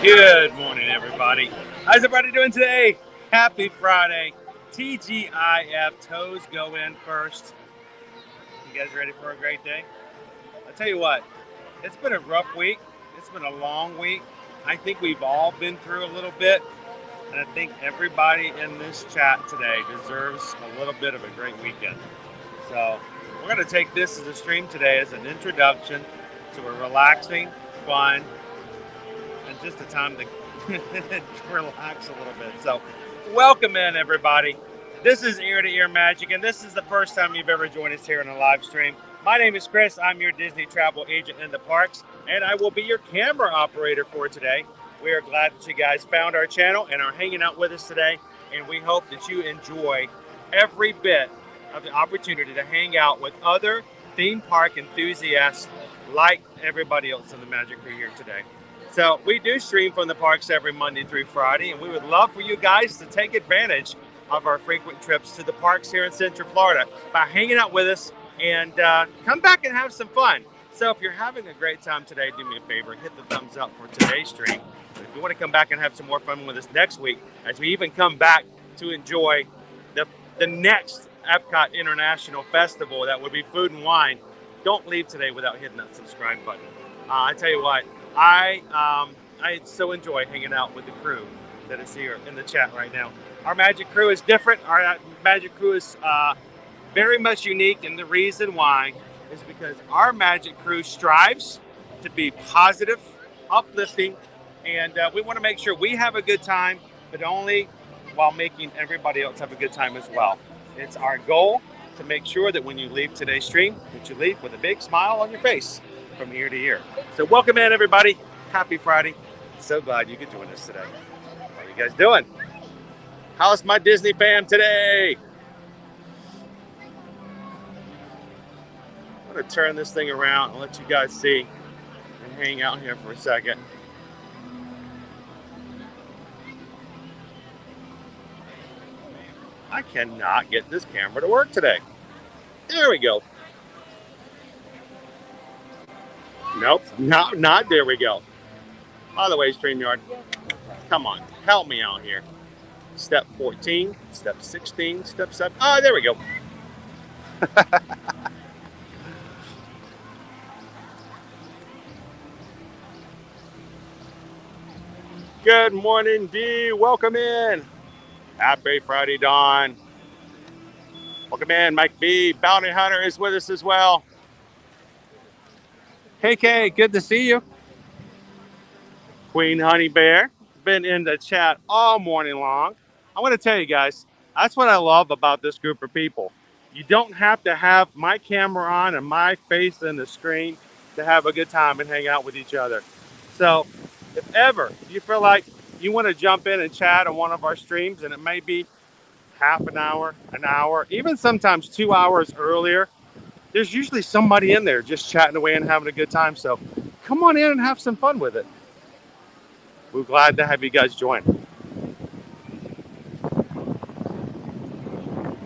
Good morning, everybody. How's everybody doing today? Happy Friday. TGIF, toes go in first. You guys ready for a great day? I'll tell you what, it's been a rough week. It's been a long week. I think we've all been through a little bit, and I think everybody in this chat today deserves a little bit of a great weekend. So we're going to take this as a stream today as an introduction to a relaxing, fun, and just a time to relax a little bit. So welcome in, everybody. This is Ear to Ear Magic, and this is the first time you've ever joined us here in a live stream. My name is Chris. I'm your Disney travel agent in the parks, and I will be your camera operator for today. We are glad that you guys found our channel and are hanging out with us today, and we hope that you enjoy every bit of the opportunity to hang out with other theme park enthusiasts like everybody else in the Magic Crew here today. So we do stream from the parks every Monday through Friday, and we would love for you guys to take advantage of our frequent trips to the parks here in Central Florida by hanging out with us and come back and have some fun. So if you're having a great time today, do me a favor, hit the thumbs up for today's stream. But if you want to come back and have some more fun with us next week, as we even come back to enjoy the next Epcot International Festival, that would be food and wine, don't leave today without hitting that subscribe button. I tell you what, I so enjoy hanging out with the crew that is here in the chat right now. Our Magic Crew is different. Our Magic Crew is very much unique, and the reason why is because our Magic Crew strives to be positive, uplifting, and we want to make sure we have a good time, but only while making everybody else have a good time as well. It's our goal to make sure that when you leave today's stream, that you leave with a big smile on your face from ear to ear. So welcome in, everybody. Happy Friday. So glad you could join us today. How are you guys doing? How's my Disney fam today? I'm going to turn this thing around and let you guys see and hang out here for a second. I cannot get this camera to work today. There we go. Nope, not there we go. By the way, StreamYard, come on, help me out here. Step 14, step 16, step 7. Oh, there we go. Good morning, Dee. Welcome in. Happy Friday, Dawn. Welcome in, Mike B. Bounty Hunter is with us as well. Hey, Kay, good to see you. Queen Honey Bear, been in the chat all morning long. I want to tell you guys, that's what I love about this group of people. You don't have to have my camera on and my face in the screen to have a good time and hang out with each other. So if ever you feel like you want to jump in and chat on one of our streams, and it may be half an hour, even sometimes 2 hours earlier, there's usually somebody in there just chatting away and having a good time. So come on in and have some fun with it. We're glad to have you guys join.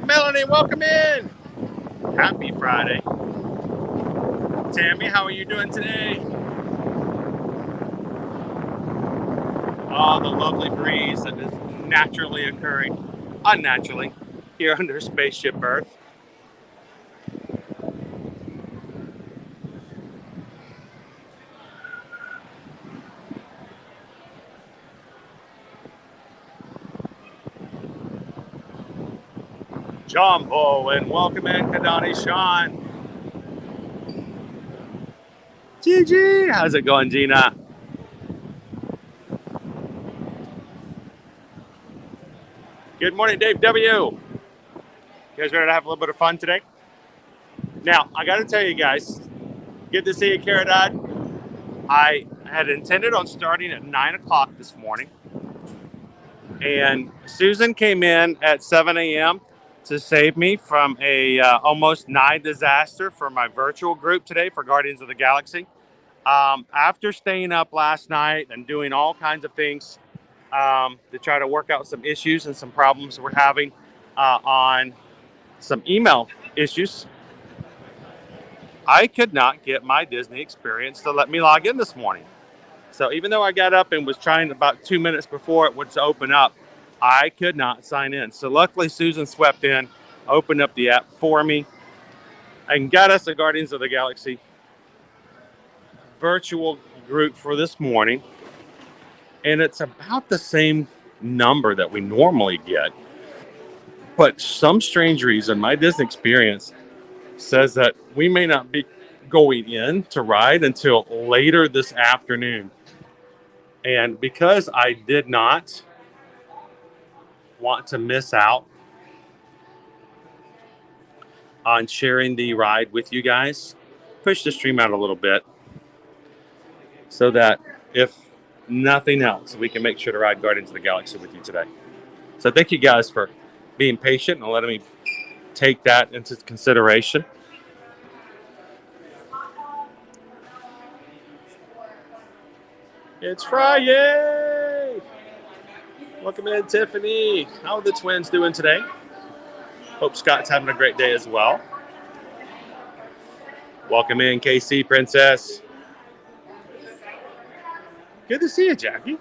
Melanie, welcome in. Happy Friday. Tammy, how are you doing today? Oh, the lovely breeze that is naturally occurring, unnaturally, here under Spaceship Earth. Jumbo, and welcome in, Kadani Sean. Gigi, how's it going, Gina? Good morning, Dave W. You guys ready to have a little bit of fun today? Now, I got to tell you guys, good to see you, Caradad. I had intended on starting at 9 o'clock this morning, and Susan came in at 7 a.m. to save me from a almost nigh disaster for my virtual group today for Guardians of the Galaxy. After staying up last night and doing all kinds of things to try to work out some issues and some problems we're having on some email issues, I could not get my Disney experience to let me log in this morning. So even though I got up and was trying about 2 minutes before it would open up, I could not sign in. So luckily Susan swept in, opened up the app for me, and got us a Guardians of the Galaxy virtual group for this morning. And it's about the same number that we normally get. But some strange reason, my Disney experience says that we may not be going in to ride until later this afternoon. And because I did not want to miss out on sharing the ride with you guys, push the stream out a little bit so that if nothing else, we can make sure to ride Guardians of the Galaxy with you today. So thank you guys for being patient and letting me take that into consideration. It's Friday! Welcome in, Tiffany. How are the twins doing today? Hope Scott's having a great day as well. Welcome in, KC Princess. Good to see you, Jackie.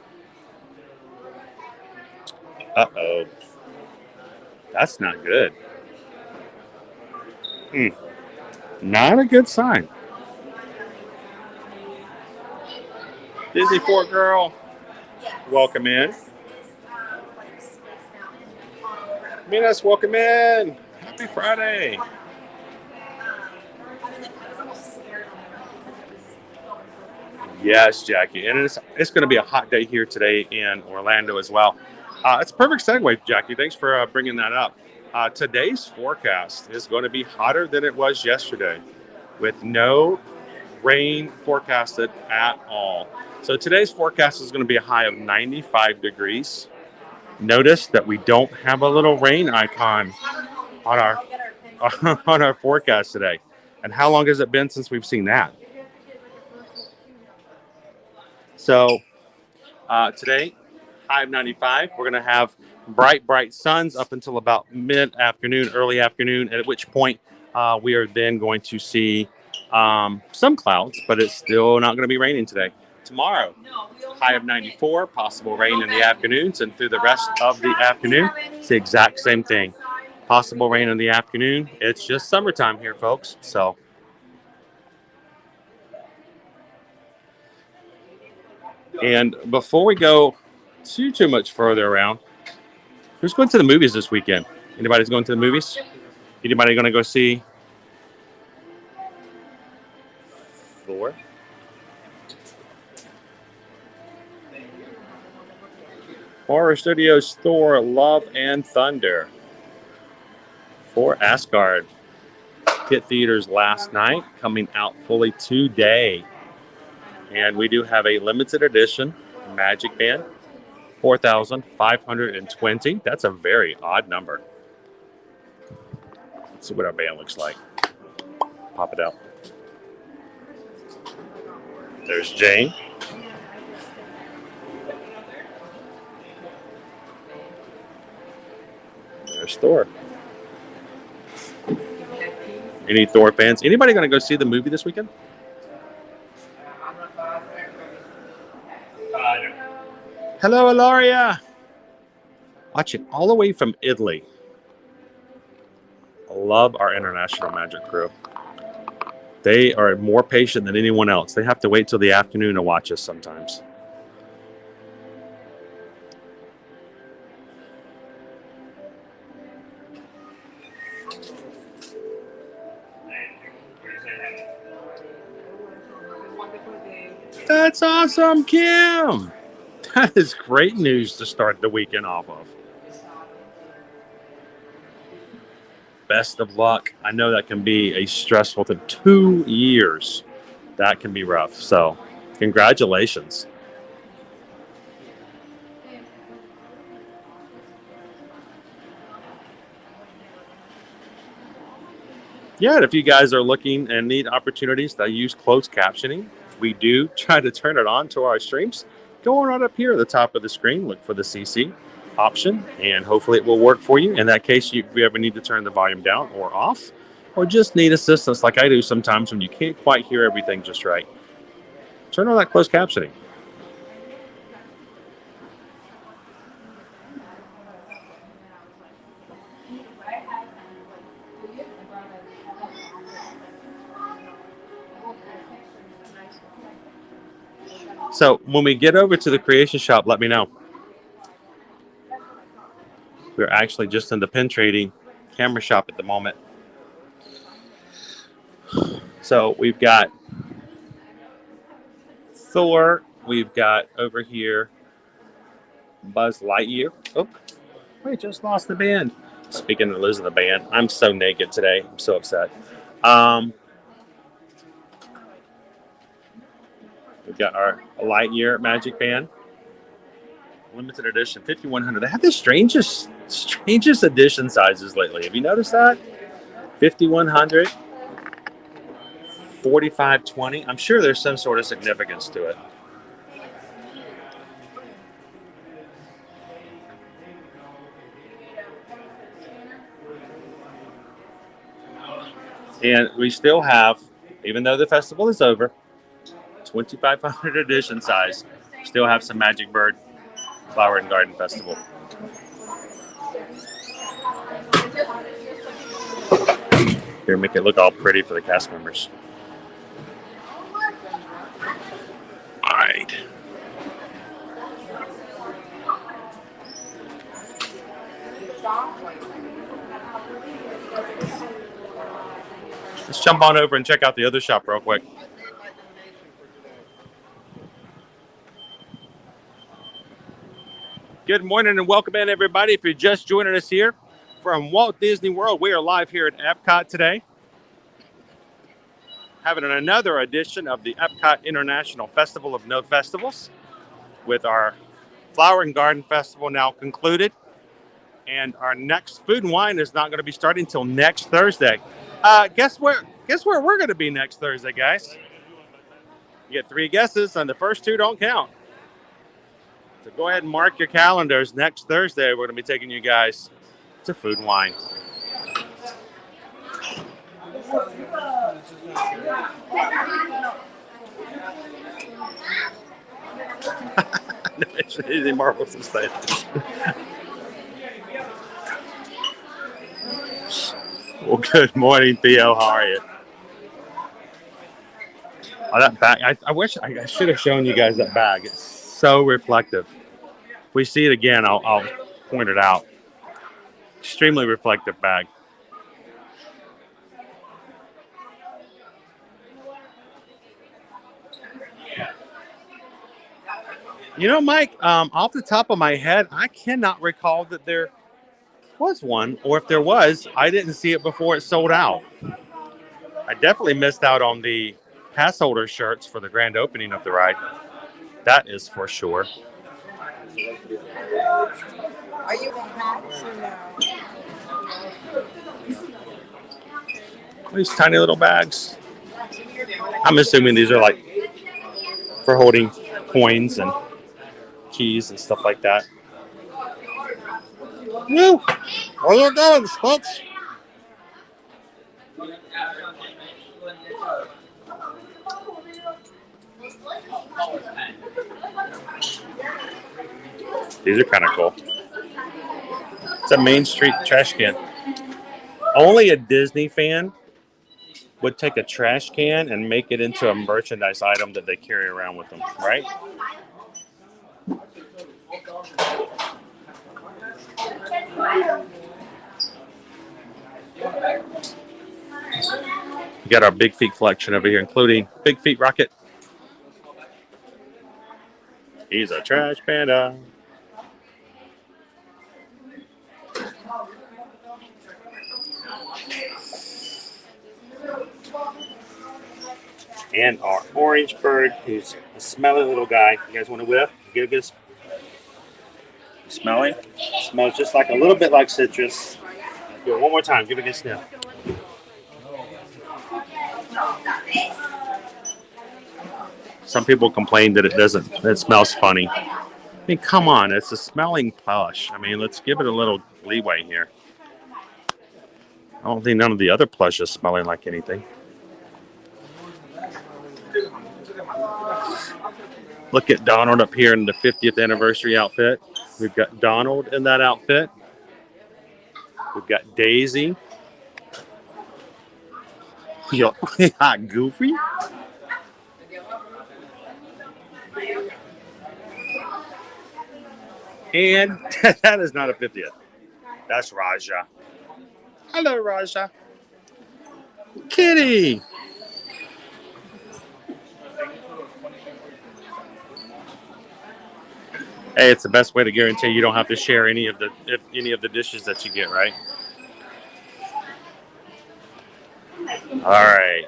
Uh-oh. That's not good. Not a good sign. Disney Fort Girl, welcome in. Minas, welcome in. Happy Friday. Yes, Jackie. And it's going to be a hot day here today in Orlando as well. It's a perfect segue, Jackie. Thanks for bringing that up. Today's forecast is going to be hotter than it was yesterday with no rain forecasted at all. So today's forecast is going to be a high of 95 degrees. Notice that we don't have a little rain icon on our forecast today. And how long has it been since we've seen that? So today, high of 95. We're going to have bright suns up until about mid-afternoon, early afternoon, at which point we are then going to see some clouds, but it's still not going to be raining today. Tomorrow, high of 94, possible rain in the afternoons, and through the rest of the afternoon, it's the exact same thing. Possible rain in the afternoon. It's just summertime here, folks. So, and before we go too much further around, who's going to the movies this weekend? Anybody's going to the movies? Anybody going to go see Thor? Horror Studios Thor Love and Thunder for Asgard. Hit theaters last night, coming out fully today. And we do have a limited edition Magic Band, 4,520. That's a very odd number. Let's see what our band looks like. Pop it out. There's Jane. There's Thor. Any Thor fans? Anybody going to go see the movie this weekend? Hello, Ilaria. Watching all the way from Italy. I love our international magic crew. They are more patient than anyone else. They have to wait till the afternoon to watch us sometimes. That's awesome, Kim. That is great news to start the weekend off of. Best of luck. I know that can be a stressful thing. 2 years. That can be rough. So, congratulations. Yeah, and if you guys are looking and need opportunities to use closed captioning, we do try to turn it on to our streams. Go on right up here at the top of the screen, look for the CC option, and hopefully it will work for you. In that case, if you ever need to turn the volume down or off, or just need assistance like I do sometimes when you can't quite hear everything just right, turn on that closed captioning. So when we get over to the creation shop, let me know. We're actually just in the pin trading camera shop at the moment. So we've got Thor. We've got over here Buzz Lightyear. Oh, we just lost the band. Speaking of losing the band, I'm so naked today. I'm so upset. We've got our Lightyear Magic Band. Limited edition, 5100. They have the strangest edition sizes lately. Have you noticed that? 5100, 4520. I'm sure there's some sort of significance to it. And we still have, even though the festival is over, 2500 edition size, still have some Magic Bird Flower and Garden Festival. Here, make it look all pretty for the cast members. All right. Let's jump on over and check out the other shop real quick. Good morning and welcome in, everybody. If you're just joining us here from Walt Disney World, we are live here at Epcot today, having another edition of the Epcot International Festival of No Festivals, with our Flower and Garden Festival now concluded. And our next food and wine is not going to be starting until next Thursday. Guess where we're going to be next Thursday, guys? You get 3 guesses, and the first 2 don't count. So go ahead and mark your calendars. Next Thursday, we're going to be taking you guys to Food and Wine. No, it's easy marbles and stuff. Well, good morning, Theo. How are you? Oh, that bag. I wish I should have shown you guys that bag. It's so reflective. If we see it again, I'll point it out. Extremely reflective bag. You know, Mike, off the top of my head, I cannot recall that there was one, or if there was, I didn't see it before it sold out. I definitely missed out on the pass holder shirts for the grand opening of the ride. That is for sure. Are you in hats or no? These tiny little bags. I'm assuming these are like for holding coins and keys and stuff like that. Woo! Where you going, folks? These are kind of cool. It's a Main Street trash can. Only a Disney fan would take a trash can and make it into a merchandise item that they carry around with them, right? We got our Big Feet collection over here, including Big Feet Rocket. He's a trash panda. And our orange bird, who's a smelly little guy. You guys want to whiff? Get a good smelling. Smells just like a little bit like citrus. Do it one more time. Give it a good sniff. Some people complain that it smells funny. I mean, come on, it's a smelling plush. I mean, let's give it a little leeway here. I don't think none of the other plush is smelling like anything. Look at Donald up here in the 50th anniversary outfit. We've got Donald in that outfit. We've got Daisy. We got Goofy. And that is not a 50th. That's Raja. Hello, Raja. Kitty. Hey, it's the best way to guarantee you don't have to share any of the dishes that you get, right? All right.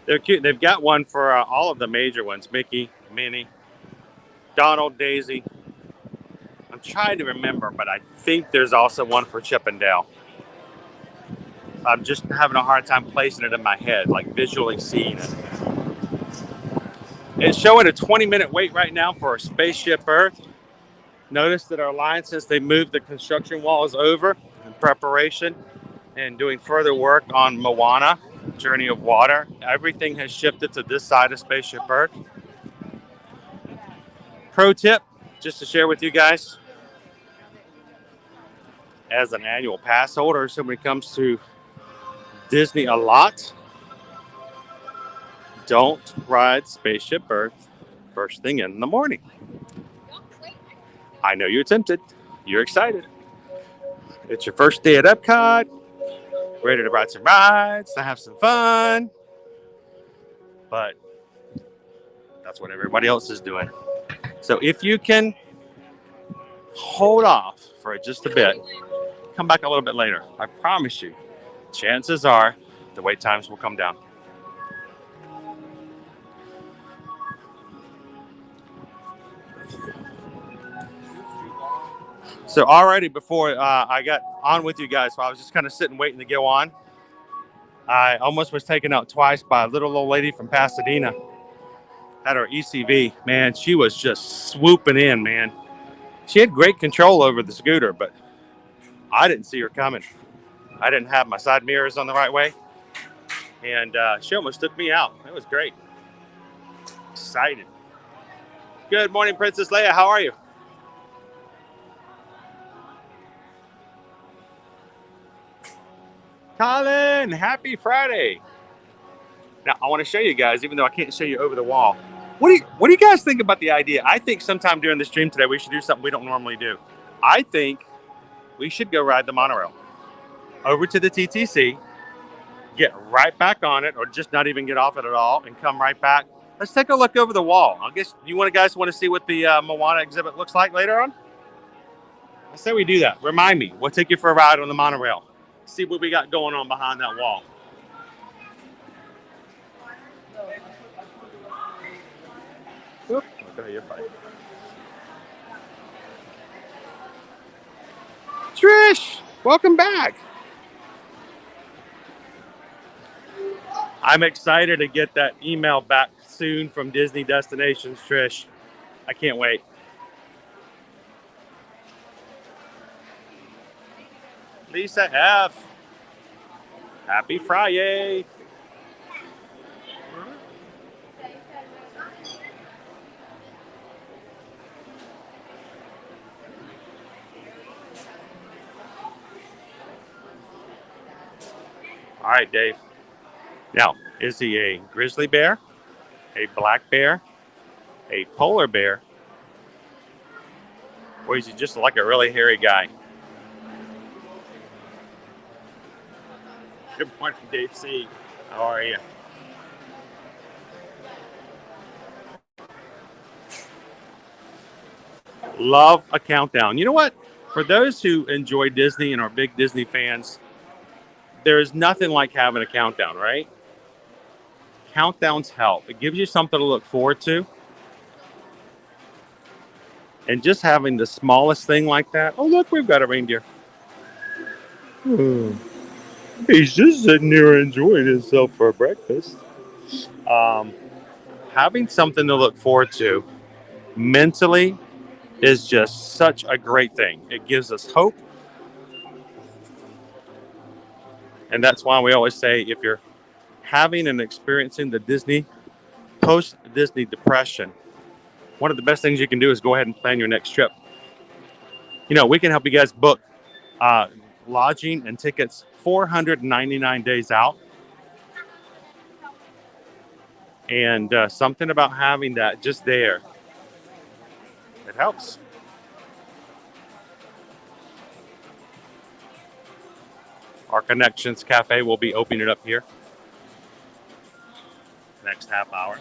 They're cute. They've got one for all of the major ones: Mickey, Minnie, Donald, Daisy. I'm trying to remember, but I think there's also one for Chip and Dale. I'm just having a hard time placing it in my head, like visually seeing it. It's showing a 20-minute wait right now for Spaceship Earth. Notice that our line, since they moved the construction walls over in preparation and doing further work on Moana, Journey of Water, everything has shifted to this side of Spaceship Earth. Pro tip, just to share with you guys, as an annual pass holder, somebody comes to Disney a lot, don't ride Spaceship Earth first thing in the morning. I know you're tempted. You're excited. It's your first day at Epcot. Ready to ride some rides, to have some fun. But that's what everybody else is doing. So if you can hold off for just a bit, come back a little bit later. I promise you, chances are the wait times will come down. So already before I got on with you guys, so I was just kind of sitting waiting to go on. I almost was taken out twice by a little old lady from Pasadena. Had her ECV. Man, she was just swooping in, man. She had great control over the scooter, but I didn't see her coming. I didn't have my side mirrors on the right way. And she almost took me out. It was great. Excited. Good morning, Princess Leia. How are you? Colin, happy Friday. Now, I want to show you guys, even though I can't show you over the wall. What do you guys think about the idea? I think sometime during the stream today, we should do something we don't normally do. I think we should go ride the monorail over to the TTC, get right back on it, or just not even get off it at all, and come right back. Let's take a look over the wall. I guess you guys want to see what the Moana exhibit looks like later on? I say we do that. Remind me. We'll take you for a ride on the monorail. See what we got going on behind that wall. Oop, okay, you're fine. Trish, welcome back. I'm excited to get that email back soon from Disney Destinations, Trish. I can't wait. Lisa F. Happy Friday. All right, Dave. Now, is he a grizzly bear, a black bear, a polar bear, or is he just like a really hairy guy? Good morning, Dave C. How are you? Love a countdown. You know what? For those who enjoy Disney and are big Disney fans, there is nothing like having a countdown, right? Countdowns help. It gives you something to look forward to. And just having the smallest thing like that. Oh, look, we've got a reindeer. He's just sitting here enjoying himself for breakfast. Having something to look forward to mentally is just such a great thing. It gives us hope. And that's why we always say if you're having and experiencing the Disney, post-Disney depression, one of the best things you can do is go ahead and plan your next trip. You know, we can help you guys book lodging and tickets 499 days out. And something about having that just there, it helps. Our Connections Cafe will be opening it up here next half hour.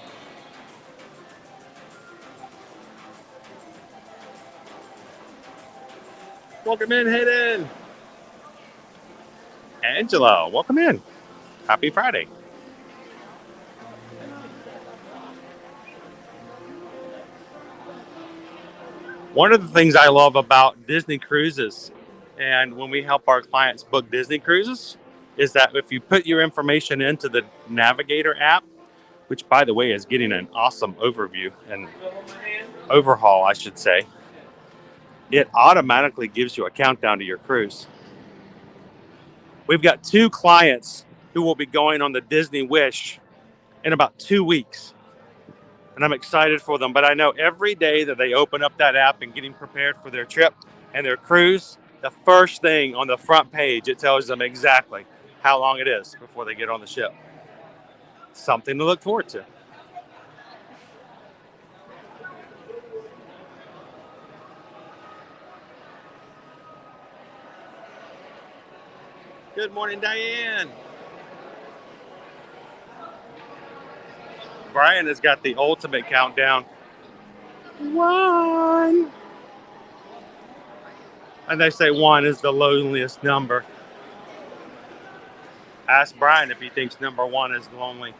Welcome in, Hayden. Angela, welcome in. Happy Friday. One of the things I love about Disney cruises, and when we help our clients book Disney cruises, is that if you put your information into the Navigator app, which by the way is getting an awesome overview and overhaul, I should say, it automatically gives you a countdown to your cruise. We've got 2 clients who will be going on the Disney Wish in about 2 weeks. And I'm excited for them. But I know every day that they open up that app and getting prepared for their trip and their cruise, the first thing on the front page, it tells them exactly how long it is before they get on the ship. Something to look forward to. Good morning, Diane. Brian has got the ultimate countdown. 1. And they say 1 is the loneliest number. Ask Brian if he thinks number 1 is lonely.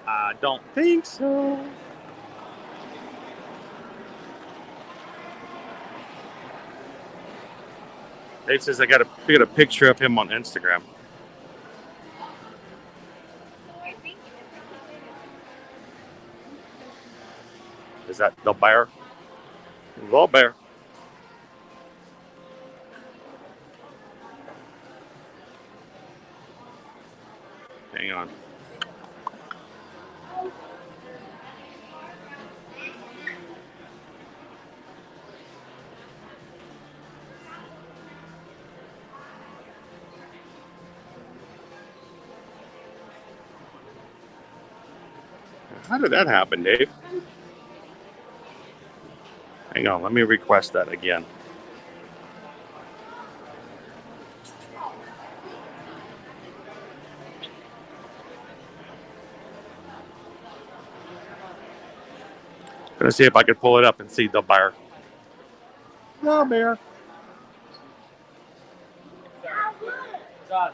I don't think so. Dave says I got a picture of him on Instagram. Is that the bear? The bear. Hang on. How did that happen, Dave? Hang on, let me request that again. Gonna see if I can pull it up and see the bear. No bear. God.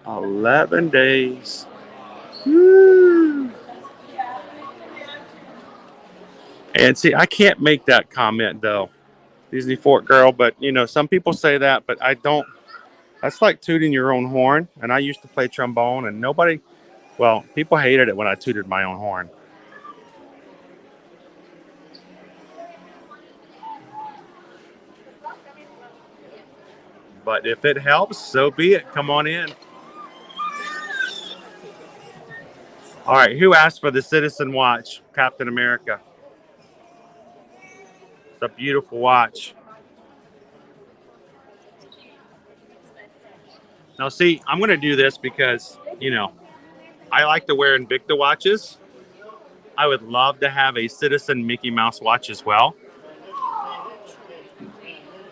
11 days. Woo. And see, I can't make that comment though, Disney Fort girl. But you know, some people say that, but I don't. That's like tooting your own horn. And I used to play trombone, and people hated it when I tooted my own horn. But if it helps, so be it. Come on in. All right, who asked for the Citizen watch, Captain America? It's a beautiful watch. Now, see, I'm going to do this because, you know, I like to wear Invicta watches. I would love to have a Citizen Mickey Mouse watch as well.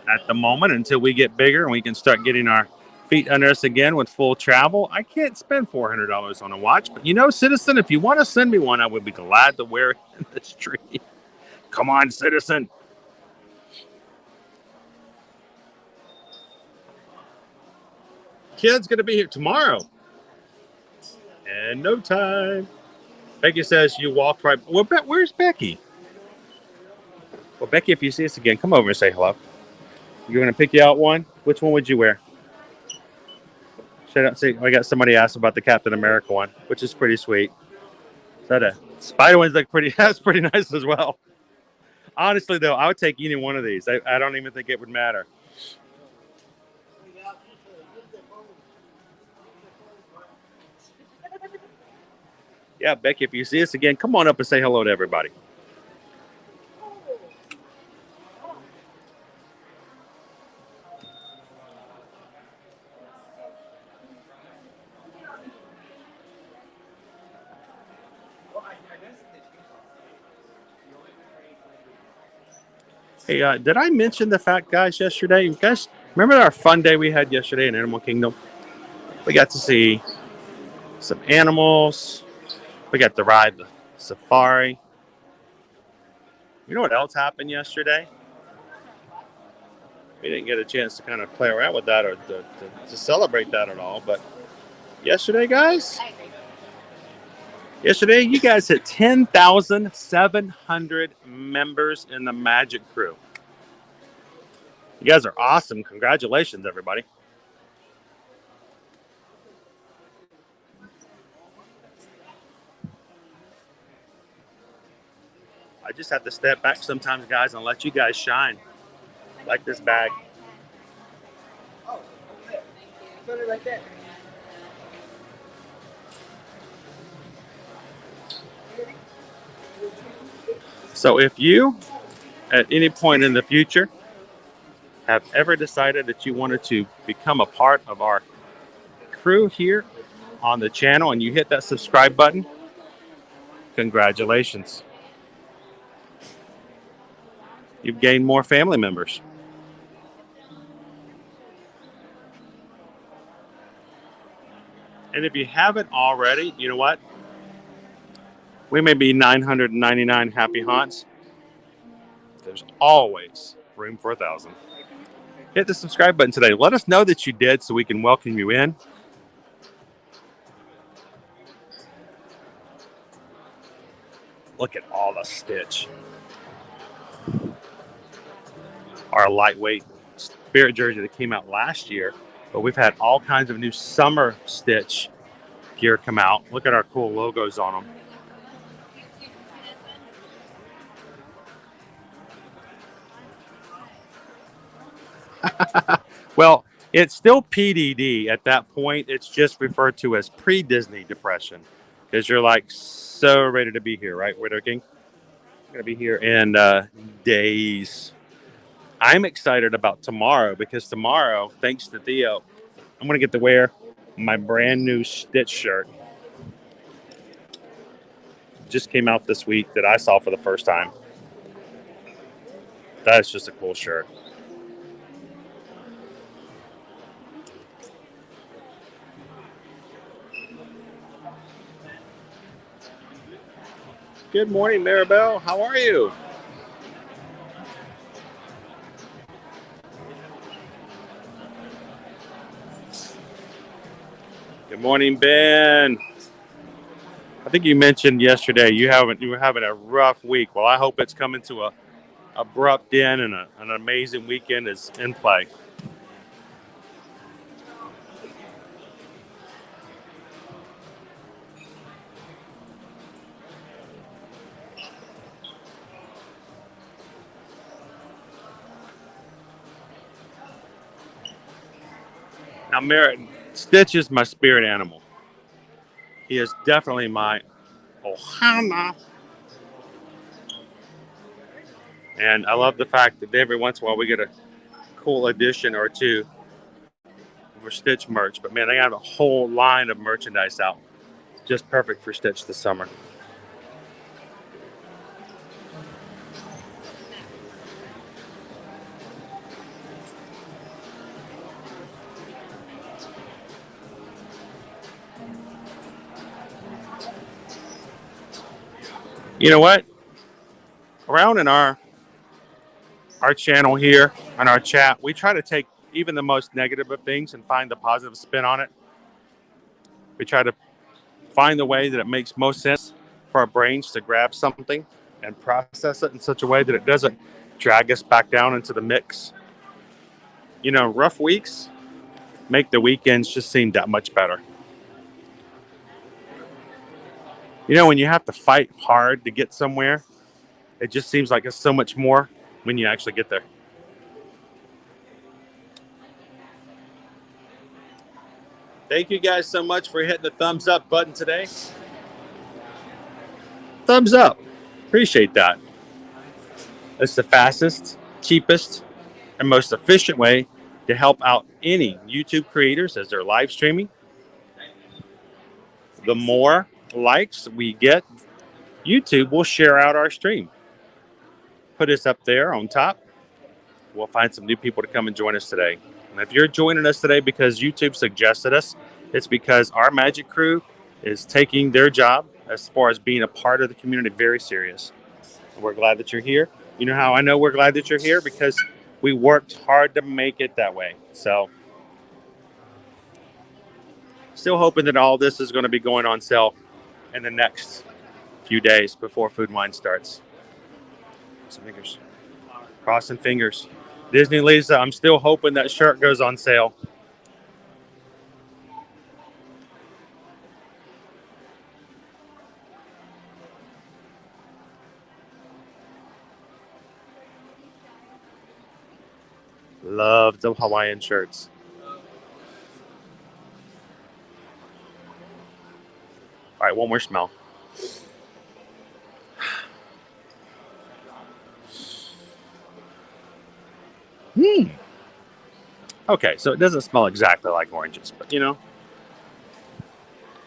At the moment, until we get bigger and we can start getting our feet under us again with full travel, I can't spend $400 on a watch. But you know, Citizen, if you want to send me one, I would be glad to wear it in the street. Come on, Citizen. Kid's going to be here tomorrow. In no time. Becky says you walked right. Well, where's Becky? Well, Becky, if you see us again, come over and say hello. You're going to pick you out one? Which one would you wear? Shout out. See, I got somebody asked about the Captain America one, which is pretty sweet. Is that a Spider one's like pretty? That's pretty nice as well. Honestly, though, I would take any one of these. I don't even think it would matter. Yeah, Becky, if you see us again, come on up and say hello to everybody. Hey, did I mention the fact, guys, yesterday? You guys remember our fun day we had yesterday in Animal Kingdom? We got to see some animals. We got to ride the safari. You know what else happened yesterday? We didn't get a chance to kind of play around with that or to celebrate that at all. But yesterday, guys, you guys hit 10,700 members in the Magic Crew. You guys are awesome. Congratulations, everybody. I just have to step back sometimes, guys, and let you guys shine. Like this bag. Oh, put it right there. So if you, at any point in the future, have ever decided that you wanted to become a part of our crew here on the channel and you hit that subscribe button, congratulations. You've gained more family members. And if you haven't already, you know what? We may be 999 happy haunts. There's always room for 1,000. Hit the subscribe button today. Let us know that you did so we can welcome you in. Look at all the Stitch. Our lightweight Spirit jersey that came out last year, but we've had all kinds of new summer Stitch gear come out. Look at our cool logos on them. Well, it's still PDD at that point. It's just referred to as pre-Disney depression because you're like so ready to be here, right, Widow King? I'm going to be here in days. I'm excited about tomorrow because tomorrow, thanks to Theo, I'm going to get to wear my brand new Stitch shirt. Just came out this week that I saw for the first time. That's just a cool shirt. Good morning, Maribel. How are you? Good morning, Ben. I think you mentioned yesterday you were having a rough week. Well, I hope it's coming to a abrupt end and an amazing weekend is in play. Now, Stitch is my spirit animal. He is definitely my Ohana. And I love the fact that every once in a while we get a cool addition or two for Stitch merch. But man, they have a whole line of merchandise out. Just perfect for Stitch this summer. You know what? Around in our channel here on our chat, we try to take even the most negative of things and find the positive spin on it. We try to find the way that it makes most sense for our brains to grab something and process it in such a way that it doesn't drag us back down into the mix. You know, rough weeks make the weekends just seem that much better. You know, when you have to fight hard to get somewhere, it just seems like it's so much more when you actually get there. Thank you guys so much for hitting the thumbs up button today. Thumbs up. Appreciate that. It's the fastest, cheapest, and most efficient way to help out any YouTube creators as they're live streaming. The more likes we get, YouTube will share out our stream. Put us up there on top. we'll find some new people to come and join us today. And if you're joining us today because YouTube suggested us, it's because our magic crew is taking their job as far as being a part of the community very serious. And we're glad that you're here. You know how I know we're glad that you're here? Because we worked hard to make it that way. So still hoping that all this is going to be going on sale in the next few days before Food and Wine starts. Some fingers. Crossing fingers. Disney Lisa, I'm still hoping that shirt goes on sale. Love the Hawaiian shirts. All right, one more smell. Okay, so it doesn't smell exactly like oranges, but you know,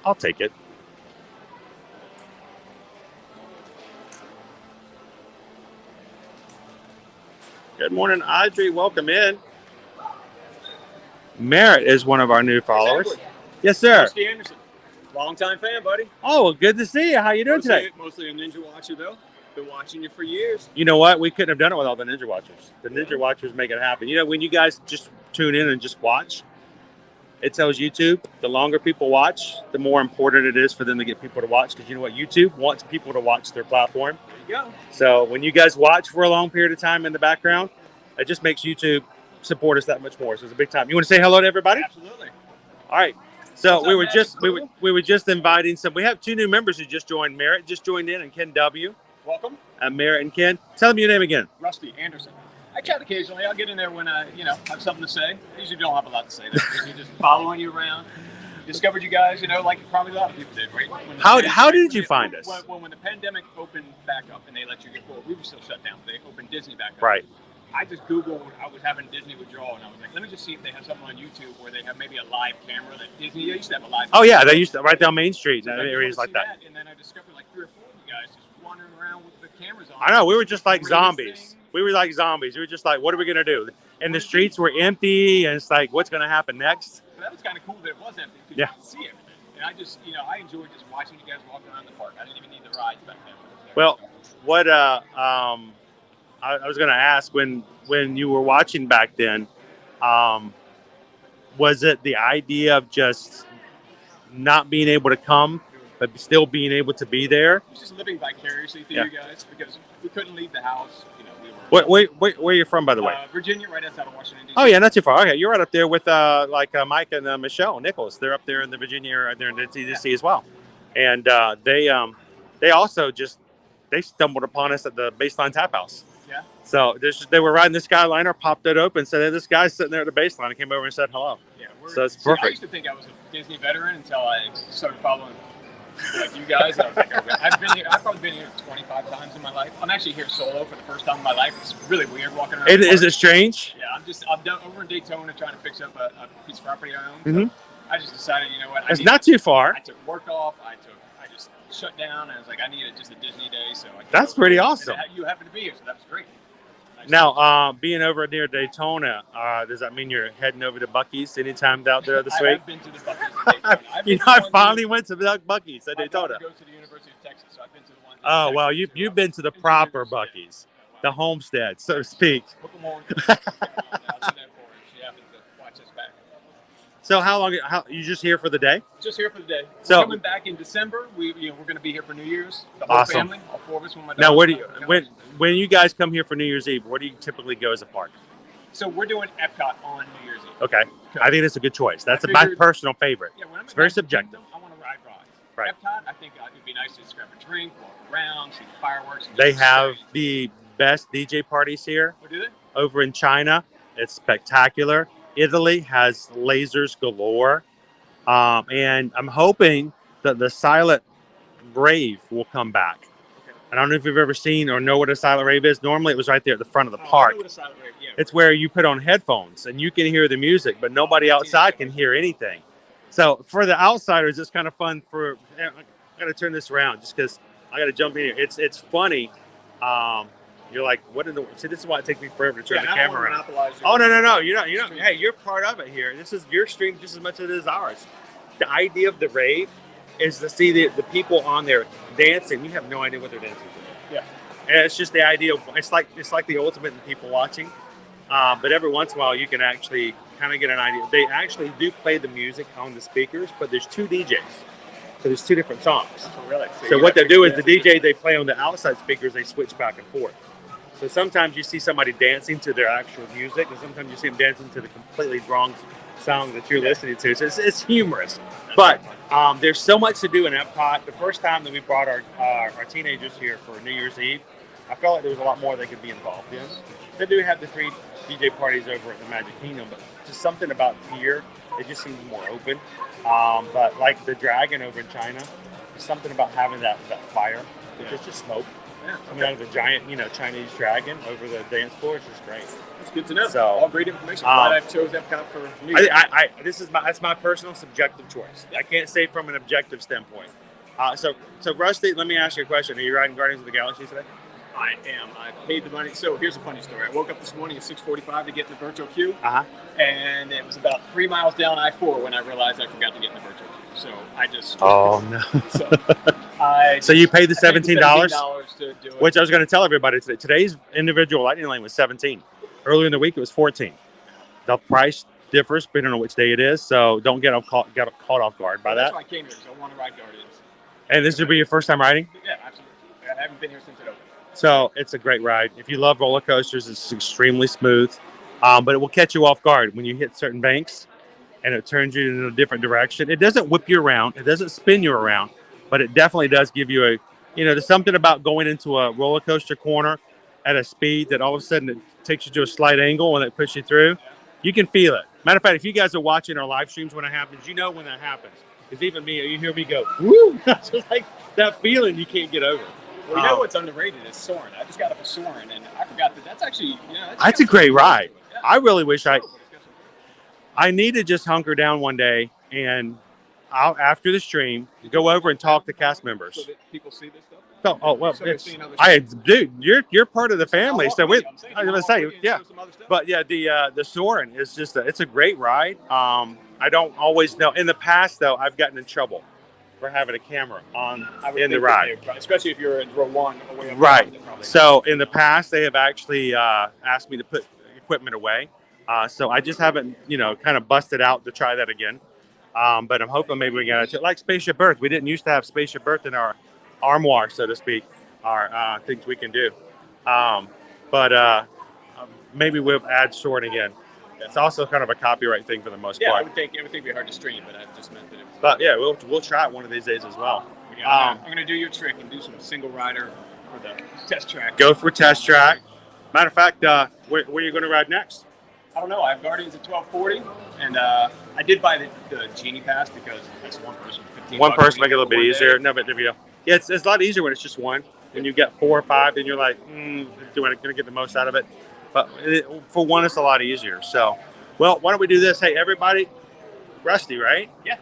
I'll take it. Good morning, Audrey. Welcome in. Merritt is one of our new followers. Yes, sir. Rusty Anderson. Long-time fan, buddy. Oh, well, good to see you. How you doing today? Mostly a Ninja Watcher, though. Been watching you for years. You know what? We couldn't have done it without the Ninja Watchers. The Ninja Watchers make it happen. You know, when you guys just tune in and just watch, it tells YouTube the longer people watch, the more important it is for them to get people to watch. Because you know what? YouTube wants people to watch their platform. There you go. So when you guys watch for a long period of time in the background, it just makes YouTube support us that much more. So it's a big time. You want to say hello to everybody? Absolutely. All right. So What's we up, were Magic just Crew? we were just inviting some. We have two new members who just joined. Merritt just joined in, and Ken W. Welcome. Merritt and Ken. Tell them your name again. Rusty Anderson. I chat occasionally. I'll get in there when I, have something to say. I usually don't have a lot to say. Though. Just following you around. Discovered you guys, like probably a lot of people did, right? How did you find us? When the pandemic opened back up and they let you get, we were still shut down. They opened Disney back up. Right. I just Googled, I was having Disney withdrawal, and I was like, let me just see if they have something on YouTube where they have maybe a live camera that Disney used to have a live Oh, camera. yeah. They used to right down Main Street So and I just areas wanted like to see that. And then I discovered like 3 or 4 of you guys just wandering around with the cameras on. I know. We were just like Greatest zombies. thing. We were like zombies. We were just like, what are we going to do? And the streets were empty, and it's like, what's going to happen next? So that was kind of cool that it was empty because Yeah. you could see everything. And I just, I enjoyed just watching you guys walk around the park. I didn't even need the rides back then. Well, what I was going to ask when you were watching back then, was it the idea of just not being able to come, but still being able to be there? It was just living vicariously through Yeah. you guys because we couldn't leave the house. We were Where are you from, by the way? Virginia, right outside of Washington, D.C. Oh, yeah, not too far. Okay, you're right up there with Mike and Michelle Nichols. They're up there in the Virginia area, they're in the DC as well. And they also they stumbled upon us at the Baseline Tap House. Yeah. So they were riding the Skyliner, popped it open, said, hey, this guy's sitting there at the baseline and came over and said hello. Yeah, So it's I perfect. used to think I was a Disney veteran until I started following like you guys. I was like, okay. I've probably been here 25 times in my life. I'm actually here solo for the first time in my life. It's really weird walking around. Is it strange? Yeah, I'm done over in Daytona trying to fix up a piece of property I own. Mhm. So I just decided, you know what? It's not too far. I took work off. I just shut down, and I was like, I needed just a Disney day. So I came That's over pretty and awesome. You happened to be here, so that was great. Nice. Now, being over near Daytona, does that mean you're heading over to Buc-ee's anytime out there this I week? have been to the Buc-ee's in Daytona. I've You been know, to I one finally went to Buc-ee's at my daughter Daytona. goes to the University of Texas, so I've been to the one. in Oh, Texas, well, too. you've been to the Been to proper University. Buc-e's, Yeah, the wow. homestead, so to speak. Hook 'em on. I'll do that for her. She happens to watch us back. So how you just here for the day? Just here for the day. So- We're coming back in December. We're going to be here for New Year's. The whole Awesome. family, all 4 of us. When my Now, daughter- where do you when you guys come here for New Year's Eve? Where do you typically go as a park? So we're doing Epcot on New Year's Eve. Okay, I think it's a good choice. That's I my figured- personal favorite. Yeah, when I'm It's at very Magic subjective. Kingdom, I want to ride rides. Right. Epcot, I think it'd be nice to just grab a drink, walk around, see the fireworks. and They just have say, the best DJ parties here. Oh, do they? Over in China, it's spectacular. Italy has lasers galore. And I'm hoping that the silent rave will come back. Okay. I don't know if you've ever seen or know what a silent rave is. Normally it was right there at the front of the Oh, I park. know what a silent rave- yeah. It's where you put on headphones and you can hear the music, but nobody outside can hear anything. So for the outsiders, it's kind of fun for, I got to turn this around just because I got to jump in here. It's funny. You're like, what in the? See, this is why it takes me forever to turn the I don't camera wanna around. monopolize your Oh no! You're not. Hey, you're part of it here. This is your stream just as much as it is ours. The idea of the rave is to see the people on there dancing. You have no idea what they're dancing to. Yeah. And it's just the idea of it's like the ultimate in people watching. But every once in a while, you can actually kind of get an idea. They actually do play the music on the speakers, but there's 2 DJs. So there's 2 different songs. Oh, really? So what they do is the DJ they play on the outside speakers, they switch back and forth. So sometimes you see somebody dancing to their actual music, and sometimes you see them dancing to the completely wrong song that you're listening to. So it's humorous. But there's so much to do in Epcot. The first time that we brought our teenagers here for New Year's Eve, I felt like there was a lot more they could be involved in. They do have the 3 DJ parties over at the Magic Kingdom, but just something about here, it just seems more open. But like the dragon over in China, there's something about having that fire. It's just smoke coming out of the giant, Chinese dragon over the dance floor. It's just great. It's good to know. So, all great information. Glad I chose Epcot for New Year's. That's my personal subjective choice. I can't say from an objective standpoint. So Rusty, let me ask you a question. Are you riding Guardians of the Galaxy today? I am. I paid the money. So here's a funny story. I woke up this morning at 6:45 to get in the virtual queue. And it was about 3 miles down I-4 when I realized I forgot to get in the virtual queue. So I just... Oh, no. So you paid the $17? To do it. Which I was going to tell everybody today. Today's individual lightning lane was $17. Earlier in the week, it was $14. The price differs depending on which day it is. So don't get caught off guard by that. That's why I came here, because I want to ride Guardians. And this would be your first time riding? Yeah, absolutely. I haven't been here since it opened. So it's a great ride. If you love roller coasters, it's extremely smooth, but it will catch you off guard when you hit certain banks and it turns you in a different direction. It doesn't whip you around. It doesn't spin you around, but it definitely does give you there's something about going into a roller coaster corner at a speed that all of a sudden it takes you to a slight angle and it pushes you through. You can feel it. Matter of fact, if you guys are watching our live streams when it happens, you know when that happens. Because even me, you hear me go, woo! It's just like that feeling you can't get over. Well, you know what's underrated is Soarin'. I just got up with Soarin', and I forgot that's actually, that's a great ride. Yeah. I really wish I need to just hunker down one day and after the stream, go over and talk to cast members. So that people see this stuff? Dude, you're part of the family. So I was gonna say, yeah. But yeah, the Soarin' is just it's a great ride. I don't always know. In the past, though, I've gotten in trouble for having a camera in the ride, especially if you're in row 1 or way up. Right. So in the past, they have actually asked me to put equipment away. So I just haven't, kind of busted out to try that again. But I'm hoping maybe we can get it like Spaceship Earth. We didn't used to have Spaceship Earth in our armoire, so to speak, our things we can do. But maybe we'll add Soarin' again. It's also kind of a copyright thing for the most part. I would think it would be hard to stream, but I just meant that it was. But yeah, we'll try it one of these days as well. Yeah, I'm going to do your trick and do some single rider for the test track. Go for test track. Matter of fact, where are you going to ride next? I don't know. I have Guardians at 12:40, and I did buy the Genie Pass because that's one person. One person make it a little bit easier. No, but yeah, it's a lot easier when it's just one. When you get 4 or 5, then you're like, going to get the most out of it. But for one, it's a lot easier. So, well, why don't we do this? Hey, everybody, Rusty, right? Yeah.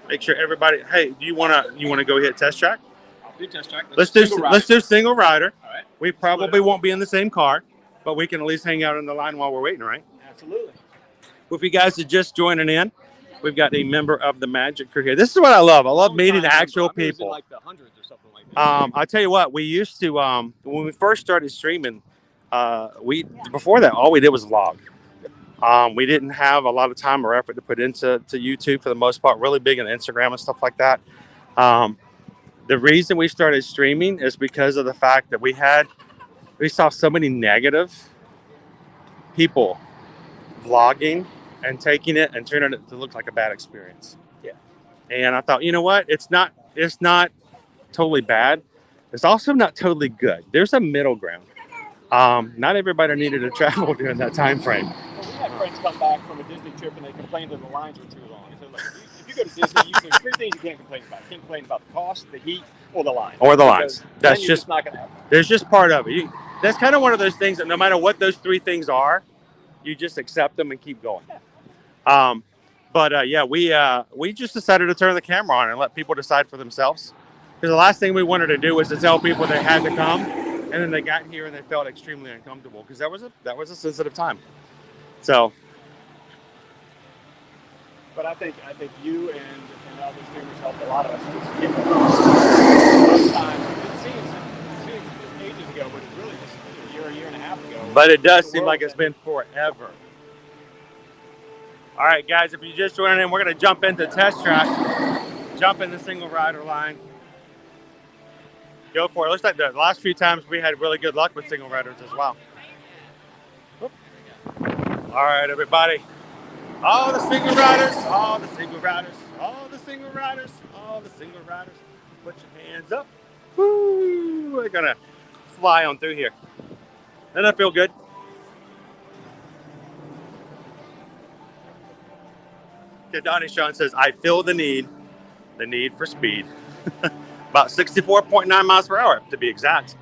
Make sure everybody. Hey, do you want to go hit test track? I'll do test track. Let's do single rider. All right. We probably won't be in the same car, but we can at least hang out in the line while we're waiting, right? Absolutely. Well, if you guys are just joining in, we've got a member of the Magic crew here. This is what I love. I love meeting actual people. Like the hundreds or something like that. I tell you what, we used to when we first started streaming. Before that, all we did was vlog. We didn't have a lot of time or effort to put into YouTube for the most part. Really big on Instagram and stuff like that. The reason we started streaming is because of the fact that we saw so many negative people vlogging and taking it and turning it to look like a bad experience. Yeah. And I thought, you know what? It's not totally bad. It's also not totally good. There's a middle ground. Not everybody needed to travel during that time frame. Well, we had friends come back from a Disney trip and they complained that the lines were too long. So like, if you go to Disney, there's 3 things you can't complain about. You can't complain about the cost, the heat, or the lines. That's just not going to happen. There's just part of it. That's kind of one of those things that no matter what those 3 things are, you just accept them and keep going. Yeah. We just decided to turn the camera on and let people decide for themselves. Because the last thing we wanted to do was to tell people they had to come and then they got here and they felt extremely uncomfortable because that was a sensitive time. So, But I think you and other streamers helped a lot of us just get the time. It seems ages ago, but it's really just a year and a half ago. but it does seem like it's been forever. All right, guys, if you just joined in, we're going to jump into test track, jump in the single rider line. Go for it. Looks like the last few times we had really good luck with single riders as well. Whoop. All right, everybody. All the single riders, all the single riders, all the single riders, all the single riders. Put your hands up. Woo! We're going to fly on through here. Doesn't that feel good? Okay, Donnie Sean says, I feel the need for speed. About 64.9 miles per hour, to be exact.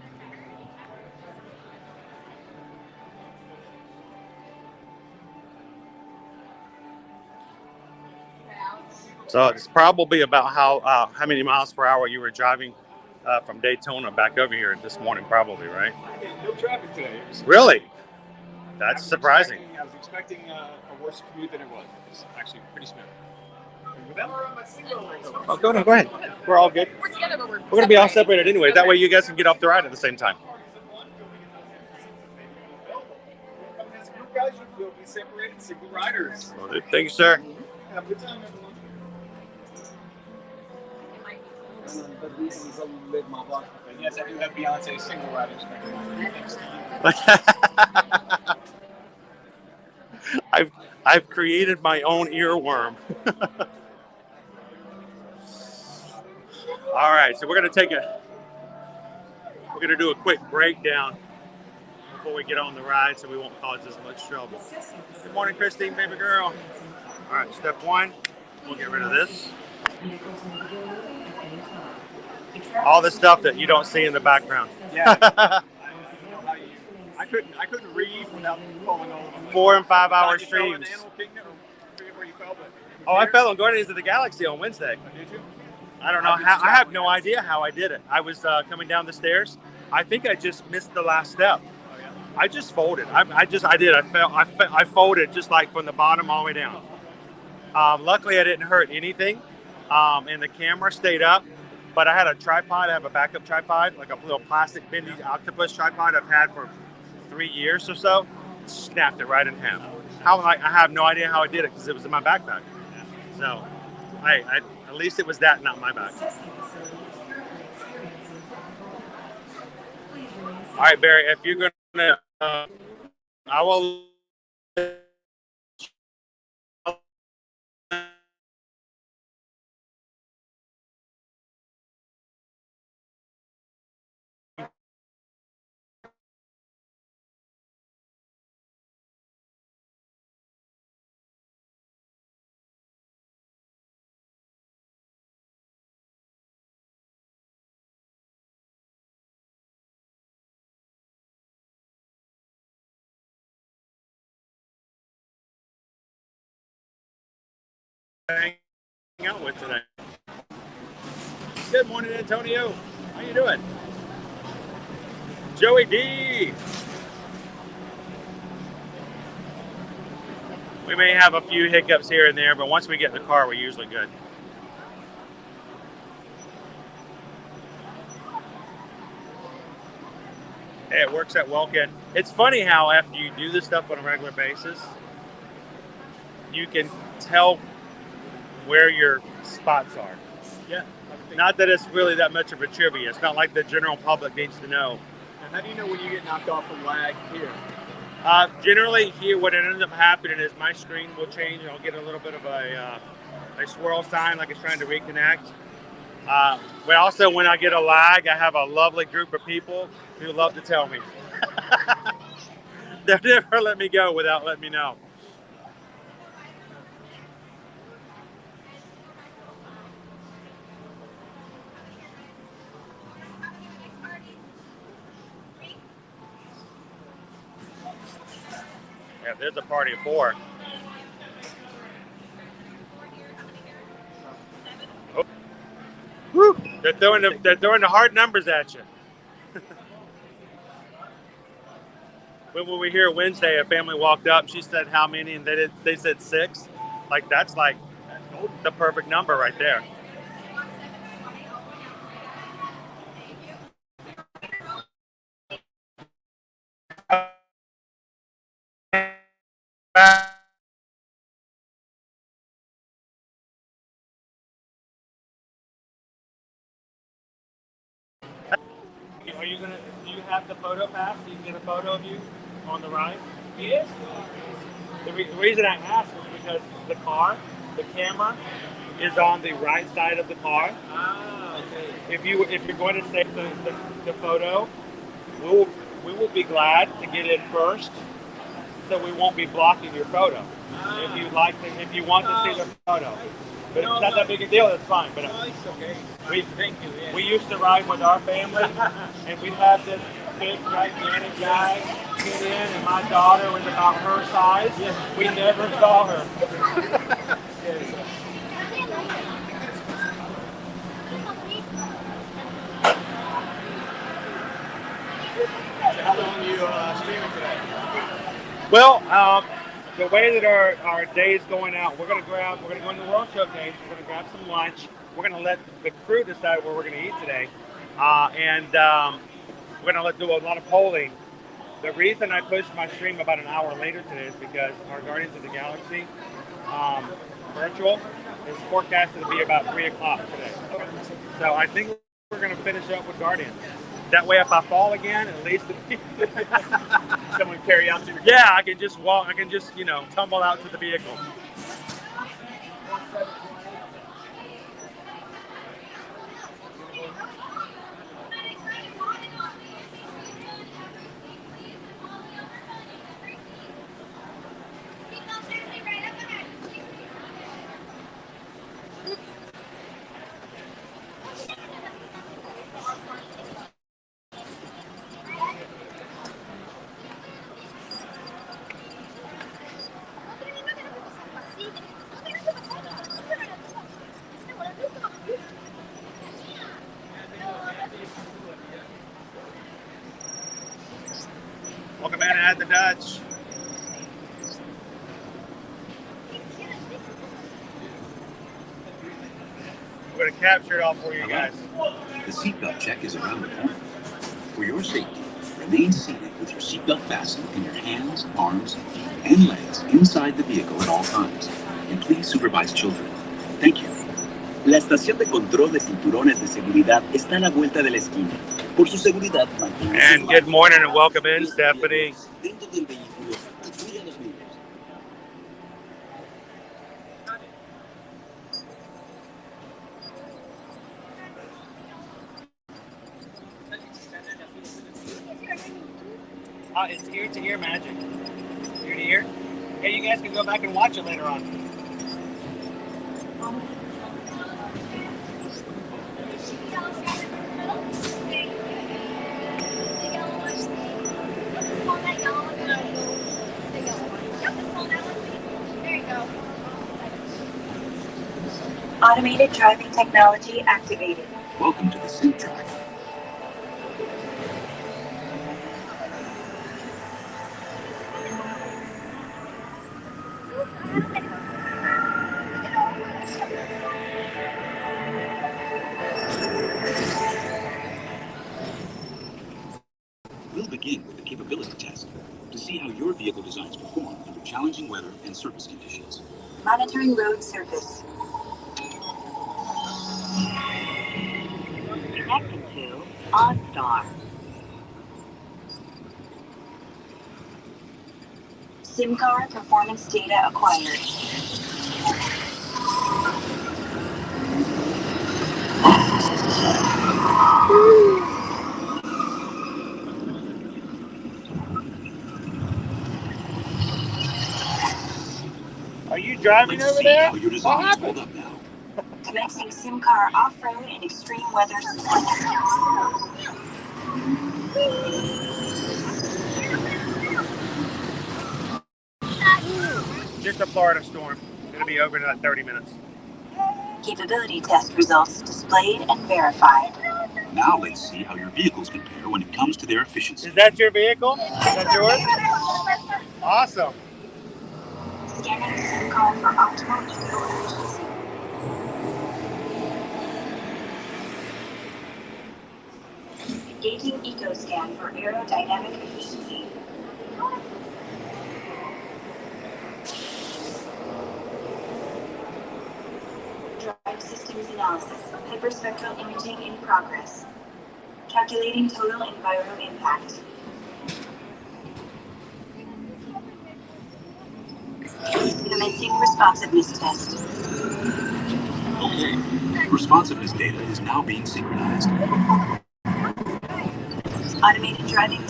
So it's probably about how many miles per hour you were driving from Daytona back over here this morning, probably, right? No traffic today. Really? That's surprising. I was expecting a worse commute than it was. It's actually pretty smooth. Oh, go ahead. We're all good. We're together, but we're going to be all separated anyway. That way you guys can get off the ride at the same time. As a group, guys, you will be separated single riders. Well, thank you, sir. Have a good time, everyone. And yes, I do have Beyonce single riders. I've created my own earworm. All right, so we're gonna do a quick breakdown before we get on the ride, so we won't cause as much trouble. Good morning, Christine, baby girl. All right, step one, we'll get rid of this. All the stuff that you don't see in the background. Yeah. I couldn't read without falling over. 4 and 5 hour streams. Oh, I fell on Guardians of the Galaxy on Wednesday. Did you? I don't know how. I have no idea how I did it. I was coming down the stairs. I think I just missed the last step. Oh, yeah. I just folded. I folded just like from the bottom all the way down. Luckily, I didn't hurt anything, and the camera stayed up. But I had a tripod. I have a backup tripod, like a little plastic bendy octopus tripod I've had for 3 years or so. Snapped it right in half. I have no idea how I did it because it was in my backpack. So, at least it was that, not my back. All right, Barry, if you're gonna, I will. Hang out with today. Good morning, Antonio. How you doing? Joey D. We may have a few hiccups here and there, but once we get in the car, we're usually good. Hey, it works at Welkin. It's funny how after you do this stuff on a regular basis, you can tell where your spots are. Yeah. Not that it's really that much of a trivia. It's not like the general public needs to know. And how do you know when you get knocked off from lag here? Generally here, what ends up happening is my screen will change and I'll get a little bit of a swirl sign like it's trying to reconnect. But also when I get a lag, I have a lovely group of people who love to tell me. They'll never let me go without letting me know. Yeah, there's a party of 4. Oh. Woo. They're throwing the hard numbers at you. when we were here Wednesday, a family walked up and she said how many, and they said 6. Like that's the perfect number right there. Are you gonna? Do you have the photo pass? So you can get a photo of you on the ride. Yes. The reason I asked is because the camera, is on the right side of the car. Ah, okay. If you're going to take the photo, we will be glad to get it first, so we won't be blocking your photo. If you want to see the photo, but it's not that big a deal. That's fine. But It's okay. thank you. Yeah. We used to ride with our family, and we'd have this big gigantic guy get in, and my daughter was about her size. Yes. We never saw her. How long are you streaming today? Well, the way that our day is going out, we're gonna go in the World Showcase. We're gonna grab some lunch. We're gonna let the crew decide where we're gonna eat today, and we're gonna do a lot of polling. The reason I pushed my stream about an hour later today is because our Guardians of the Galaxy virtual is forecasted to be about 3 o'clock today. So I think we're gonna finish up with Guardians. That way, if I fall again, at least Someone carry out to your I can just walk. I can just tumble out to the vehicle. Welcome in at the Dutch. We're going to capture it all for you guys. The seatbelt check is around the corner. For your safety, remain seated with your seatbelt fastened in your hands, arms, feet, and legs inside the vehicle at all times. And please supervise children. Thank you. La estación de control de cinturones de seguridad está a la vuelta de la esquina. Por su seguridad, manténgase And good morning and welcome in, Stephanie. dentro del vehículo y cuide a los niños. It's ear-to-ear magic. Ear-to-ear. Yeah, you guys can go back and watch it later on. Automated driving technology activated. Welcome to the sim track. We'll begin with the capability test to see how your vehicle designs perform under challenging weather and surface conditions. Monitoring road surface. Connecting to OnStar. SIM card performance data acquired. Are you driving Let's over see there? how your designs hold up now. Commencing SIM car off-road and extreme weather support. Just a Florida storm. It'll be over in about 30 minutes. Capability test results displayed and verified. Now let's see how your vehicles compare when it comes to their efficiency. Is that your vehicle? Is that yours? Awesome. Scanning SIM card for optimal fuel efficiency. Engaging EcoScan for aerodynamic efficiency. Drive systems analysis. Hyperspectral imaging in progress. Calculating total environmental impact. Commencing responsiveness test. Okay, responsiveness data is now being synchronized. Automated driving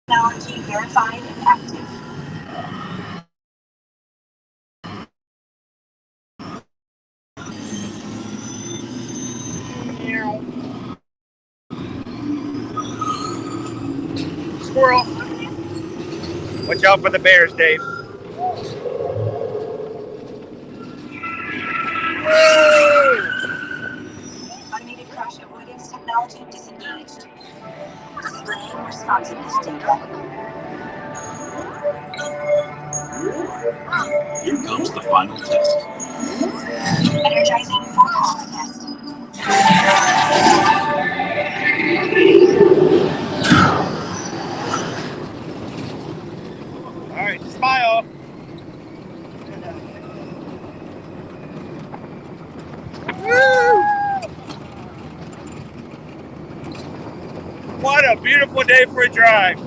technology verified and active. Squirrel. Watch out for the bears, Dave. Automated crash avoidance technology disengaged. Displaying responsiveness data. Here comes the final test. Energizing full power test. All right, smile. Woo! What a beautiful day for a drive.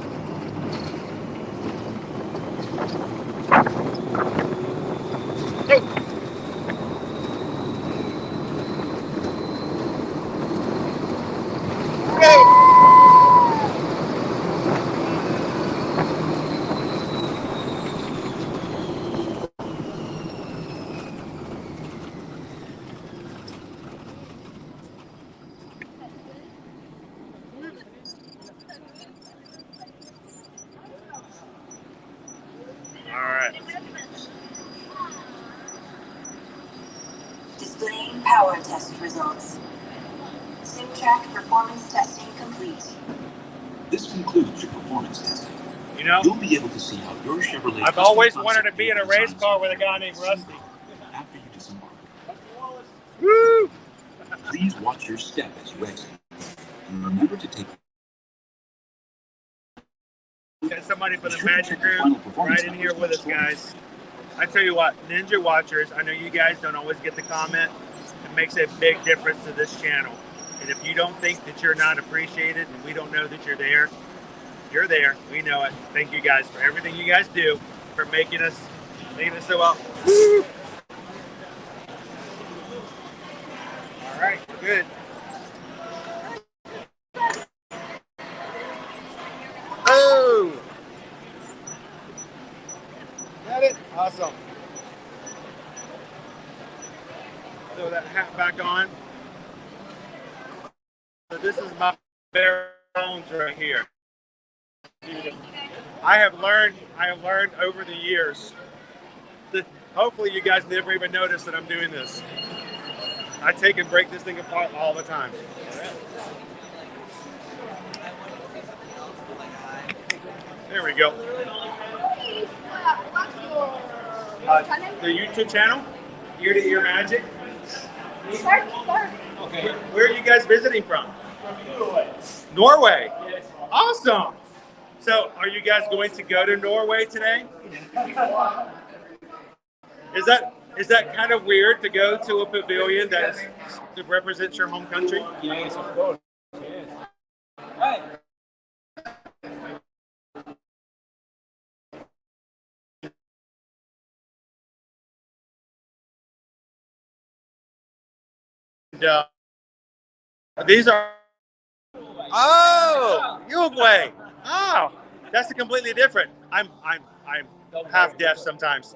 Oh. Displaying power test results. SimTrack performance testing complete. This concludes your performance testing. You know, You'll be able to see how your Chevrolet. I've always wanted to be in a race car with a guy named Rusty. After you disembark, Woo! please watch your step as you exit, and remember to take. Got somebody for the Magic Room right in here with us, guys. I tell you what, Ninja Watchers, I know you guys don't always get the comment. It makes a big difference to this channel. And if you don't think that you're not appreciated and we don't know that you're there, you're there. We know it. Thank you guys for everything you guys do, for making us so well. Woo! All right, good. Oh! Got it? Awesome. Throw that hat back on. So this is my bare bones right here. I have learned over the years that hopefully you guys never even notice that I'm doing this. I take and break this thing apart all the time. There we go. The YouTube channel, Ear to Ear Magic. Okay. Where are you guys visiting from? Norway. Yes. Awesome. So, are you guys going to go to Norway today? Is that kind of weird to go to a pavilion that represents your home country? Yes, of course. Yes. Hey. These are Uruguay. Oh, that's completely different. I'm half deaf sometimes.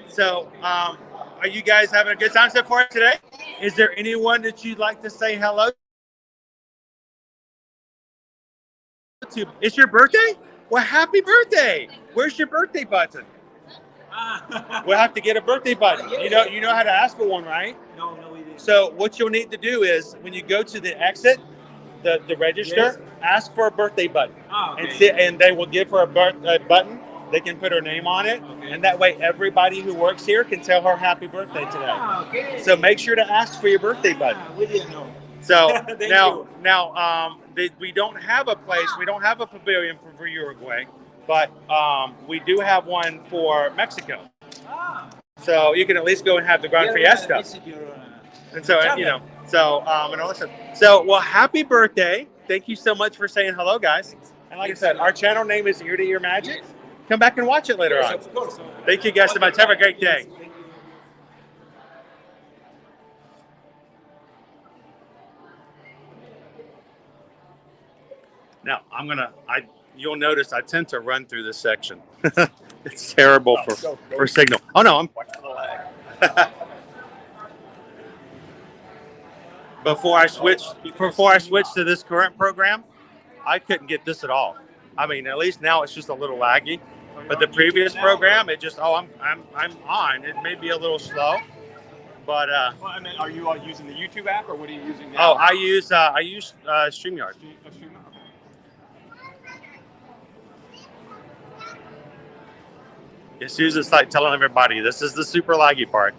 So, are you guys having a good time so far today? Is there anyone that you'd like to say hello to? It's your birthday? Well, happy birthday! Where's your birthday button? We'll have to get a birthday button. You know how to ask for one, right? No, we didn't. So what you'll need to do is when you go to the exit, the register, Yes. ask for a birthday button. Okay. And they will give her a button. They can put her name on it, Okay. and that way everybody who works here can tell her happy birthday today. Okay. So make sure to ask for your birthday button. We didn't know. So Thank now you. we don't have a place. We don't have a pavilion for Uruguay, but we do have one for Mexico. So you can at least go and have the Gran Fiesta. And so, and listen. So, well, happy birthday. Thank you so much for saying hello, guys. And like I said, our channel name is Ear to Ear Magic. Come back and watch it later on. Of course. Thank you guys so much. Have a great day. Now, you'll notice I tend to run through this section. It's terrible for signal. Oh, no, I'm watching the lag. Before I switched to this current program, I couldn't get this at all. I mean, at least now it's just a little laggy. But the previous program, it just I'm on. It may be a little slow, but Well, I mean, are you using the YouTube app or what are you using now? oh, I use StreamYard. Yeah, Susan's like telling everybody this is the super laggy part.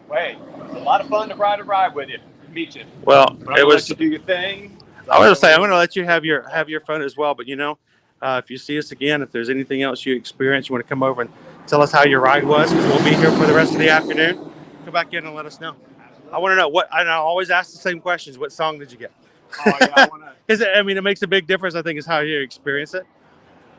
Wait, it's a lot of fun to ride a ride with you. Meet you. Well, But I'm gonna let you do your thing. I was gonna say I'm gonna let you have your phone as well. But if you see us again, if there's anything else you experience, you want to come over and tell us how your ride was, because we'll be here for the rest of the afternoon. Come back in and let us know. I want to know I always ask the same questions. What song did you get? Oh yeah, I wanna. Because it makes a big difference. I think is how you experience it.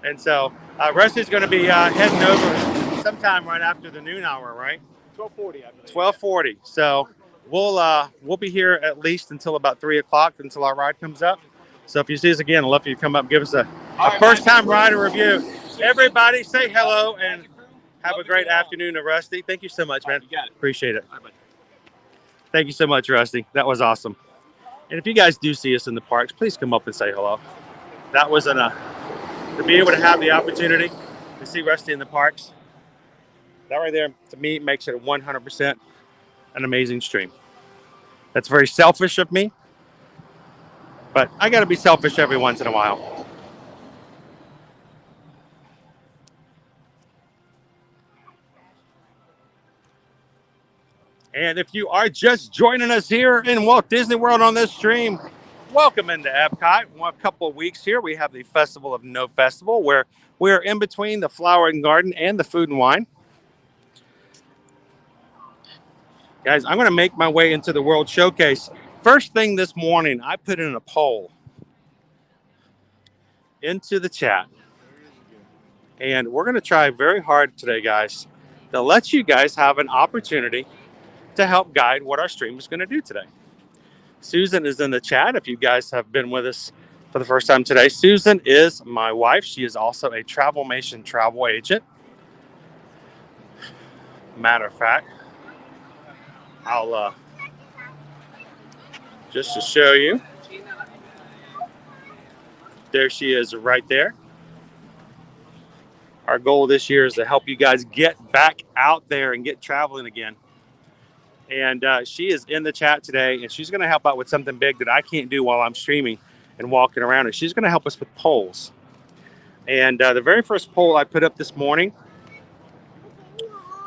And so Rusty's going to be heading over sometime right after the noon hour, right? 12:40, I believe. 12:40. So we'll be here at least until about 3 o'clock until our ride comes up. So if you see us again, I'd love for you to come up and give us a first time rider review. Everybody say hello and have a great afternoon to Rusty. Thank you so much, man. You got it. Appreciate it. All right, bud. Thank you so much, Rusty. That was awesome. And if you guys do see us in the parks, please come up and say hello. That was to be able to have the opportunity to see Rusty in the parks. That right there, to me, makes it 100% an amazing stream. That's very selfish of me, but I got to be selfish every once in a while. And if you are just joining us here in Walt Disney World on this stream, welcome into Epcot. A couple of weeks here, we have the Festival of No Festival, where we're in between the Flower and Garden and the Food and Wine. Guys, I'm going to make my way into the World Showcase. First thing this morning, I put in a poll into the chat. And we're going to try very hard today, guys, to let you guys have an opportunity to help guide what our stream is going to do today. Susan is in the chat if you guys have been with us for the first time today. Susan is my wife. She is also a Travelmation travel agent. Matter of fact, I'll just to show you. There she is right there. Our goal this year is to help you guys get back out there and get traveling again. And she is in the chat today, and she's going to help out with something big that I can't do while I'm streaming and walking around. And she's going to help us with polls. And the very first poll I put up this morning,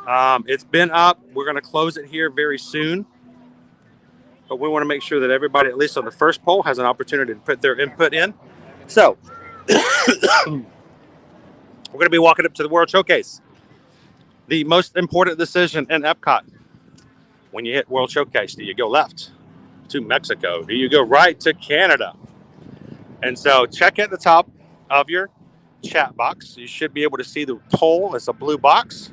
it's been up. We're going to close it here very soon. But we want to make sure that everybody, at least on the first poll, has an opportunity to put their input in. So we're going to be walking up to the World Showcase. The most important decision in Epcot. When you hit World Showcase, do you go left to Mexico? Do you go right to Canada? And so check at the top of your chat box. You should be able to see the poll. It's a blue box.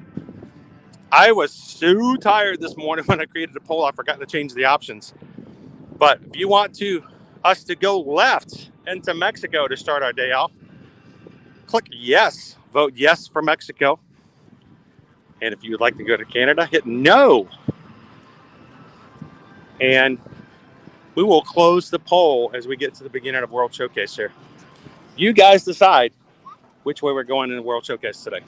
I was so tired this morning when I created the poll. I forgot to change the options. But if you want us to go left into Mexico to start our day off, click yes. Vote yes for Mexico. And if you would like to go to Canada, hit no. And we will close the poll as we get to the beginning of World Showcase here. You guys decide which way we're going in the World Showcase today.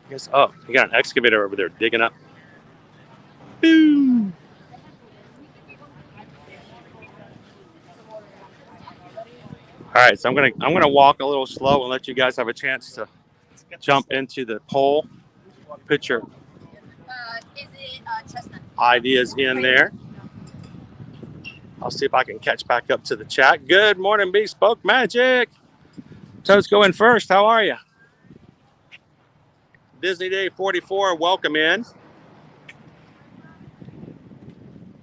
Yes. Oh, you got an excavator over there digging up. Boom. All right, so I'm gonna walk a little slow and let you guys have a chance to jump into the poll. Put your ideas in there. I'll see if I can catch back up to the chat. Good morning, Bespoke Magic. Toad's going first. How are you? Disney Day 44, welcome in.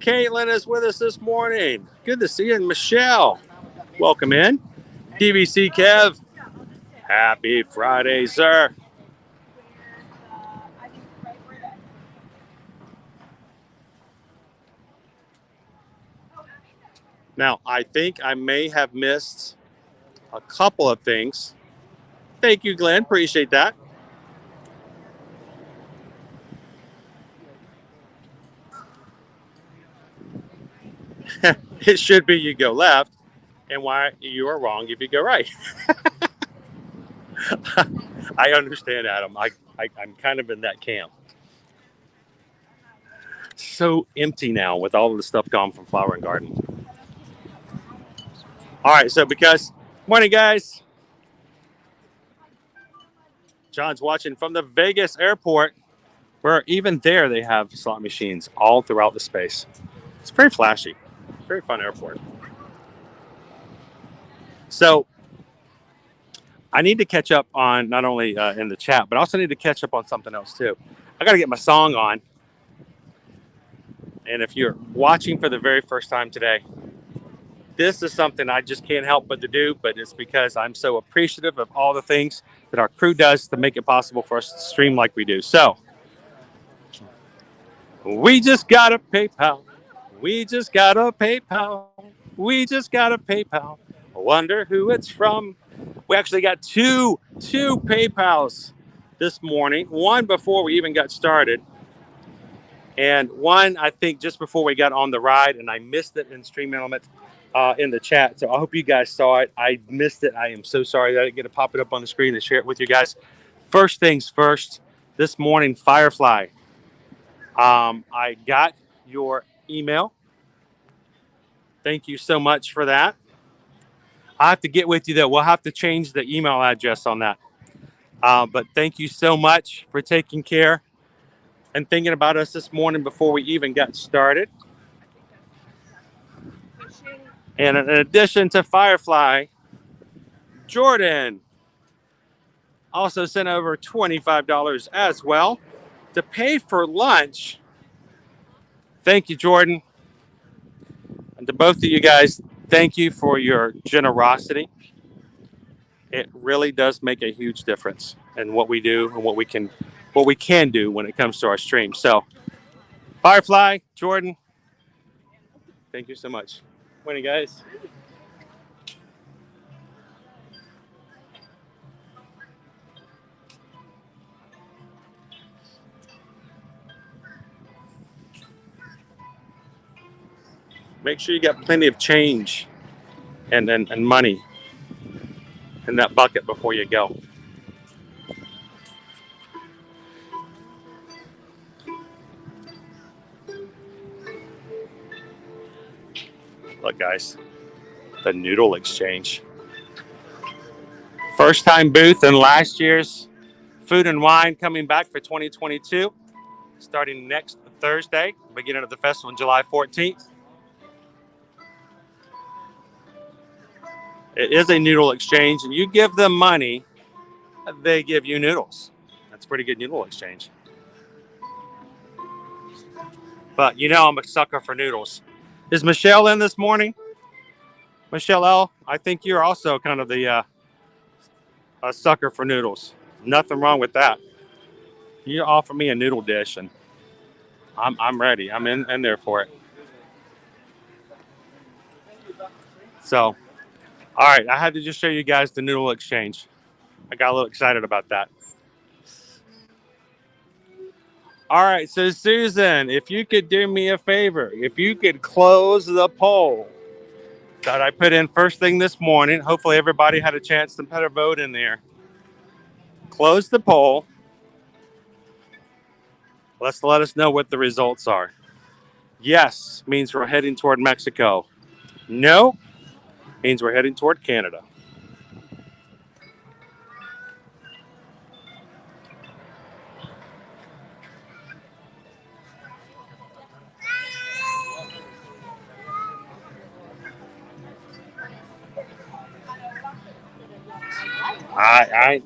Caitlin is with us this morning. Good to see you. And Michelle, welcome in. DVC Kev, happy Friday, sir. Now, I think I may have missed a couple of things. Thank you, Glenn. Appreciate that. It should be you go left, and why you are wrong if you go right. I understand, Adam. I'm kind of in that camp. So empty now with all of the stuff gone from Flower and Garden. All right, so morning, guys. John's watching from the Vegas airport, where even there they have slot machines all throughout the space. It's very flashy, very fun airport. So I need to catch up on not only in the chat, but I also need to catch up on something else too. I got to get my song on. And if you're watching for the very first time today, this is something I just can't help but to do, but it's because I'm so appreciative of all the things that our crew does to make it possible for us to stream like we do. So, we just got a PayPal. We just got a PayPal. We just got a PayPal. I wonder who it's from. We actually got two PayPals this morning. One before we even got started. And one, I think, just before we got on the ride, and I missed it in Stream Element in the chat. So I hope you guys saw it. I missed it. I am so sorry that I didn't get to pop it up on the screen and share it with you guys. First things first, this morning, Firefly. I got your email. Thank you so much for that. I have to get with you, though. We'll have to change the email address on that. But thank you so much for taking care and thinking about us this morning before we even got started. And in addition to Firefly, Jordan also sent over $25 as well to pay for lunch. Thank you, Jordan. And to both of you guys, thank you for your generosity. It really does make a huge difference in what we do and what we can do when it comes to our stream. So, Firefly, Jordan, thank you so much. Morning, guys. Make sure you got plenty of change and money in that bucket before you go. Look, guys, the Noodle Exchange. First time booth in last year's Food and Wine coming back for 2022, starting next Thursday, beginning of the festival on July 14th. It is a Noodle Exchange, and you give them money, they give you noodles. That's a pretty good Noodle Exchange. But you know I'm a sucker for noodles. Is Michelle in this morning? Michelle L., I think you're also kind of a sucker for noodles. Nothing wrong with that. You offer me a noodle dish, and I'm ready. I'm in there for it. So All right, I had to just show you guys the Noodle Exchange. I got a little excited about that. All right, so Susan, if you could do me a favor, if you could close the poll that I put in first thing this morning. Hopefully everybody had a chance to put a vote in there. Close the poll. Let us know what the results are. Yes means we're heading toward Mexico. No means we're heading toward Canada.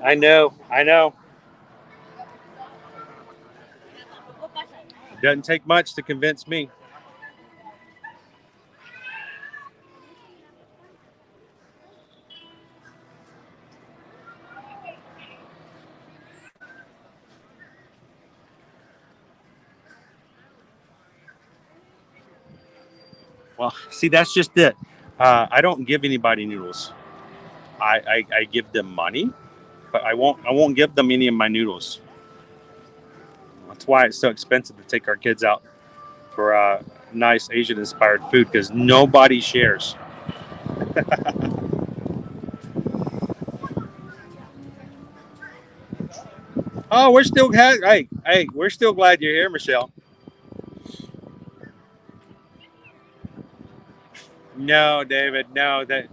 I know. Doesn't take much to convince me. Well, see, that's just it. I don't give anybody noodles. I give them money, but I won't give them any of my noodles. That's why it's so expensive to take our kids out for nice Asian-inspired food, because nobody shares. Oh, we're still we're still glad you're here, Michelle. No, David, no, that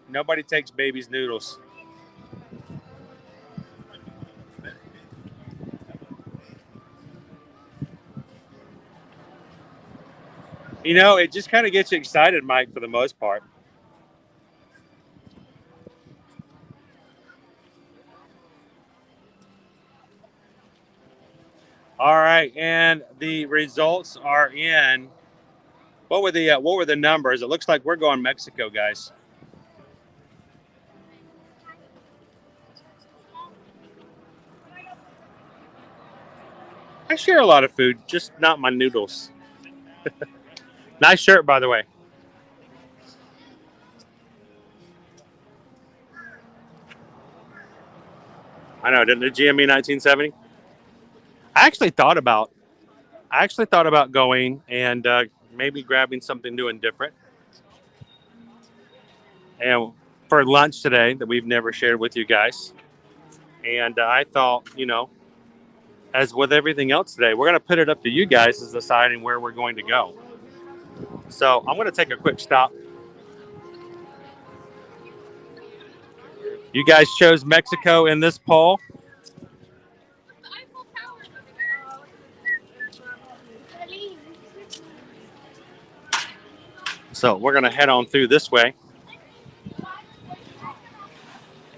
nobody takes baby's noodles. You know, it just kind of gets you excited, Mike, for the most part. All right, and the results are in. What were the numbers? It looks like we're going Mexico, guys. I share a lot of food, just not my noodles. Nice shirt, by the way. I know, didn't the GME 1970? I actually thought about going and maybe grabbing something new and different. And for lunch today that we've never shared with you guys. And I thought, as with everything else today, we're going to put it up to you guys as deciding where we're going to go. So I'm going to take a quick stop. You guys chose Mexico in this poll. So we're going to head on through this way.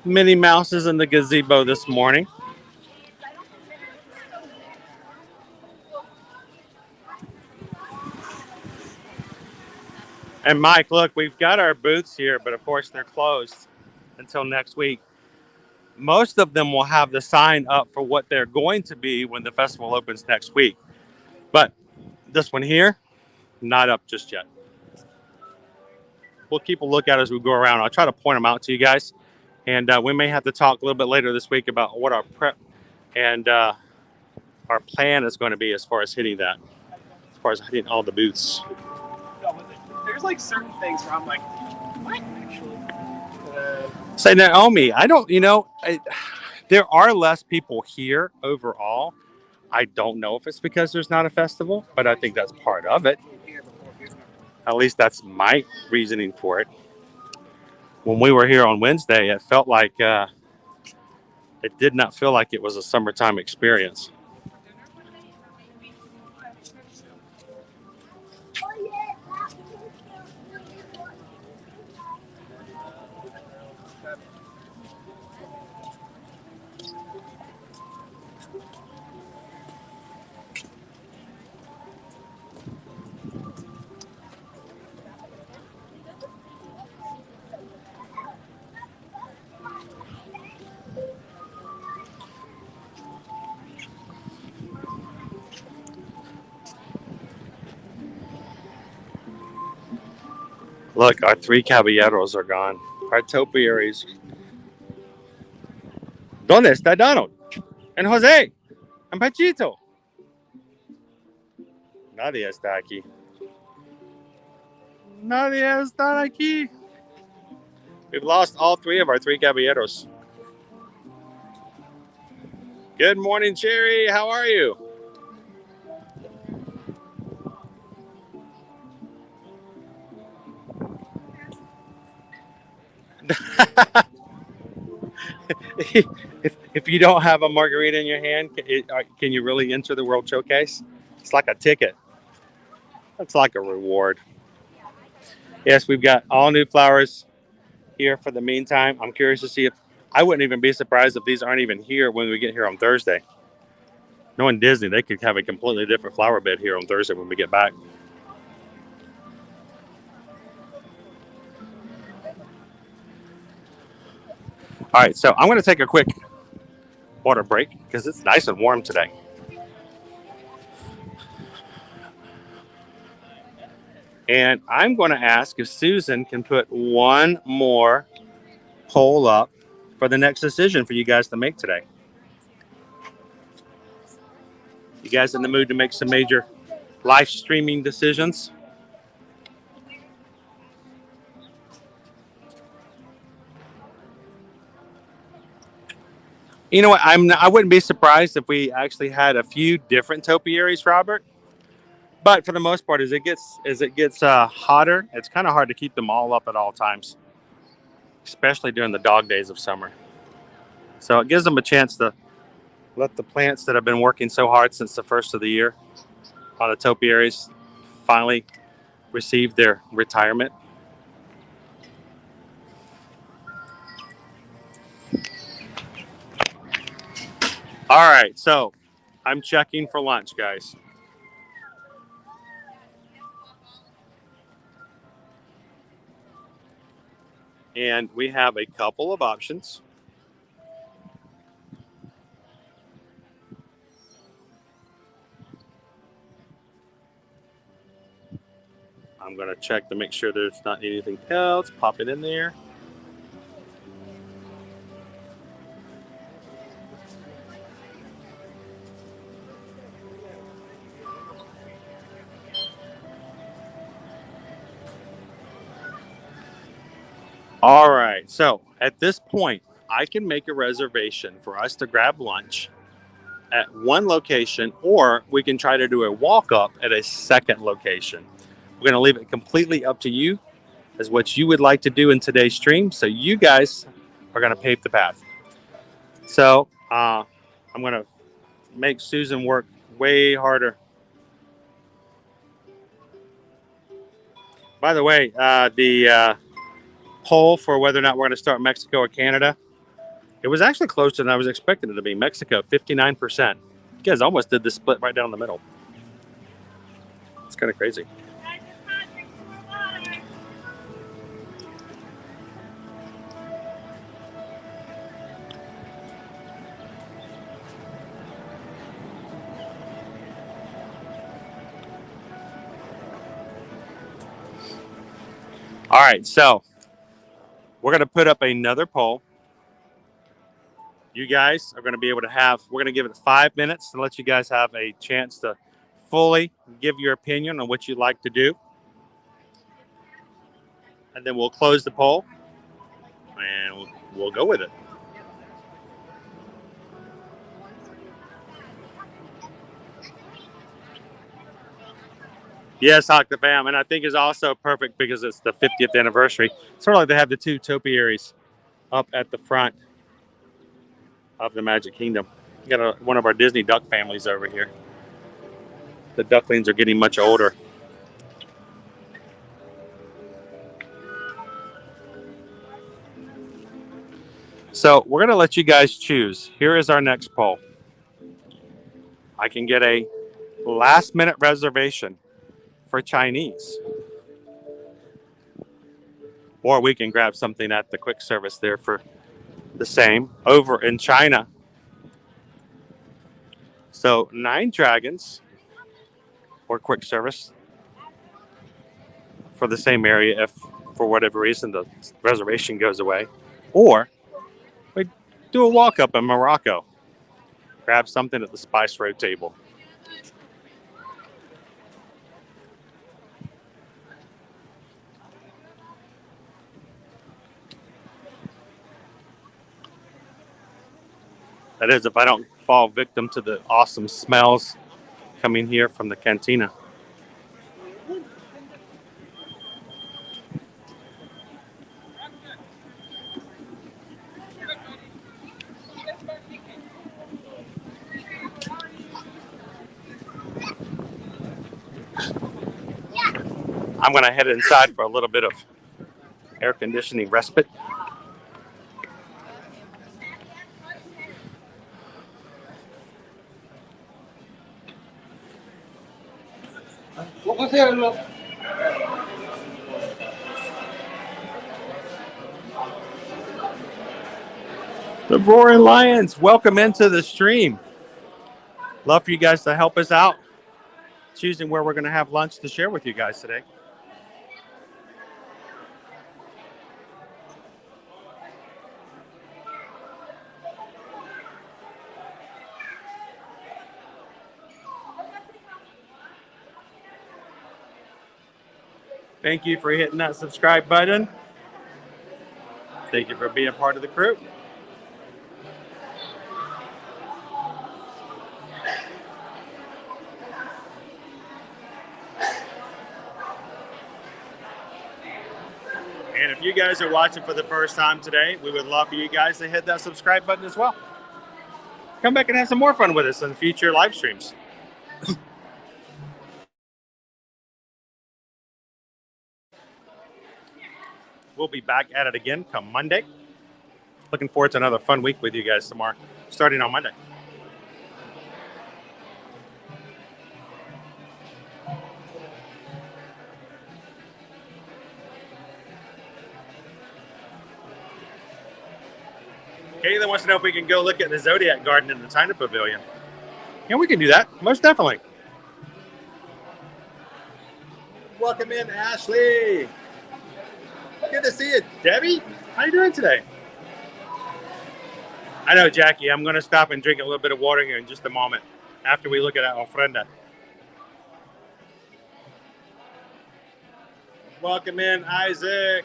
Minnie Mouse is in the gazebo this morning. And Mike, look, we've got our booths here, but of course they're closed until next week. Most of them will have the sign up for what they're going to be when the festival opens next week. But this one here, not up just yet. We'll keep a lookout as we go around. I'll try to point them out to you guys. And we may have to talk a little bit later this week about what our prep and our plan is going to be as far as hitting that, as far as hitting all the booths. There's like certain things where I'm like, what actually? Say, Naomi, I don't, there are less people here overall. I don't know if it's because there's not a festival, but I think that's part of it. At least that's my reasoning for it. When we were here on Wednesday, it felt like it did not feel like it was a summertime experience. Look, our 3 caballeros are gone. our topiaries. ¿Dónde está Donald? And Jose? And Pachito? Nadie está aquí. Nadie está aquí. We've lost all three of our three caballeros. Good morning, Cherry. How are you? if you don't have a margarita in your hand, can you really enter the World Showcase? It's like a ticket. It's like a reward. Yes, we've got all new flowers here for the meantime. I'm curious to see if I wouldn't even be surprised if these aren't even here when we get here on Thursday. Knowing Disney, they could have a completely different flower bed here on Thursday when we get back. All right, so I'm going to take a quick water break because it's nice and warm today. And I'm going to ask if Susan can put one more poll up for the next decision for you guys to make today. You guys in the mood to make some major live streaming decisions? You know what? I wouldn't be surprised if we actually had a few different topiaries, Robert. But for the most part, as it gets hotter, it's kind of hard to keep them all up at all times, especially during the dog days of summer. So it gives them a chance to let the plants that have been working so hard since the first of the year on the topiaries finally receive their retirement. All right, so I'm checking for lunch, guys. And we have a couple of options. I'm going to check to make sure there's not anything else. Pop it in there. All right, so at this point, I can make a reservation for us to grab lunch at one location, or we can try to do a walk-up at a second location. We're going to leave it completely up to you as what you would like to do in today's stream, so you guys are going to pave the path. So I'm going to make Susan work way harder. By the way, the poll for whether or not we're going to start Mexico or Canada, it was actually closer than I was expecting it to be. Mexico, 59%. You guys almost did the split right down the middle. It's kind of crazy. All right, so we're going to put up another poll. You guys are going to be able to we're going to give it 5 minutes to let you guys have a chance to fully give your opinion on what you'd like to do. And then we'll close the poll and we'll go with it. Yes, Octafam, and I think is also perfect because it's the 50th anniversary. Sort of like they have the two topiaries up at the front of the Magic Kingdom. We got one of our Disney duck families over here. The ducklings are getting much older. So we're going to let you guys choose. Here is our next poll. I can get a last-minute reservation for Chinese. Or we can grab something at the quick service there for the same. Over in China. So 9 dragons or quick service for the same area if for whatever reason the reservation goes away, or we do a walk up in Morocco, grab something at the Spice Road table. That is, if I don't fall victim to the awesome smells coming here from the cantina. I'm going to head inside for a little bit of air conditioning respite. The Roaring Lions, welcome into the stream. Love for you guys to help us out, choosing where we're going to have lunch to share with you guys today. Thank you for hitting that subscribe button. Thank you for being part of the crew. And if you guys are watching for the first time today, we would love for you guys to hit that subscribe button as well. Come back and have some more fun with us on future live streams. We'll be back at it again come Monday. Looking forward to another fun week with you guys tomorrow, starting on Monday. Caitlin wants to know if we can go look at the Zodiac Garden in the China Pavilion. Yeah, we can do that, most definitely. Welcome in, Ashley. Good to see you, Debbie. How you doing today? I know, Jackie. I'm going to stop and drink a little bit of water here in just a moment after we look at our ofrenda. Welcome in, Isaac.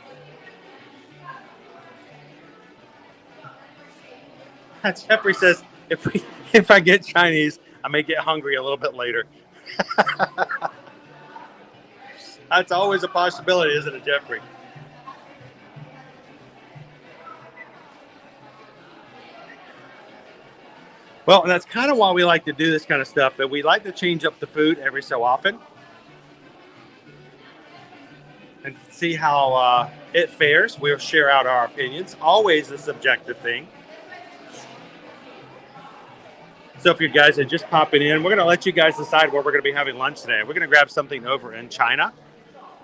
Jeffrey says, if I get Chinese, I may get hungry a little bit later. That's always a possibility, isn't it, Jeffrey? Well, and that's kind of why we like to do this kind of stuff, but we like to change up the food every so often and see how it fares. We'll share out our opinions, always a subjective thing. So if you guys are just popping in, we're going to let you guys decide where we're going to be having lunch today. We're going to grab something over in China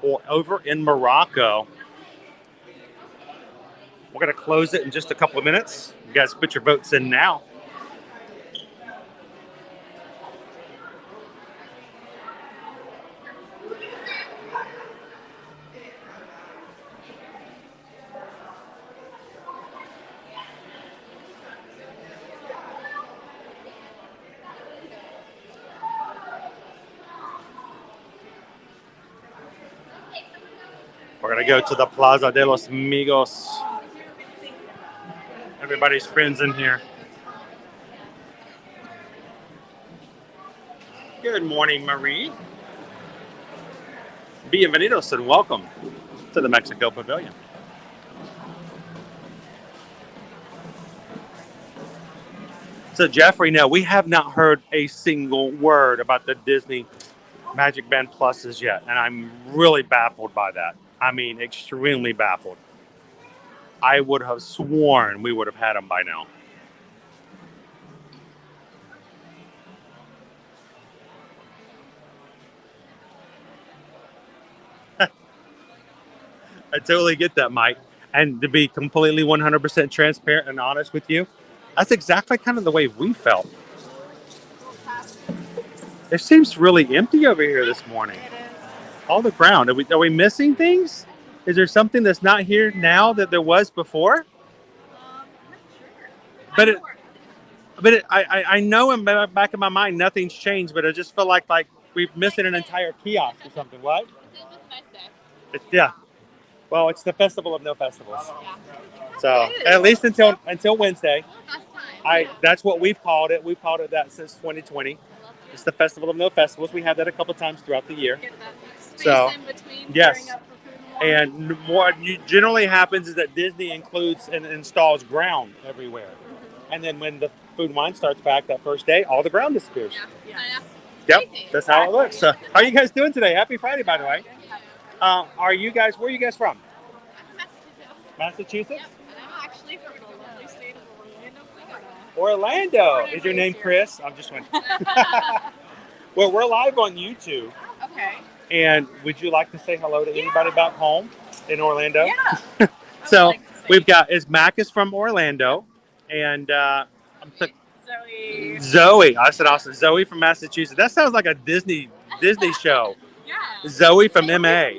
or over in Morocco. We're going to close it in just a couple of minutes. You guys put your votes in now. We're going to go to the Plaza de los Amigos. Everybody's friends in here. Good morning, Marie. Bienvenidos and welcome to the Mexico Pavilion. So, Jeffrey, no, we have not heard a single word about the Disney Magic Band Pluses yet, and I'm really baffled by that. I mean, extremely baffled. I would have sworn we would have had them by now. I totally get that, Mike. And to be completely 100% transparent and honest with you, that's exactly kind of the way we felt. It seems really empty over here this morning. All the ground. Are we missing things? Is there something that's not here now that there was before? Not sure. But I know in the back of my mind nothing's changed, but I just feel like we've missing an entire kiosk or something. What? It's just a nice day. Yeah. Well, it's the festival of no festivals. Yeah. So at least until Wednesday. Best time. That's what we've called it. We've called it that since 2020. It's the festival of no festivals. We have that a couple times throughout the year. Get that space So, in between yes. gearing up for food and wine. And what generally happens is that Disney includes and installs ground everywhere. And then when the food and wine starts back that first day, all the ground disappears. Yeah. Yep, that's how it looks. So, how are you guys doing today? Happy Friday, by the way. Where are you guys from? Massachusetts? Yep. And I'm actually from the lovely state of Orlando, Florida. Orlando. Is your name Chris? I'm just wondering. Well, we're live on YouTube. Okay. And would you like to say hello to anybody back home in Orlando? Yeah. So we've got Mac is from Orlando, and Zoe. I said also Zoe from Massachusetts. That sounds like a Disney show. Yeah. Zoe from MA.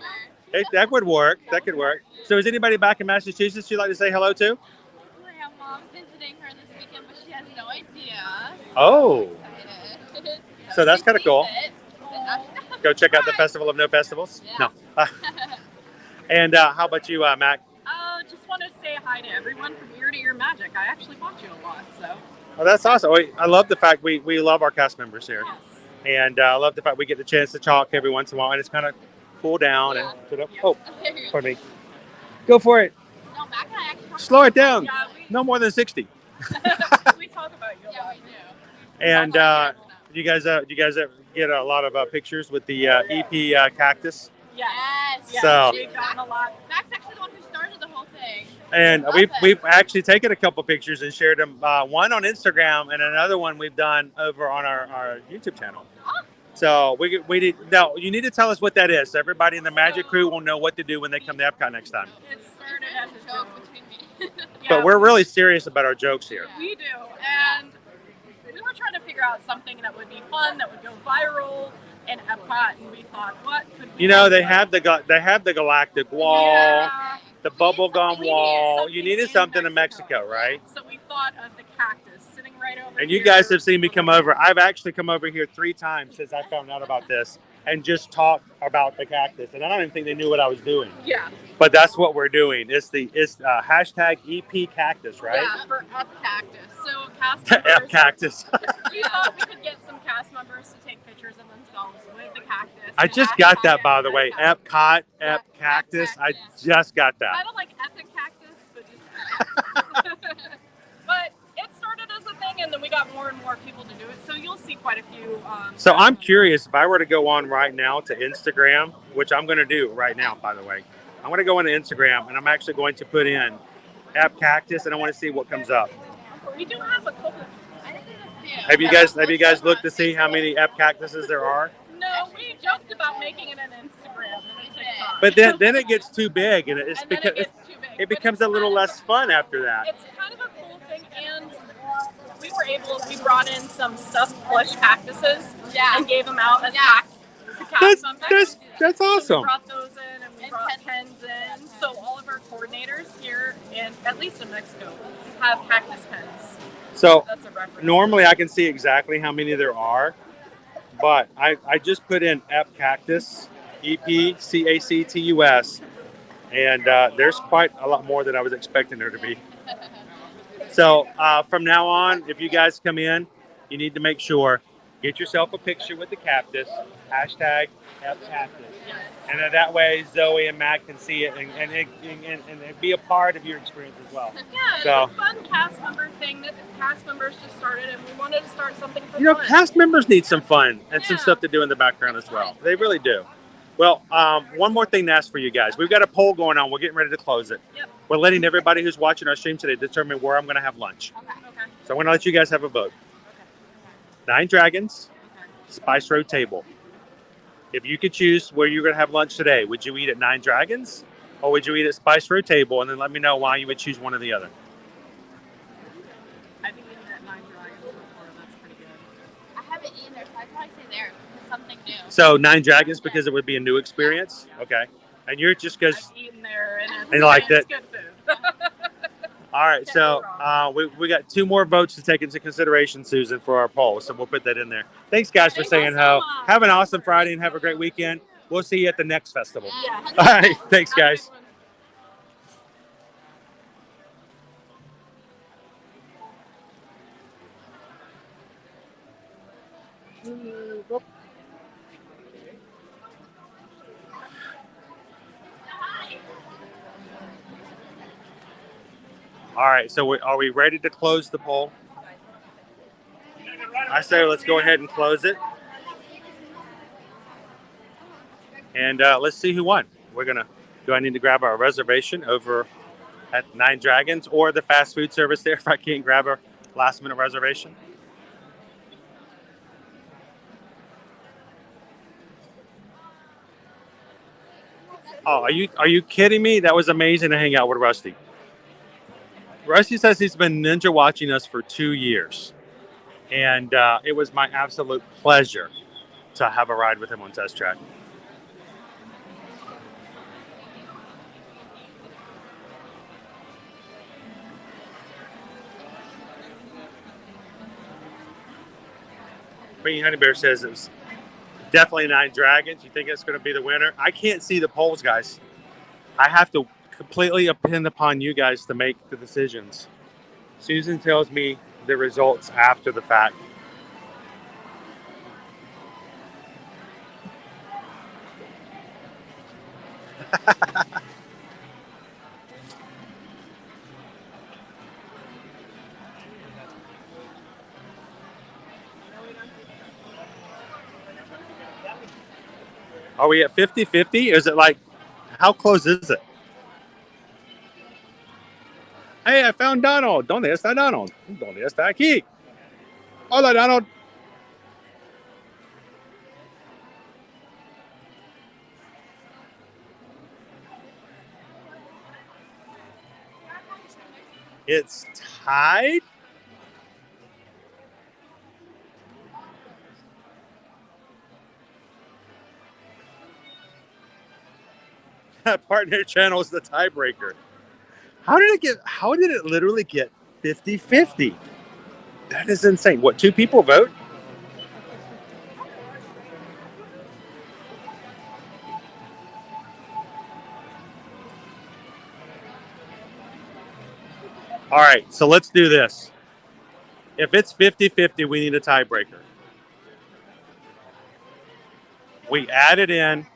That would work. That could work. So is anybody back in Massachusetts you'd like to say hello to? My mom visiting her this weekend, but she has no idea. Oh, Excited. so that's kind of cool. But Go check out the Festival of No Festivals. Yeah. No. And how about you, Mac? Just want to say hi to everyone from Ear to Ear Magic. I actually watch you a lot, so. Oh, that's awesome. I love the fact we love our cast members here. Yes. And I love the fact we get the chance to talk every once in a while, and it's kind of cool down and oh, pardon me. Go for it. No, Mac and I actually talked Slow it down. Yeah, No more than 60. we talk about you a Yeah, lot. we do. And you guys get a lot of pictures with the EP cactus. Yes. Yes. So- We've gotten a lot. Mac's actually the one who started the whole thing. And Love we've it. actually taken a couple pictures and shared them. One on Instagram and another one we've done over on our YouTube channel. Oh. So we did. No, you need to tell us what that is. So everybody in the Magic Crew will know what to do when they come to Epcot next time. It started as a joke joke. between me. Yeah, But we're really serious about our jokes here. We do, and we were trying to figure out something that would be fun, that would go viral in Epcot, and we thought, what could we You know, do? they have the galactic wall, Yeah. the bubblegum We needed wall. something You needed in something in Mexico, right? So we thought of the cactus sitting right over And you here. guys have seen me come over. I've actually come over here 3 times since I found out about this and just talked about the cactus. And I don't even think they knew what I was doing. Yeah, But that's what we're doing. It's hashtag EP cactus, right? yeah, for F cactus. So cast F members, cactus. we thought we could get some cast members to take pictures of themselves with the cactus. I just got that, by the way. Epcot, Ep cactus. I just got that. Kind of like epic cactus, but just. But it started as a thing, and then we got more and more people to do it. So you'll see quite a few. So I'm curious, if I were to go on right now to Instagram, which I'm going to do right now, by the way, I'm going to go into Instagram and I'm actually going to put in Ep cactus and I want to see what comes up. We do have a couple. I think there's a few. Have you guys looked to see how many Ep cactuses there are? No, we joked about making it an Instagram and a TikTok. But then it gets too big and it's and then because it gets too big. it But becomes it's a little kind of less fun after that. It's kind of a cool thing, and we brought in some stuffed plush cactuses Yeah. and gave them out as Yeah. packs to cast members. That's So we awesome. brought those in, and we And brought pens. pens in. So all of our coordinators here, and at least in Mexico, have cactus pens. So That's a reference. normally I can see exactly how many there are, but I just put in Ep cactus, EPCACTUS, and there's quite a lot more than I was expecting there to be. So from now on, if you guys come in, you need to make sure, get yourself a picture with the cactus, hashtag Ep cactus. Yes. And then that way Zoe and Matt can see it and be a part of your experience as well. Yeah, it's So- a fun cast member thing that the cast members just started, and we wanted to start something for You know, fun. cast members need some fun and some Yeah. stuff to do in the background as well. They really do. Well, one more thing to ask for you guys. We've got a poll going on. We're getting ready to close it. Yep. We're letting everybody who's watching our stream today determine where I'm going to have lunch. Okay. Okay. So I'm going to let you guys have a vote. 9 Dragons, Spice Road Table. If you could choose where you're going to have lunch today, would you eat at 9 Dragons or would you eat at Spice Road Table? And then let me know why you would choose one or the other. I've eaten at 9 Dragons before. That's pretty good. I haven't eaten there, so I'd probably say there. Something new. So 9 Dragons because it would be a new experience. Okay. And you're just because. I've eaten there, and it's, And you like it's that? good food. All right, so we got 2 more votes to take into consideration, Susan, for our poll. So we'll put that in there. Thanks, guys, for Thank saying you so how. much. Have an awesome Friday and have a great weekend. We'll see you at the next festival. Yeah. All right, thanks, guys. All right, so are we ready to close the poll? I say let's go ahead and close it. And let's see who won. Do I need to grab our reservation over at Nine Dragons or the fast food service there if I can't grab a last minute reservation? Oh, are you kidding me? That was amazing to hang out with Rusty. Rusty says he's been ninja watching us for 2 years. And it was my absolute pleasure to have a ride with him on Test Track. Queen Honey Bear says it was definitely Nine Dragons. You think it's going to be the winner? I can't see the polls, guys. I have to completely depend upon you guys to make the decisions. Susan tells me the results after the fact. Are we at 50-50? Is it like, how close is it? Hey, I found Donald. ¿Dónde está Donald? ¿Dónde está aquí? Hola, Donald. It's tied. Partner channel is the tiebreaker. How did it literally get 50-50? That is insane. What, 2 people vote? All right, so let's do this. If it's 50-50, we need a tiebreaker. We added in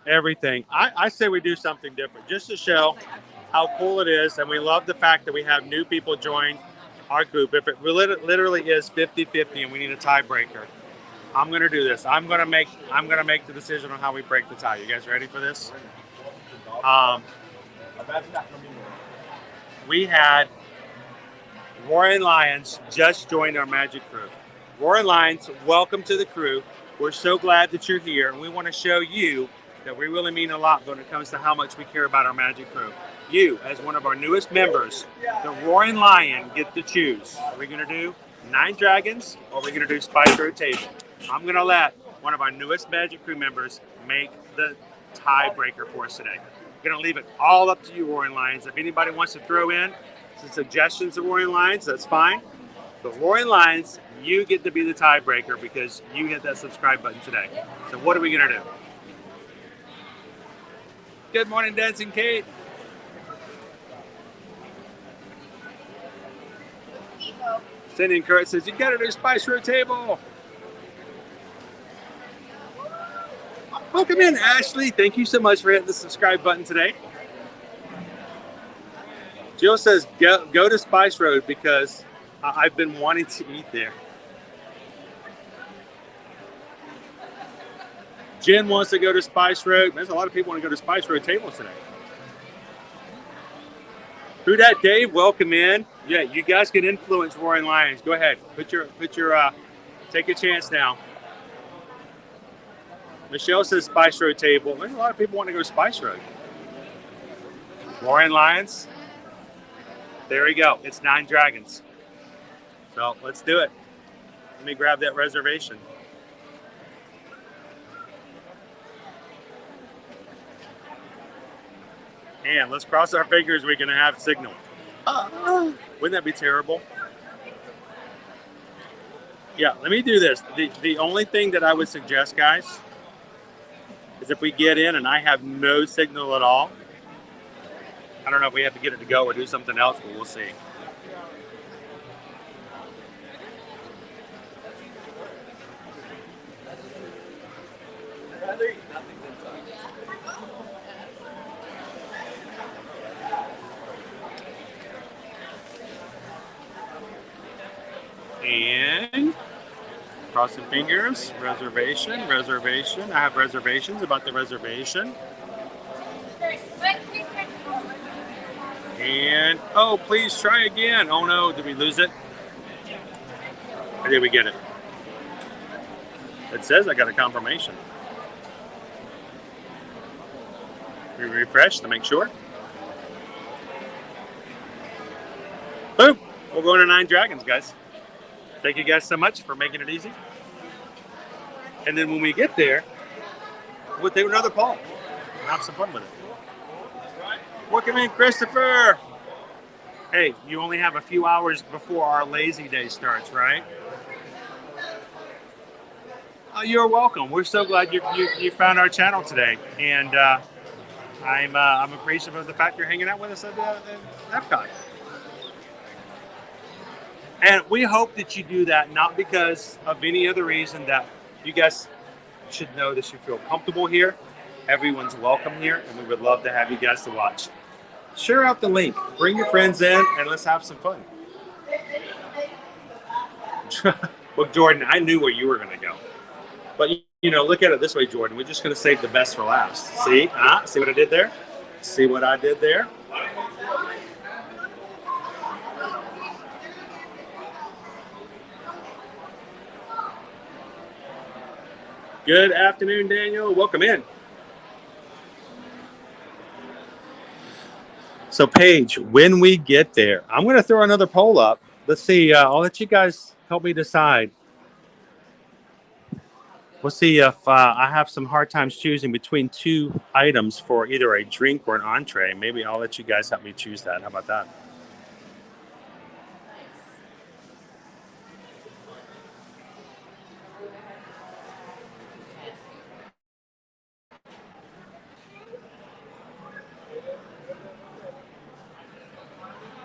everything. I say we do something different just to show how cool it is, and we love the fact that we have new people join our group. If it literally is 50-50 and we need a tiebreaker, I'm going to do this. I'm going to make the decision on how we break the tie. You guys ready for this? We had Roaring Lions just joined our Magic Crew. Roaring Lions, welcome to the crew. We're so glad that you're here, and we want to show you that we really mean a lot when it comes to how much we care about our Magic Crew. You, as one of our newest members, the Roaring Lion, get to choose. Are we going to do Nine Dragons, or are we going to do Spice Road Table? I'm going to let one of our newest Magic Crew members make the tiebreaker for us today. We're going to leave it all up to you, Roaring Lions. If anybody wants to throw in some suggestions of Roaring Lions, that's fine. But Roaring Lions, you get to be the tiebreaker because you hit that subscribe button today. So what are we going to do? Good morning, Dancing Kate. Cindy and Kurt says, you got to do Spice Road Table. Welcome in, Ashley. Thank you so much for hitting the subscribe button today. Jill says, go to Spice Road because I've been wanting to eat there. Jen wants to go to Spice Road. There's a lot of people want to go to Spice Road Tables today. Who dat Dave? Welcome in. Yeah, you guys can influence Roaring Lions. Go ahead. Take a chance now. Michelle says Spice Road Table. There's a lot of people want to go to Spice Road. Roaring Lions. There we go. It's Nine Dragons. So let's do it. Let me grab that reservation. And let's cross our fingers we can have signal. Wouldn't that be terrible? Yeah, let me do this. The only thing that I would suggest, guys, is if we get in and I have no signal at all, I don't know if we have to get it to go or do something else, but we'll see. And crossing fingers, reservation. I have reservations about the reservation. And, oh, please try again. Oh no, did we lose it? Or did we get it? It says I got a confirmation. We refresh to make sure. Boom! We're going to 9 Dragons, guys. Thank you guys so much for making it easy. And then when we get there, we'll do another poll and have some fun with it. Welcome in, Christopher. Hey, you only have a few hours before our lazy day starts, right? Oh, you're welcome. We're so glad you found our channel today, and I'm appreciative of the fact you're hanging out with us at Epcot. And we hope that you do that not because of any other reason, that you guys should know that you feel comfortable here. Everyone's welcome here, and we would love to have you guys to watch. Share out the link. Bring your friends in, and let's have some fun. Well, Jordan, I knew where you were going to go. But, you know, look at it this way, Jordan. We're just going to save the best for last. See? See what I did there? See what I did there? Good afternoon, Daniel. Welcome in. So, Paige, when we get there, I'm going to throw another poll up. Let's see. I'll let you guys help me decide. We'll see if I have some hard times choosing between 2 items for either a drink or an entree. Maybe I'll let you guys help me choose that. How about that?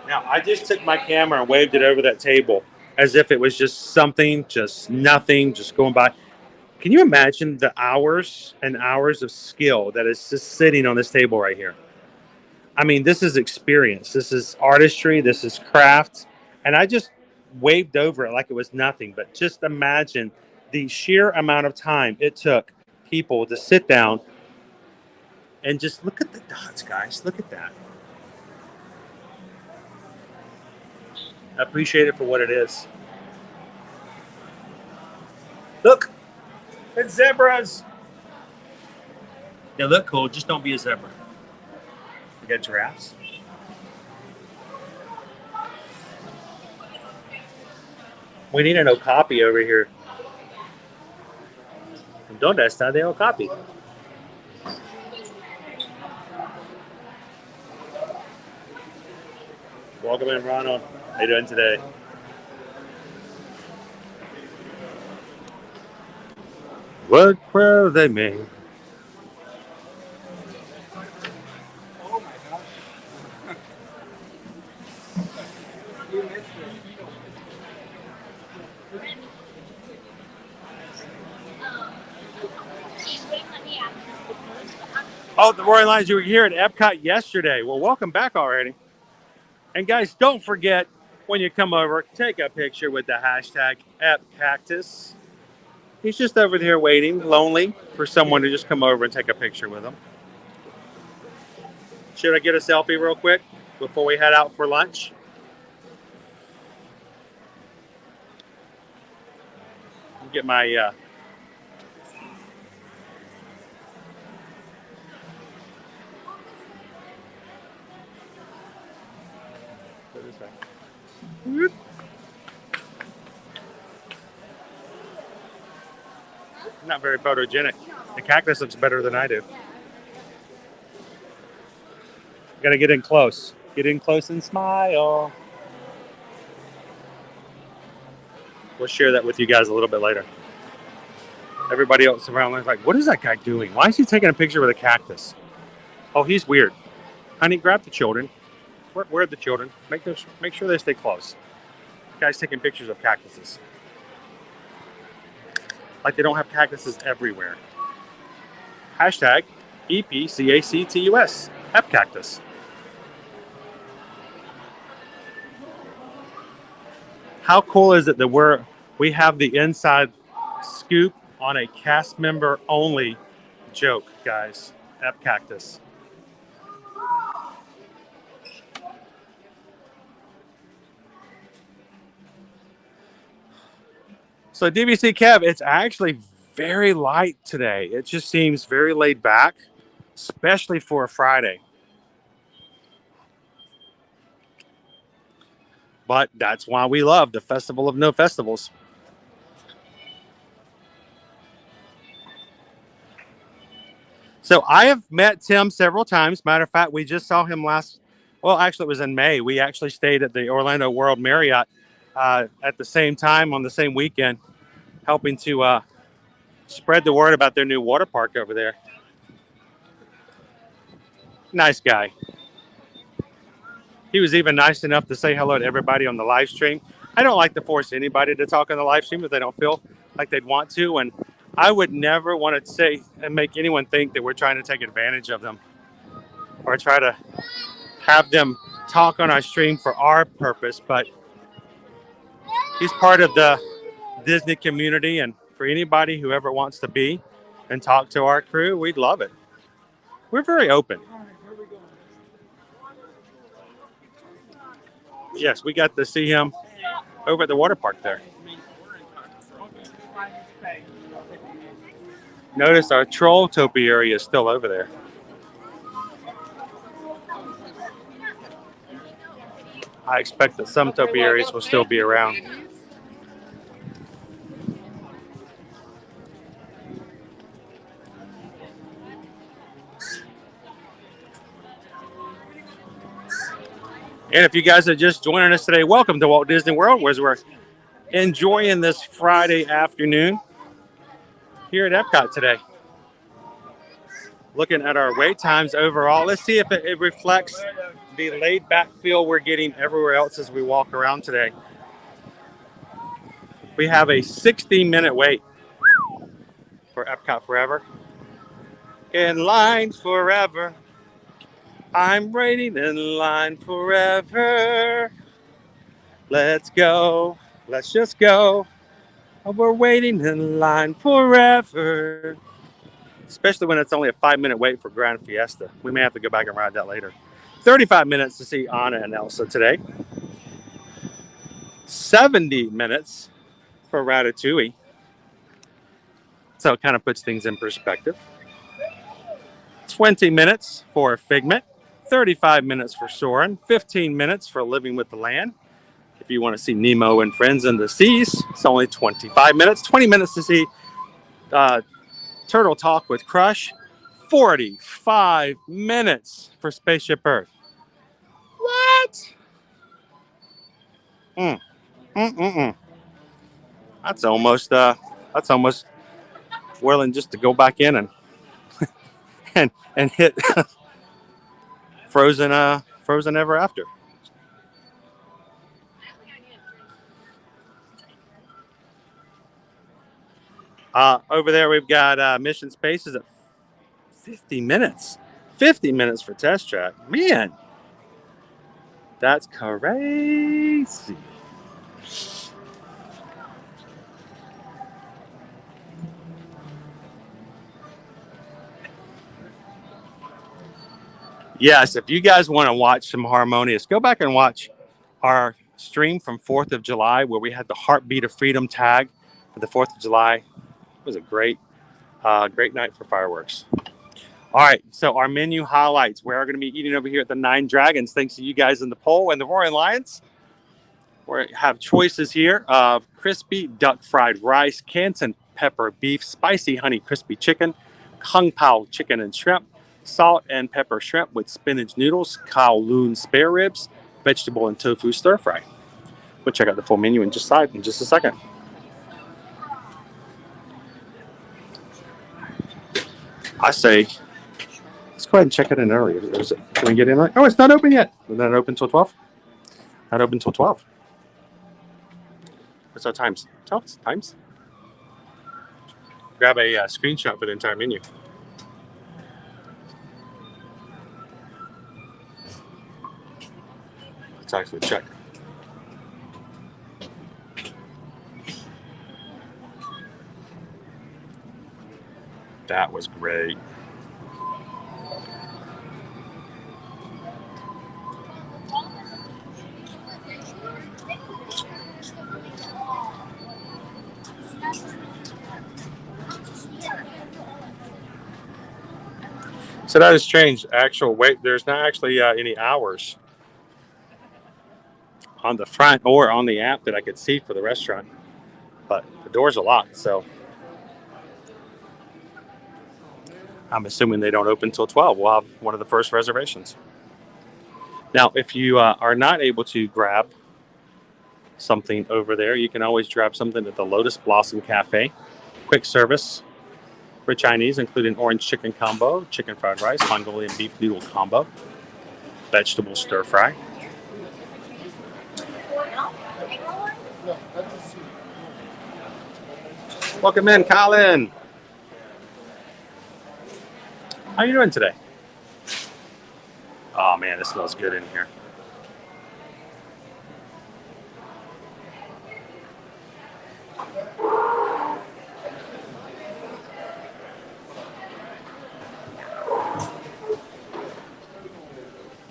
Now, I just took my camera and waved it over that table as if it was just something, just nothing, just going by. Can you imagine the hours and hours of skill that is just sitting on this table right here? I mean, this is experience. This is artistry. This is craft. And I just waved over it like it was nothing. But just imagine the sheer amount of time it took people to sit down and just look at the dots, guys. Look at that. I appreciate it for what it is. Look, it's zebras. They look cool, just don't be a zebra. We got giraffes. We need an okapi over here. ¿Dónde está de okapi? Welcome in, Ronald. How you doing today? What were they made? Oh my gosh. You missed it. Oh, the Roaring Lions, you were here at Epcot yesterday. Well, welcome back already. And guys, don't forget, when you come over, take a picture with the hashtag #EpCactus. He's just over there waiting, lonely, for someone to just come over and take a picture with him. Should I get a selfie real quick before we head out for lunch? Get my not very photogenic. The cactus looks better than I do. Gotta get in close. Get in close and smile. We'll share that with you guys a little bit later. Everybody else around is like, what is that guy doing? Why is he taking a picture with a cactus? Oh, he's weird. Honey, grab the children. Where are the children? Make sure they stay close. Guy's taking pictures of cactuses. Like they don't have cactuses everywhere. Hashtag EPCACTUS. Epcactus. How cool is it that we have the inside scoop on a cast member only joke, guys? Epcactus. So DBC Kev, it's actually very light today. It just seems very laid back, especially for a Friday. But that's why we love the Festival of No Festivals. So I have met Tim several times. Matter of fact, we just saw him actually it was in May. We actually stayed at the Orlando World Marriott at the same time on the same weekend, helping to spread the word about their new water park over there. Nice guy. He was even nice enough to say hello to everybody on the live stream. I don't like to force anybody to talk on the live stream if they don't feel like they'd want to. And I would never want to say and make anyone think that we're trying to take advantage of them or try to have them talk on our stream for our purpose. But he's part of the Disney community. And for anybody who ever wants to be and talk to our crew, we'd love it. We're very open. Yes, we got to see him over at the water park there. Notice our troll topiary is still over there. I expect that some topiaries will still be around. And if you guys are just joining us today, welcome to Walt Disney World, where we're enjoying this Friday afternoon here at Epcot today. Looking at our wait times overall. Let's see if it reflects the laid back feel we're getting everywhere else as we walk around today. We have a 60-minute wait for Epcot Forever. In line forever. I'm waiting in line forever. Let's go. Let's just go. We're waiting in line forever. Especially when it's only a 5-minute wait for Grand Fiesta. We may have to go back and ride that later. 35 minutes to see Anna and Elsa today. 70 minutes for Ratatouille. So it kind of puts things in perspective. 20 minutes for Figment. 35 minutes for Soarin', 15 minutes for Living with the Land. If you want to see Nemo and Friends in the Seas, it's only 25 minutes. 20 minutes to see Turtle Talk with Crush. 45 minutes for Spaceship Earth. What? That's almost willing just to go back in and hit Frozen Ever After. Over there we've got Mission Spaces at 50 minutes. 50 minutes for Test Track. Man, that's crazy. Yes, if you guys want to watch some Harmonious, go back and watch our stream from 4th of July where we had the Heartbeat of Freedom tag for the 4th of July. It was a great night for fireworks. All right, so our menu highlights. We're going to be eating over here at the Nine Dragons, thanks to you guys in the poll and the Roaring Lions. We have choices here of crispy duck fried rice, Canton pepper beef, spicy honey crispy chicken, kung pao chicken and shrimp, salt and pepper shrimp with spinach noodles, kowloon spare ribs, vegetable and tofu stir fry. We'll check out the full menu in just a second. I say, let's go ahead and check it in early. Can we get in? Oh, it's not open yet. Is that open till 12? Not open till 12. What's our times? 12 times. Grab a screenshot for the entire menu. Let's actually check. That was great. So that is strange. Actual wait, there's not actually any hours on the front or on the app that I could see for the restaurant, but the doors are locked, so I'm assuming they don't open until 12. We'll have one of the first reservations. Now, if you are not able to grab something over there, you can always grab something at the Lotus Blossom Cafe. Quick service for Chinese, including orange chicken combo, chicken fried rice, Mongolian beef noodle combo, vegetable stir fry. Welcome in, Colin. How are you doing today? Oh man, this smells good in here.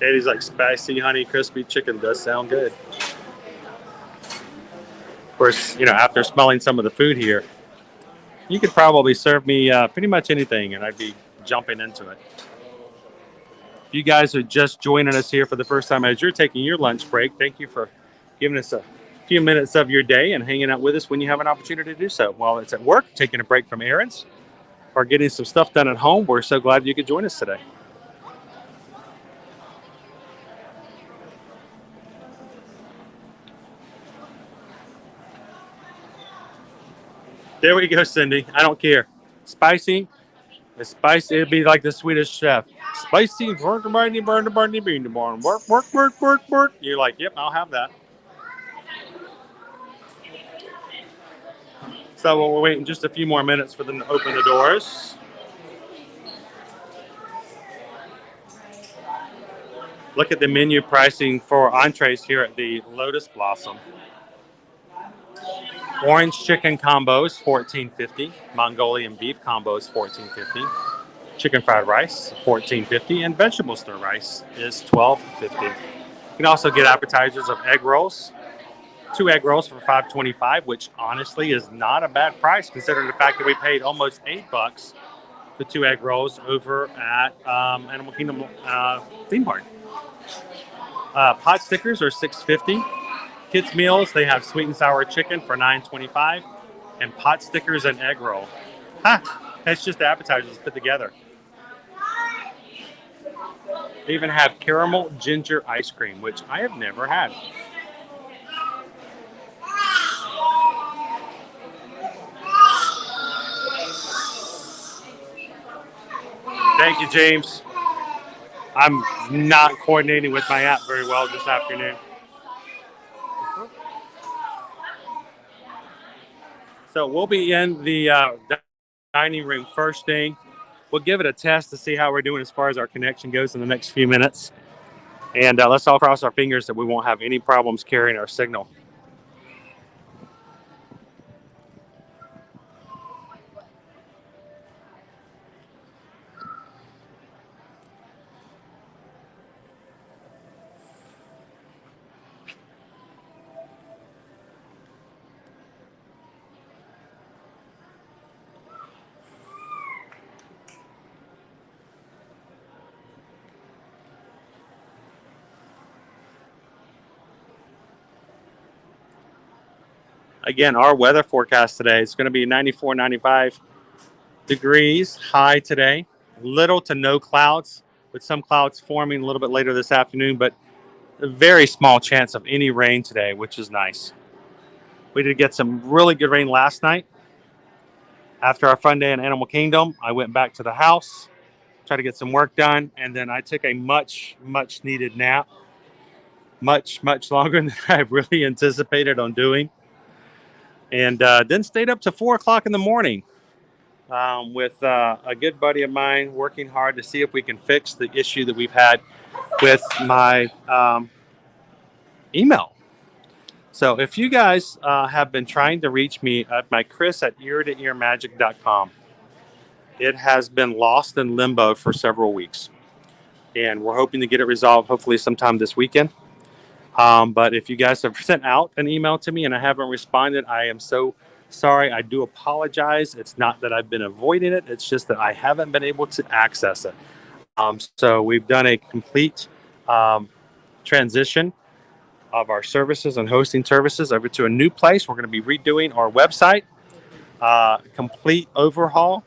Katie's like, spicy honey crispy chicken does sound good. Of course, you know, after smelling some of the food here, you could probably serve me pretty much anything and I'd be jumping into it. If you guys are just joining us here for the first time as you're taking your lunch break, thank you for giving us a few minutes of your day and hanging out with us when you have an opportunity to do so. While it's at work, taking a break from errands, or getting some stuff done at home, we're so glad you could join us today. There we go, Cindy. I don't care. Spicy. It's spicy. It'd be like the Swedish chef. Spicy. Work. You're like, yep, I'll have that. So we're waiting just a few more minutes for them to open the doors. Look at the menu pricing for entrees here at the Lotus Blossom. Orange chicken combos, $14.50. Mongolian beef combos, $14.50. Chicken fried rice, $14.50. And vegetable stir rice is $12.50. You can also get appetizers of egg rolls. 2 egg rolls for $5.25, which honestly is not a bad price considering the fact that we paid almost $8 for 2 egg rolls over at Animal Kingdom theme park. Pot stickers are $6.50. Kids meals, they have sweet and sour chicken for $9.25 and pot stickers and egg roll. That's just the appetizers put together. They even have caramel ginger ice cream, which I have never had. Thank you, James. I'm not coordinating with my app very well this afternoon. So we'll be in the dining room first thing. We'll give it a test to see how we're doing as far as our connection goes in the next few minutes. And let's all cross our fingers that we won't have any problems carrying our signal. Again, our weather forecast today is going to be 94, 95 degrees high today. little to no clouds, with some clouds forming a little bit later this afternoon, but a very small chance of any rain today, which is nice. We did get some really good rain last night. After our fun day in Animal Kingdom, I went back to the house, tried to get some work done, and then I took a much needed nap. Much longer than I really anticipated on doing. And then stayed up to 4 o'clock in the morning with a good buddy of mine, working hard to see if we can fix the issue that we've had with my email. So if you guys have been trying to reach me at my chris@eartoearmagic.com, it has been lost in limbo for several weeks. And we're hoping to get it resolved hopefully sometime this weekend. But if you guys have sent out an email to me and I haven't responded, I am so sorry. I do apologize. It's not that I've been avoiding it. It's just that I haven't been able to access it. So we've done a complete transition of our services and hosting services over to a new place. We're going to be redoing our website, complete overhaul,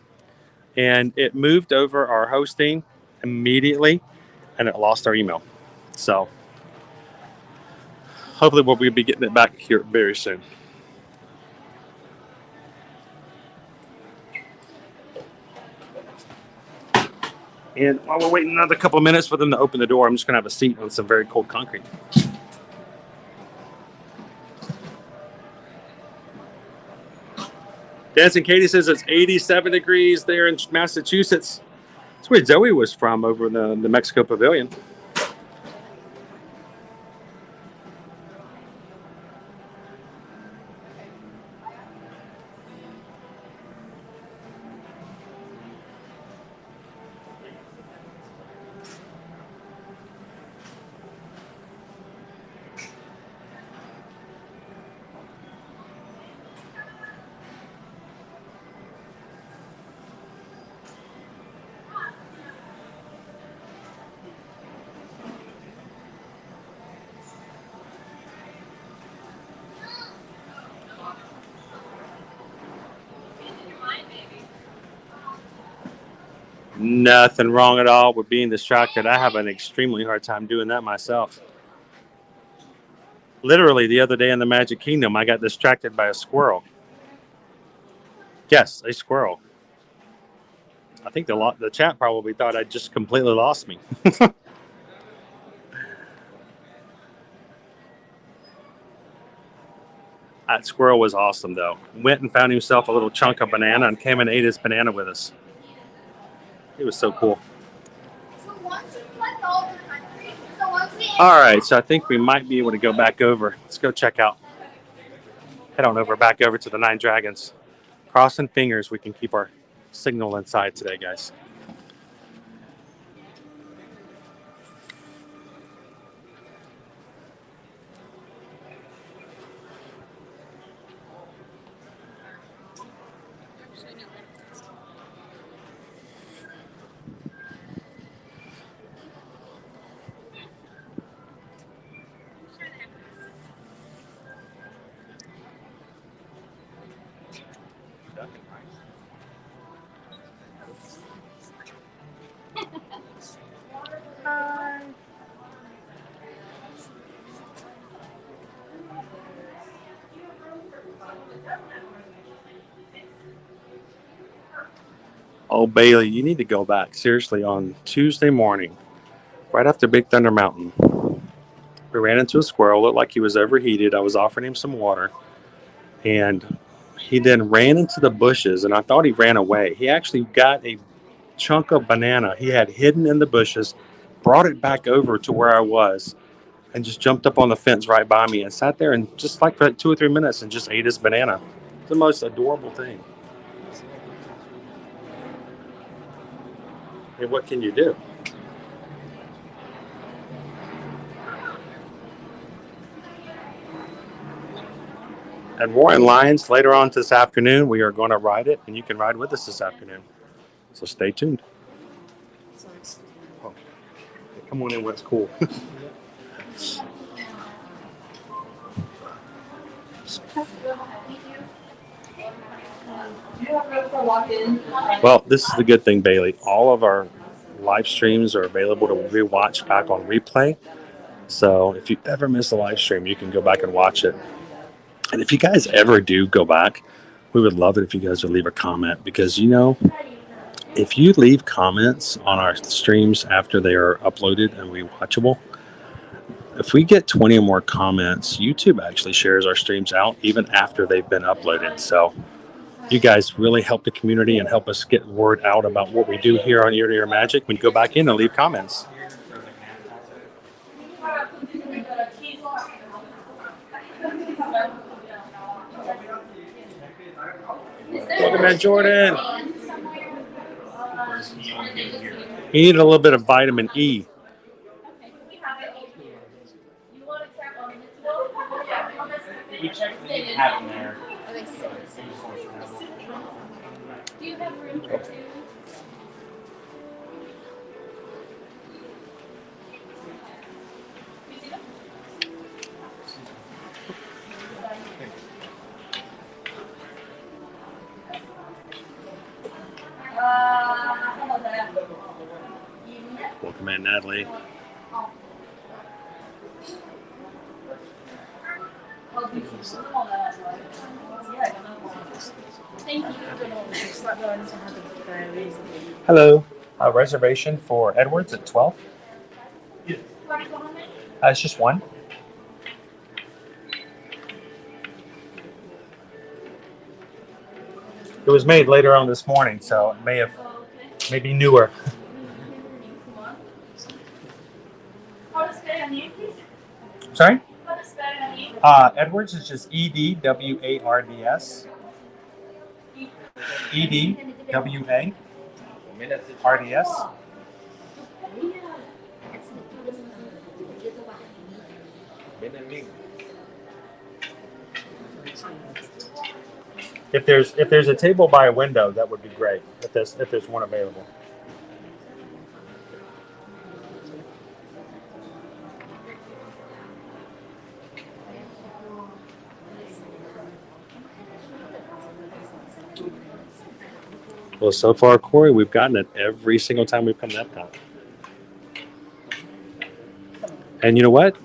and it moved over our hosting immediately and it lost our email. So hopefully we'll be getting it back here very soon. And while we're waiting another couple of minutes for them to open the door, I'm just going to have a seat on some very cold concrete. Dancing Katie says it's 87 degrees there in Massachusetts. That's where Zoe was from, over in the Mexico Pavilion. Nothing wrong at all with being distracted. I have an extremely hard time doing that myself. Literally, the other day in the Magic Kingdom, I got distracted by a squirrel. Yes, a squirrel. I think the chat probably thought I just completely lost me. That squirrel was awesome, though. Went and found himself a little chunk of banana and came and ate his banana with us. It was so cool. All right, so I think we might be able to go back over. Let's go check out. Head on over, back over to the Nine Dragons. Crossing fingers we can keep our signal inside today, guys. Oh, Bailey, you need to go back. Seriously, on Tuesday morning, right after Big Thunder Mountain, we ran into a squirrel. Looked like he was overheated. I was offering him some water, and he then ran into the bushes, and I thought he ran away. He actually got a chunk of banana he had hidden in the bushes, brought it back over to where I was, and just jumped up on the fence right by me and sat there and just like for 2 or 3 minutes and just ate his banana. It's the most adorable thing. And what can you do? And more in Lions later on this afternoon. We are going to ride it, and you can ride with us this afternoon. So stay tuned. Oh, come on in, what's cool. Well, this is the good thing, Bailey. All of our live streams are available to rewatch back on replay. So if you ever miss a live stream, you can go back and watch it. And if you guys ever do go back, we would love it if you guys would leave a comment, because if you leave comments on our streams after they are uploaded and rewatchable, if we get 20 or more comments, YouTube actually shares our streams out even after they've been uploaded. So you guys really help the community and help us get word out about what we do here on Ear to Ear Magic when you go back in and leave comments. Welcome back, Jordan. You need a little bit of vitamin E. We checked what you have in there. Do you have room for two? Welcome in, Natalie. Thank you. Hello. A reservation for Edwards at 12? It's just one. It was made later on this morning, so it may be newer. Sorry? Edwards is just EDWARDS. EDWARDS. If there's a table by a window, that would be great. If there's one available. Well, so far, Corey, we've gotten it every single time we've come to Epcot. And you know what?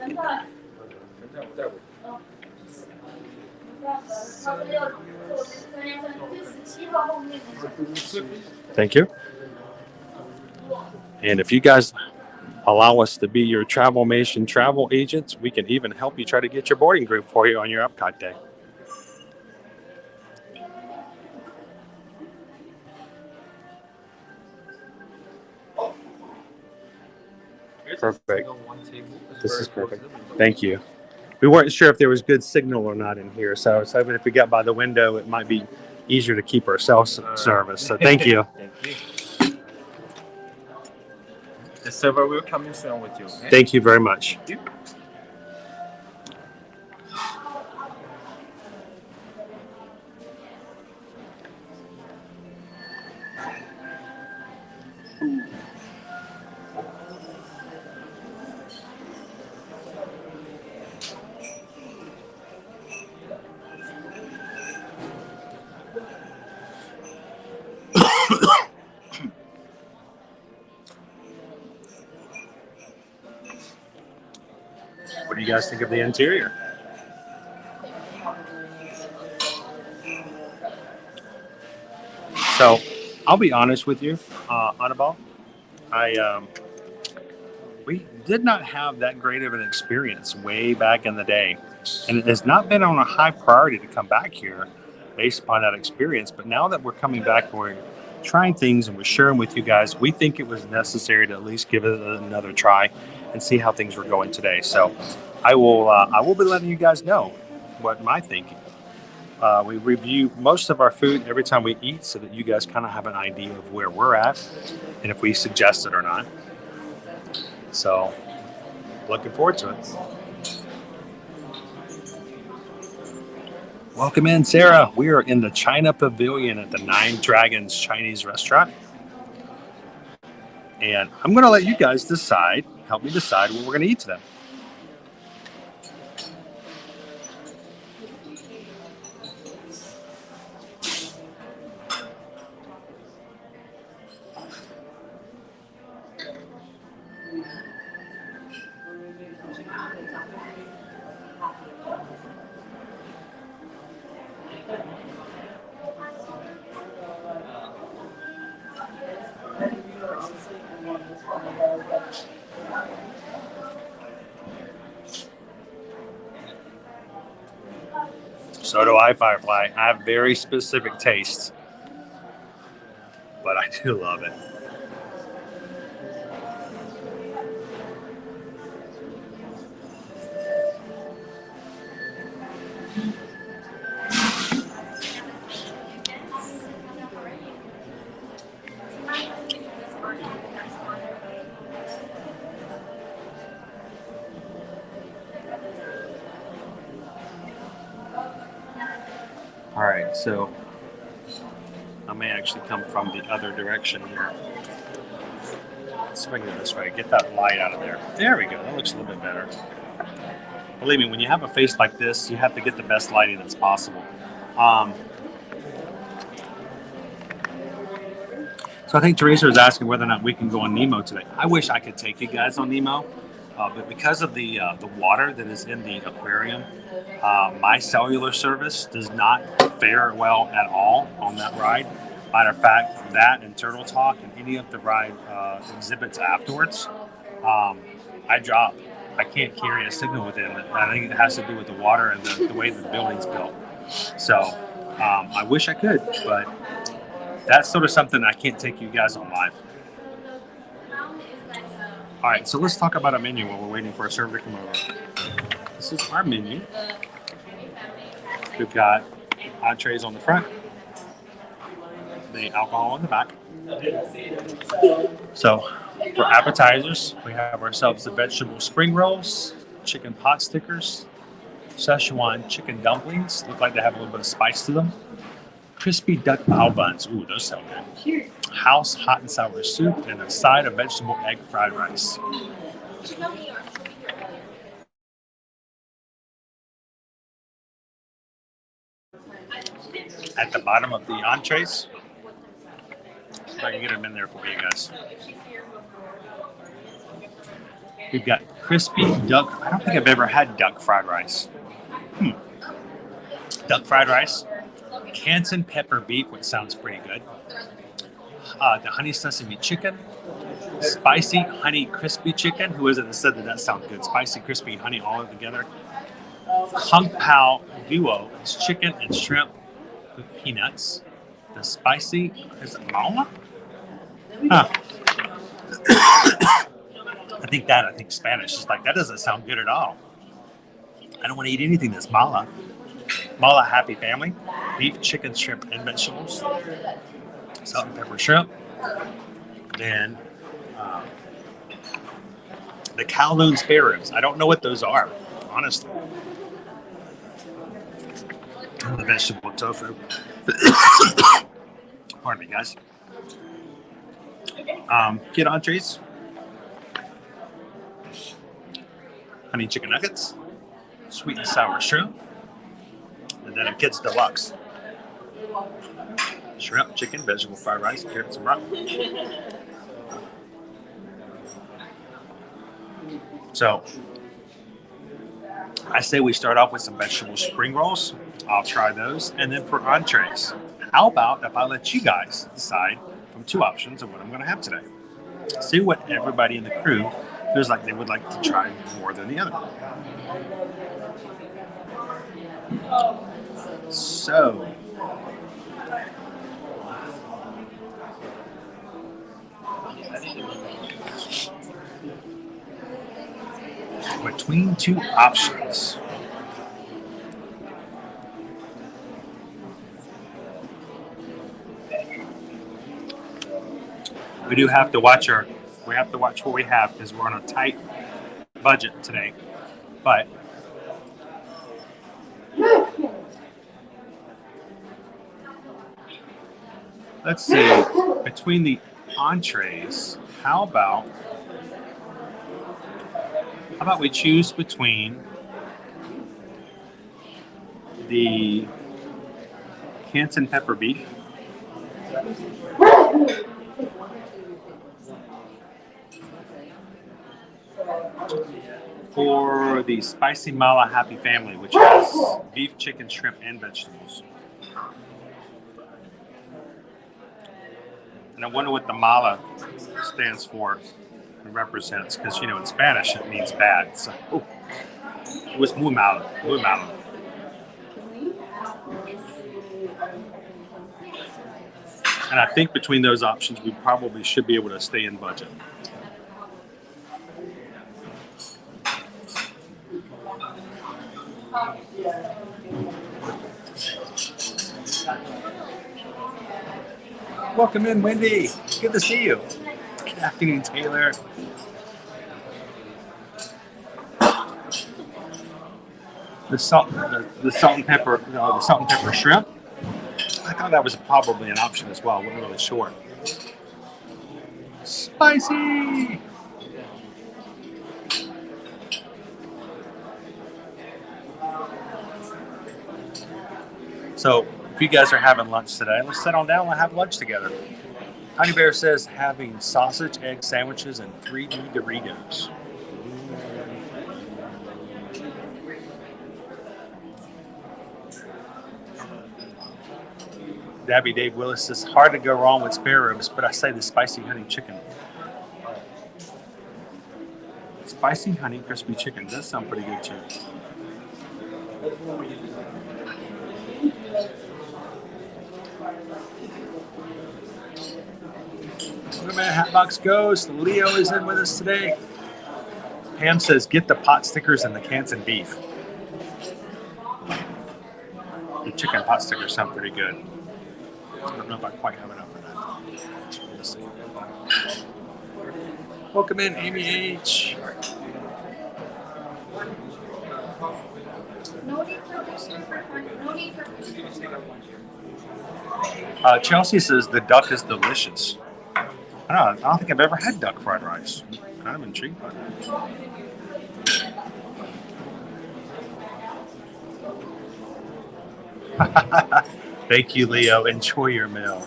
Thank you. And if you guys allow us to be your Travelmation travel agents, we can even help you try to get your boarding group for you on your Epcot day. Perfect. This is perfect. Thank you. We weren't sure if there was good signal or not in here, so I was hoping if we got by the window, it might be easier to keep our cell service. So thank you. Thank you. The server will come in soon with you. Okay? Thank you very much. Thank you. What do you guys think of the interior? So, I'll be honest with you, Annabelle. We did not have that great of an experience way back in the day, and it has not been on a high priority to come back here based upon that experience. But now that we're coming back and we're trying things and we're sharing with you guys, we think it was necessary to at least give it another try and see how things were going today. So I will be letting you guys know what my thinking. We review most of our food every time we eat so that you guys kind of have an idea of where we're at and if we suggest it or not. So looking forward to it. Welcome in, Sarah. We are in the China Pavilion at the Nine Dragons Chinese restaurant. And I'm going to let you guys help me decide what we're going to eat today. So do I, Firefly. I have very specific tastes, but I do love it. All right, so I may actually come from the other direction here. Let's swing it this way. Get that light out of there. There we go. That looks a little bit better. Believe me, when you have a face like this, you have to get the best lighting that's possible. So I think Teresa was asking whether or not we can go on Nemo today. I wish I could take you guys on Nemo, but because of the water that is in the aquarium, my cellular service does not fare well at all on that ride. Matter of fact, that and Turtle Talk and any of the ride exhibits afterwards, I drop. I can't carry a signal with it. I think it has to do with the water and the way the building's built. So I wish I could, but that's sort of something I can't take you guys on live. All right, so let's talk about our menu while we're waiting for our server to come over. This is our menu. We've got entrees on the front, the alcohol on the back. So for appetizers, we have ourselves the vegetable spring rolls, chicken pot stickers, Szechuan chicken dumplings. Look like they have a little bit of spice to them. Crispy duck bao buns. Ooh, those sound good. House hot and sour soup and a side of vegetable egg fried rice. At the bottom of the entrees, if I can get them in there for you guys. We've got crispy duck. I don't think I've ever had duck fried rice. Duck fried rice. Canton pepper beef, which sounds pretty good. The honey sesame chicken. Spicy honey crispy chicken. Who is it that said that sounds good? Spicy, crispy, honey all together. Kung Pao duo is chicken and shrimp with peanuts. The spicy, is it mala? Huh. I think Spanish is like, that doesn't sound good at all. I don't want to eat anything that's mala. Mala Happy Family, beef, chicken, shrimp, and vegetables. Salt and pepper shrimp. Then the Kowloon spare ribs. I don't know what those are, honestly. And the vegetable tofu. Pardon me, guys. Kid entrees. Honey chicken nuggets. Sweet and sour shrimp. And then a kid's deluxe. Shrimp, chicken, vegetable fried rice, carrots, and broccoli. So, I say we start off with some vegetable spring rolls. I'll try those. And then for entrees, how about if I let you guys decide from two options of what I'm going to have today? See what everybody in the crew feels like they would like to try more than the other. So, between two options, we do have to watch what we have because we're on a tight budget today. But let's see, between the entrees, how about we choose between the Canton pepper beef or the spicy mala Happy Family, which has beef, chicken, shrimp, and vegetables. And I wonder what the mala stands for and represents, because in Spanish it means bad. So, it was muy malo, muy malo. And I think between those options, we probably should be able to stay in budget. Welcome in, Wendy. Good to see you. Good afternoon, Taylor. The salt and pepper, the salt and pepper shrimp. I thought that was probably an option as well. I wasn't really sure. Spicy. So, if you guys are having lunch today, let's sit on down and have lunch together. Honey Bear says having sausage, egg sandwiches, and 3D Doritos. Dabby Dave Willis says, hard to go wrong with spare ribs, but I say the spicy honey chicken. Spicy honey crispy chicken does sound pretty good too. Welcome in, Hatbox Ghost. Leo is in with us today. Pam says, get the pot stickers and the Canton beef. The chicken pot stickers sound pretty good. I don't know if I quite have enough of that. We'll see. Welcome in, Amy H. Chelsea says the duck is delicious. I don't think I've ever had duck fried rice. I'm kind of intrigued by that. Thank you, Leo. Enjoy your meal.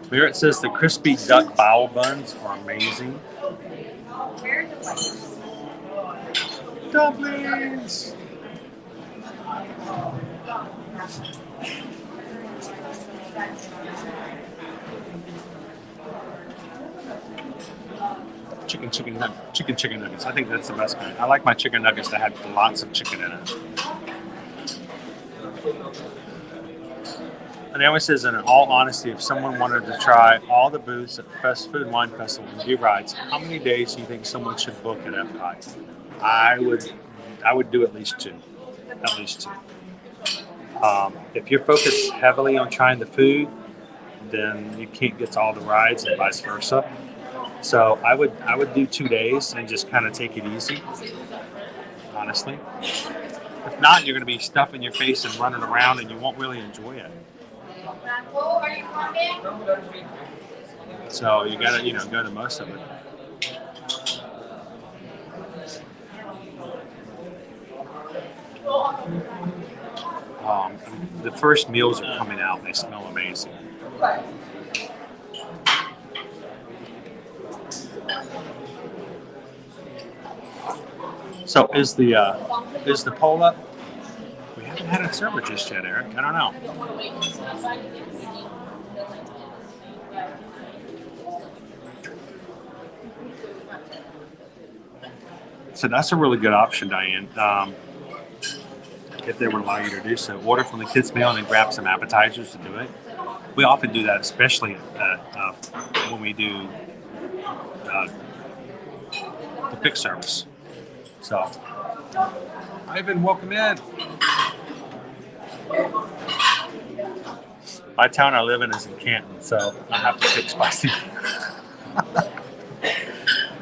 Merritt says the crispy duck bowel buns are amazing. Dumplings! Chicken nuggets. I think that's the best kind. I like my chicken nuggets that have lots of chicken in it. And Naomi says, in all honesty, if someone wanted to try all the booths at Fast Food Wine Festival and do rides, how many days do you think someone should book at Epcot? I would do at least two. At least two. If you're focused heavily on trying the food, then you can't get to all the rides and vice versa. So I would do 2 days and just kind of take it easy, honestly. If not, you're going to be stuffing your face and running around and you won't really enjoy it. So you got to, go to most of it. The first meals are coming out. They smell amazing. So is the poll up? We haven't had a server just yet, Eric. I don't know. So that's a really good option, Diane. If they would allow you to do so, order from the kids' meal and then grab some appetizers to do it. We often do that, especially when we do the pick service. So, Ivan, welcome in. My town I live in is in Canton, so I have to pick spicy.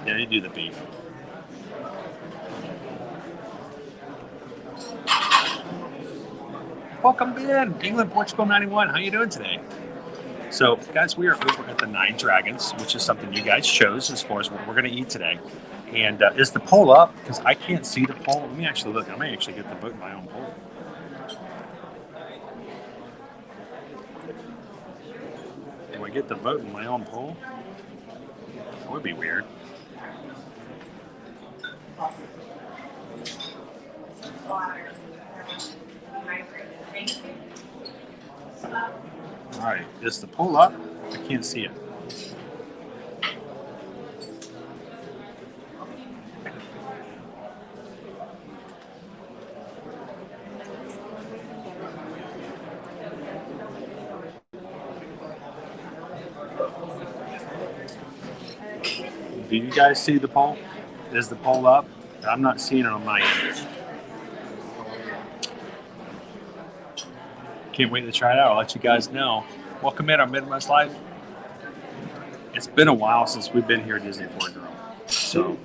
Yeah, you do the beef. Welcome in, England, Portugal 91. How you doing today? So, guys, we are over at the Nine Dragons, which is something you guys chose as far as what we're going to eat today. And is the poll up? Because I can't see the poll. Let me actually look. I may actually get the vote in my own poll. Do I get the vote in my own poll? That would be weird. All right, is the poll up? I can't see it. Do you guys see the poll? Is the poll up? I'm not seeing it on my end. Can't wait to try it out. I'll let you guys know. Welcome in our Midwest Life. It's been a while since we've been here at Disney Fort Girl. So,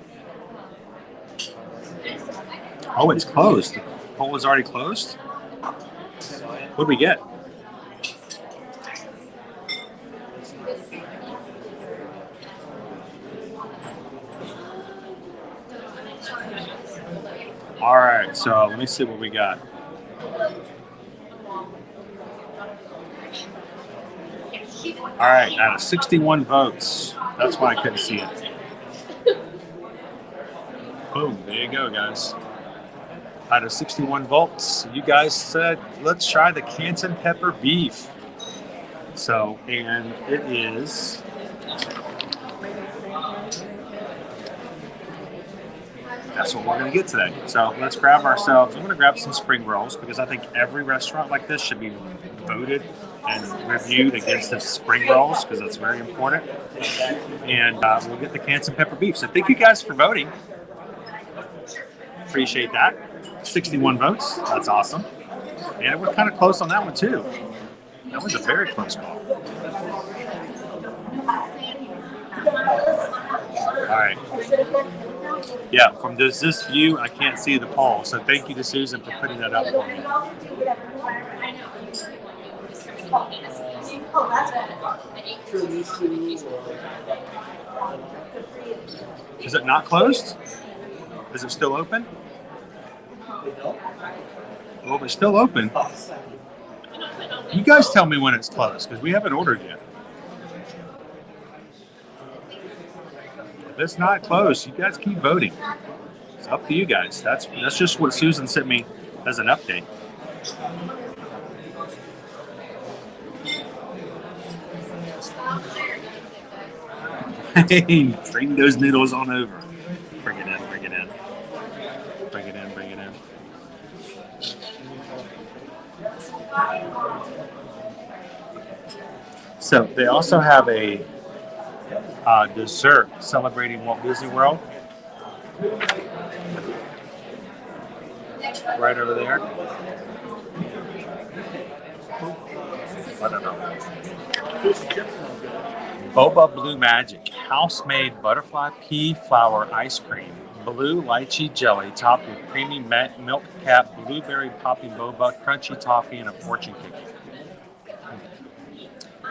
oh, it's closed. The poll is already closed. What do we get? All right, so let me see what we got. All right, out of 61 votes. That's why I couldn't see it. Boom, there you go, guys. Out of 61 votes, you guys said, let's try the Canton pepper beef. So, and it is... That's what we're going to get today. So let's grab ourselves, I'm going to grab some spring rolls because I think every restaurant like this should be voted and reviewed against the spring rolls because that's very important. And we'll get the Canton pepper beef. So thank you guys for voting. Appreciate that. 61 votes. That's awesome. And we're kind of close on that one too. That was a very close call. All right. Yeah, from this view, I can't see the poll. So thank you to Susan for putting that up for me. Is it not closed? Is it still open? Well, if it's still open, you guys tell me when it's closed because we haven't ordered yet. If it's not closed, you guys keep voting. It's up to you guys. That's just what Susan sent me as an update. Hey, bring those noodles on over. Bring it in, bring it in. Bring it in, bring it in. So they also have a dessert celebrating Walt Disney World. Right over there. I don't know. Boba Blue Magic, house-made butterfly pea flour ice cream, blue lychee jelly topped with creamy milk cap, blueberry poppy boba, crunchy toffee, and a fortune cookie.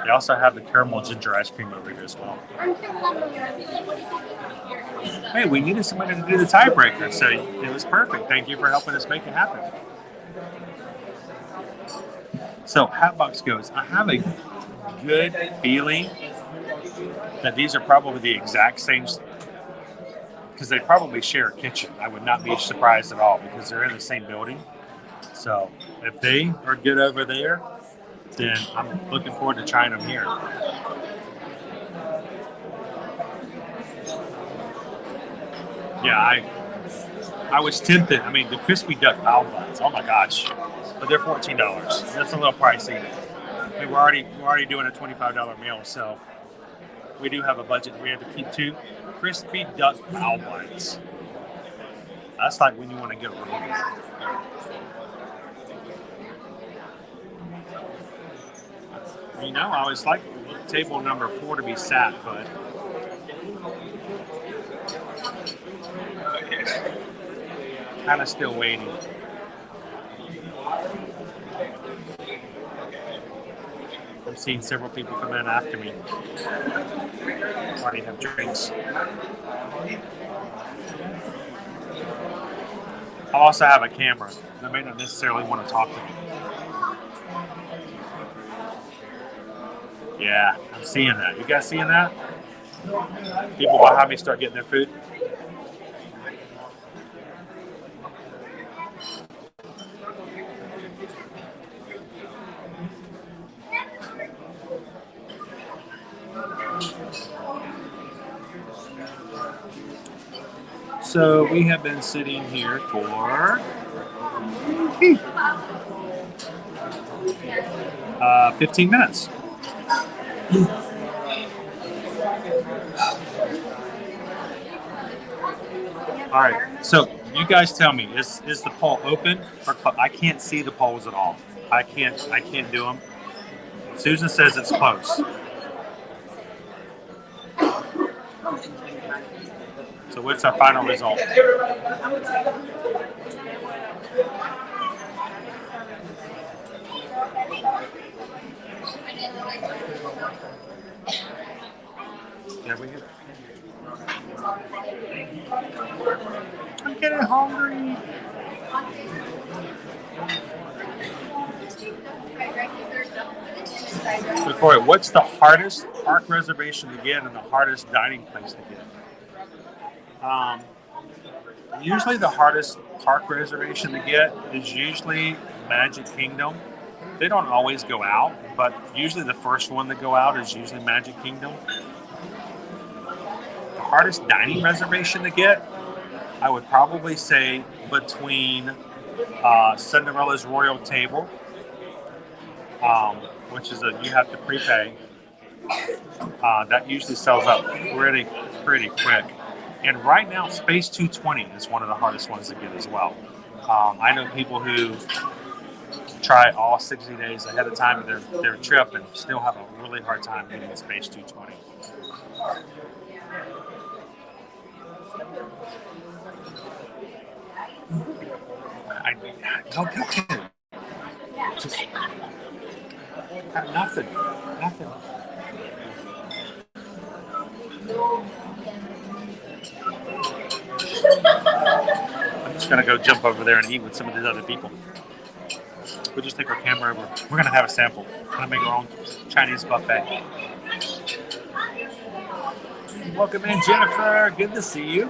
They also have the caramel ginger ice cream over here as well. Hey, we needed somebody to do the tiebreaker, so it was perfect. Thank you for helping us make it happen. So, Hatbox goes, I have a good feeling that these are probably the exact same, because they probably share a kitchen. I would not be surprised at all because they're in the same building. So, if they are good over there, then I'm looking forward to trying them here. Yeah, I was tempted. I mean, the crispy duck bao buns. Oh my gosh, but they're $14. That's a little pricey. I mean, we're already doing a $25 meal, so we do have a budget. We have to keep 2 crispy duck bao buns. That's like when you want to get really good. You know, I always like table number 4 to be sat, but kind of still waiting. I'm seeing several people come in after me. Already have drinks. I also have a camera. They may not necessarily want to talk to me. Yeah, I'm seeing that. You guys seeing that? People behind me start getting their food. So we have been sitting here for 15 minutes. All right, so you guys tell me, is the poll open or closed? I can't see the polls at all. I can't do them. Susan says it's closed. So what's our final result? Yeah, we get. I'm getting hungry. So Corey, what's the hardest park reservation to get and the hardest dining place to get? Usually the hardest park reservation to get is usually Magic Kingdom. They don't always go out, but usually the first one to go out is usually Magic Kingdom. The hardest dining reservation to get, I would probably say between Cinderella's Royal Table, which is you have to prepay. That usually sells up pretty quick. And right now, Space 220 is one of the hardest ones to get as well. I know people who try all 60 days ahead of time of their trip and still have a really hard time getting Space 220. I don't get it. Just got nothing. I'm just gonna go jump over there and eat with some of these other people. We'll just take our camera over. We're gonna have a sample. We're gonna make our own Chinese buffet. Welcome in, Jennifer. Good to see you.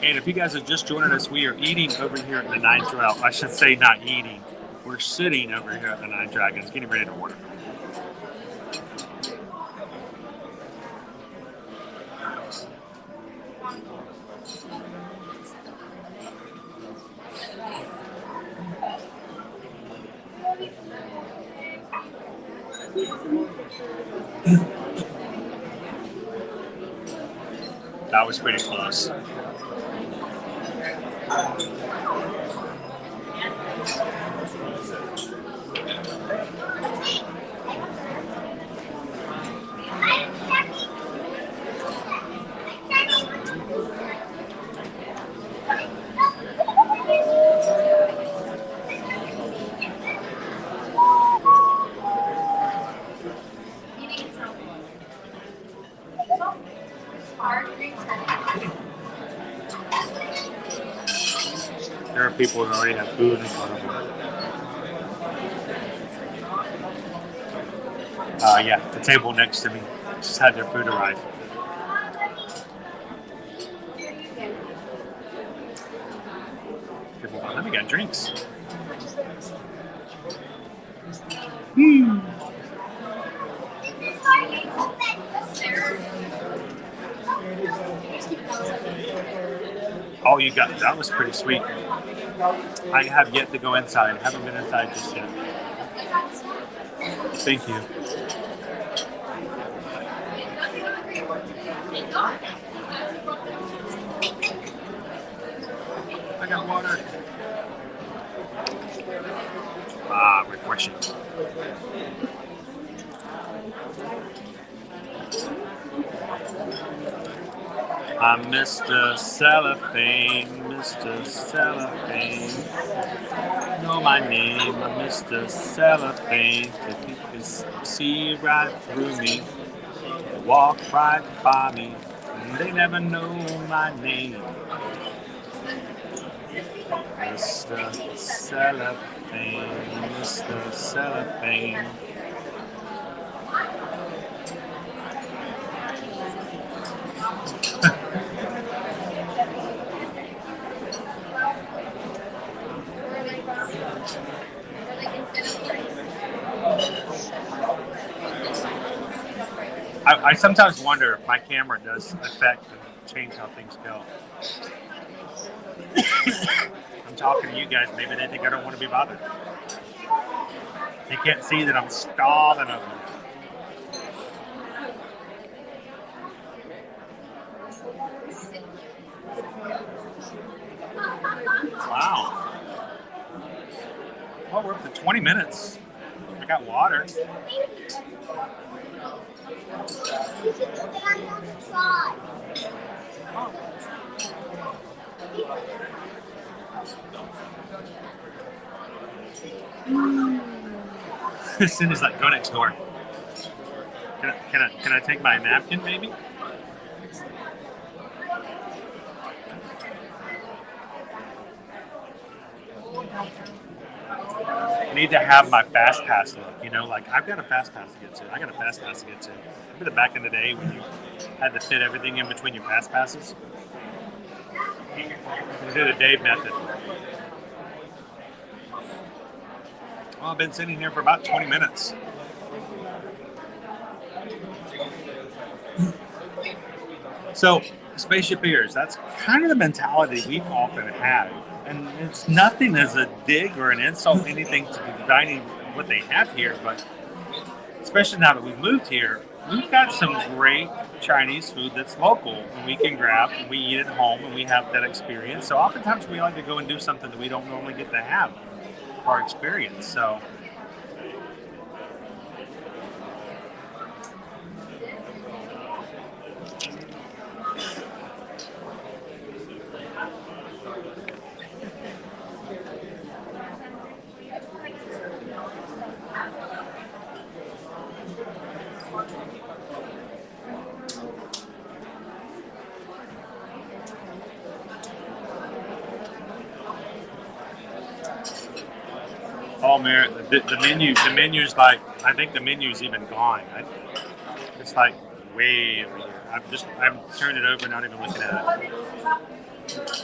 And if you guys are just joining us, we are eating over here at the Nine Dragons. I should say not eating. We're sitting over here at the Nine Dragons, getting ready to order. That was pretty close. There are people who already have food in front of them. Yeah, the table next to me just had their food arrive. Let me get drinks. Oh, you got that was pretty sweet. I have yet to go inside. Haven't been inside just yet. Thank you. I got water. Refreshing. I'm Mr. Cellophane, Mr. Cellophane. You know my name, I'm Mr. Cellophane. If you can see right through me, walk right by me, and they never know my name. Mr. Cellophane, Mr. Cellophane. I sometimes wonder if my camera does affect and change how things go. I'm talking to you guys, maybe they think I don't want to be bothered. They can't see that I'm stalling over. 20 minutes. I got water. Cindy's like, go next door. Can I take my napkin, maybe? I need to have my fast pass look, you know, like I've got a fast pass to get to. I got a fast pass to get to. Remember the back in the day when you had to fit everything in between your fast passes? You did a Dave method. Well, I've been sitting here for about 20 minutes. So, Spaceship Ears, that's kind of the mentality we've often had. And it's nothing as a dig or an insult, anything to the dining, what they have here, but especially now that we've moved here, we've got some great Chinese food that's local and we can grab and we eat at home and we have that experience. So oftentimes we like to go and do something that we don't normally get to have our experience. So oh man, the menu's like, I think the menu's even gone. It's like way over here. I've turned it over, not even looking at it.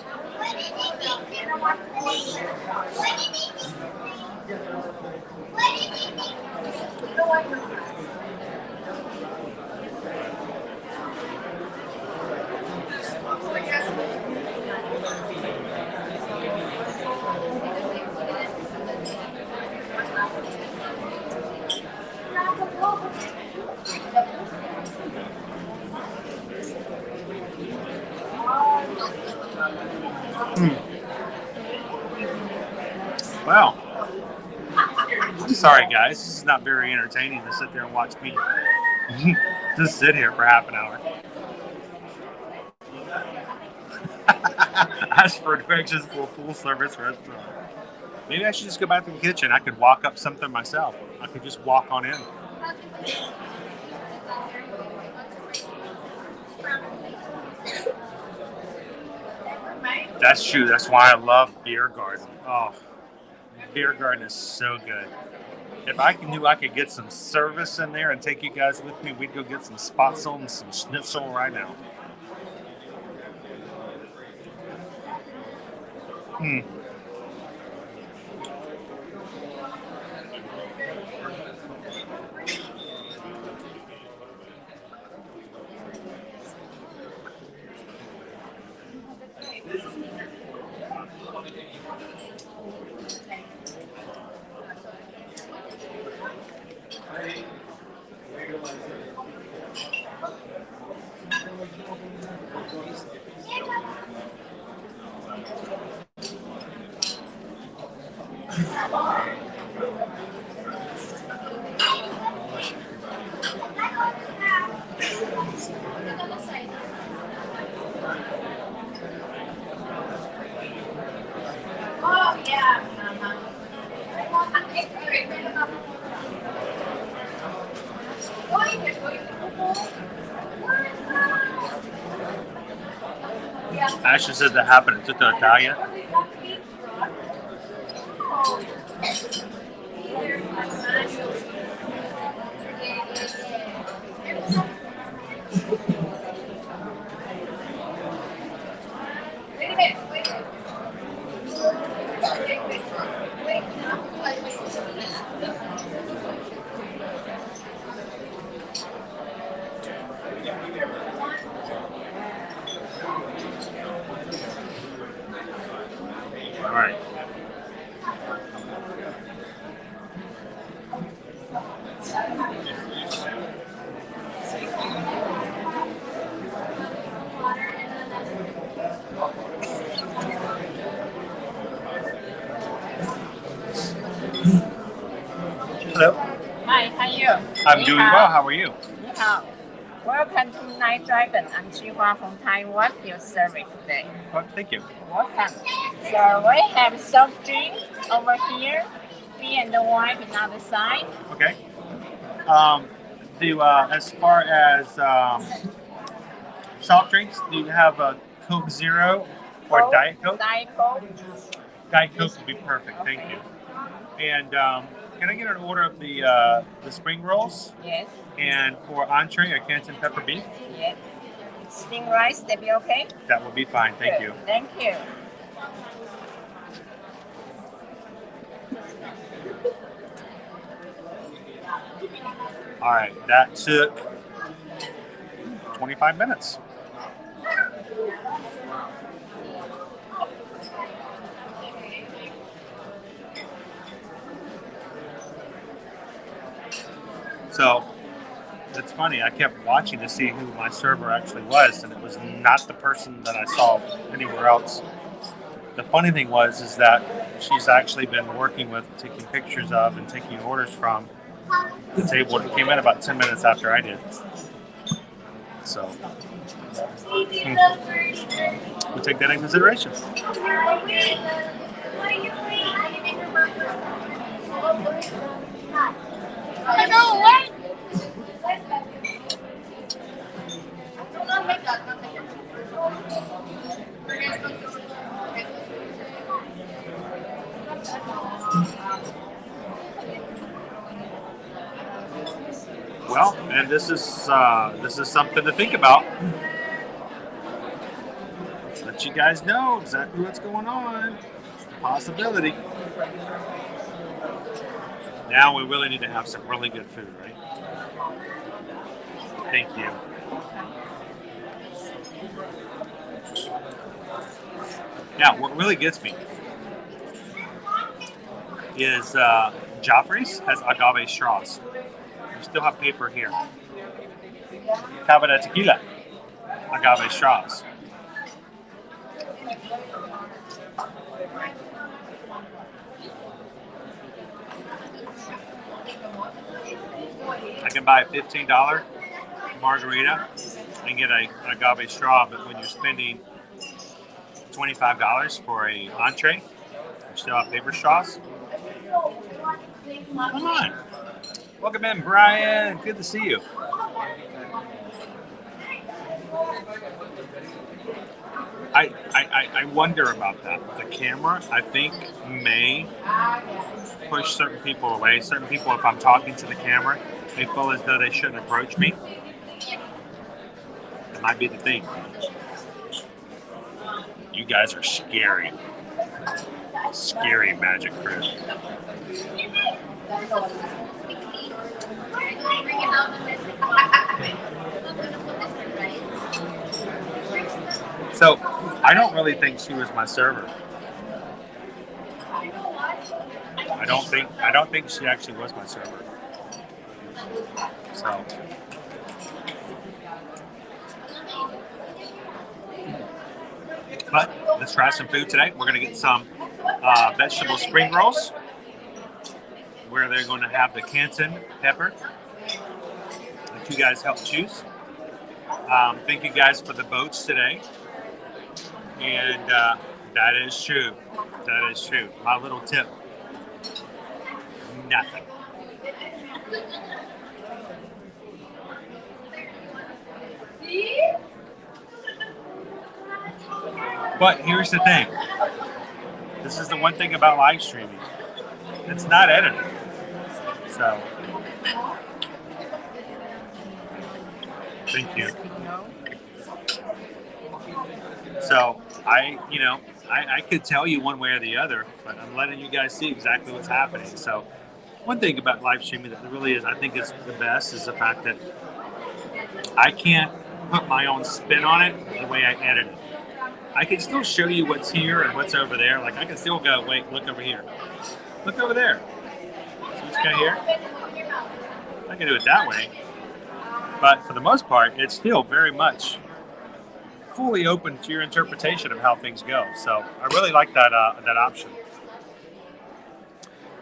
Wow. I'm sorry, guys. This is not very entertaining to sit there and watch me just sit here for half an hour. Ask for directions for a full-service restaurant. Maybe I should just go back to the kitchen. I could walk up something myself. I could just walk on in. That's true. That's why I love Beer Garden. Oh, Beer Garden is so good. If I knew I could get some service in there and take you guys with me, we'd go get some Spatzel and some Schnitzel right now. Ashley says that happened in Tutta Italia. All right. I'm doing well. How are you? 你好. Welcome to Night Dragon. I'm Chihua from Taiwan. Your service today. Oh, thank you. Welcome. So we have soft drink over here, beer and wine on the other side. Okay. As far as soft drinks, do you have a Coke Zero or Coke, Diet Coke? Diet Coke. Diet Coke would be perfect. Thank you. And can I get an order of the spring rolls? Yes. And for entree, a Canton pepper beef? Yes. Steamed rice, that be okay? That will be fine. Thank Good. you. Thank you. All right, that took 25 minutes. So it's funny, I kept watching to see who my server actually was, and it was not the person that I saw anywhere else. The funny thing is that she's actually been working with, taking pictures of, and taking orders from the table that came in about 10 minutes after I did. So we'll take that in consideration. I know, what? Well, and this is something to think about. Let you guys know exactly what's going on. It's a possibility. Now we really need to have some really good food, right? Thank you. Now, what really gets me is Joffrey's has agave straws. We still have paper here. Cava de tequila, agave straws. I can buy a $15 margarita and get an agave straw, but when you're spending $25 for an entree, you still have paper straws. Come on. Welcome in, Brian. Good to see you. I wonder about that. The camera, I think, may push certain people away. Certain people, if I'm talking to the camera, they feel as though they shouldn't approach me. That might be the thing. You guys are scary. Scary magic crew. So, I don't really think she was my server. I don't think she actually was my server. So, but let's try some food today. We're gonna get some vegetable spring rolls, where they're going to have the Canton pepper that you guys helped choose. Thank you guys for the votes today. And that is true. That is true. My little tip. Nothing. But here's the thing. This is the one thing about live streaming. It's not edited. So, thank you. So, I could tell you one way or the other, but I'm letting you guys see exactly what's happening. So, one thing about live streaming that really is, I think is the best, is the fact that I can't put my own spin on it the way I edit it. I can still show you what's here and what's over there. Like, I can still go, wait, look over here. Look over there. See what's kind of here? I can do it that way. But for the most part, it's still very much fully open to your interpretation of how things go. So I really like that that option.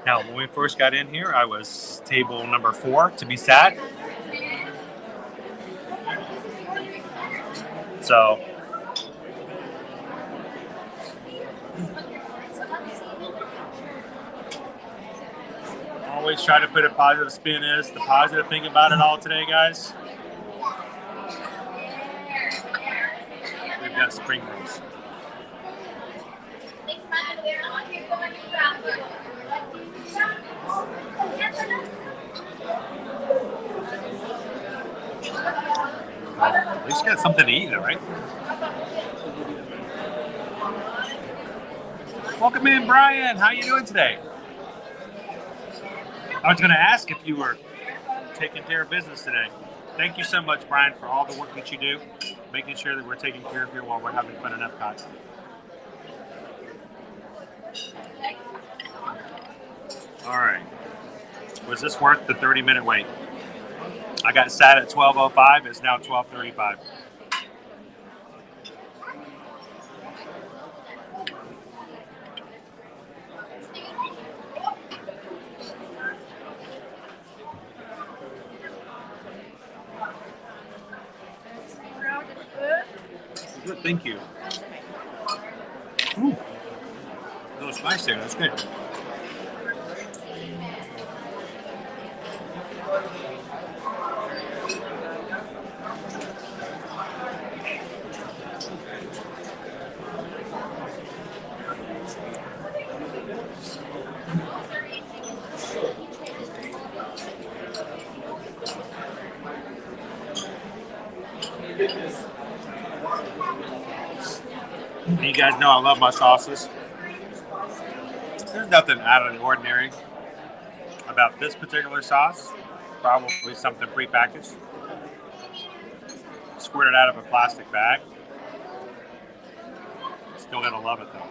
Now, when we first got in here, I was table number 4 to be sat. So, always try to put a positive spin is the positive thing about it all today, guys. We've got spring rolls. At least got something to eat, right? Welcome in, Brian. How you doing today? I was going to ask if you were taking care of business today. Thank you so much, Brian, for all the work that you do, making sure that we're taking care of you while we're having fun in Epcot. All right. Was this worth the 30-minute wait? I got sat at 12:05. It's now 12:35. Good, thank you. Ooh. A little spice there. That's good. You guys know I love my sauces. There's nothing out of the ordinary about this particular sauce. Probably something prepackaged. Squirted out of a plastic bag. Still gonna love it though.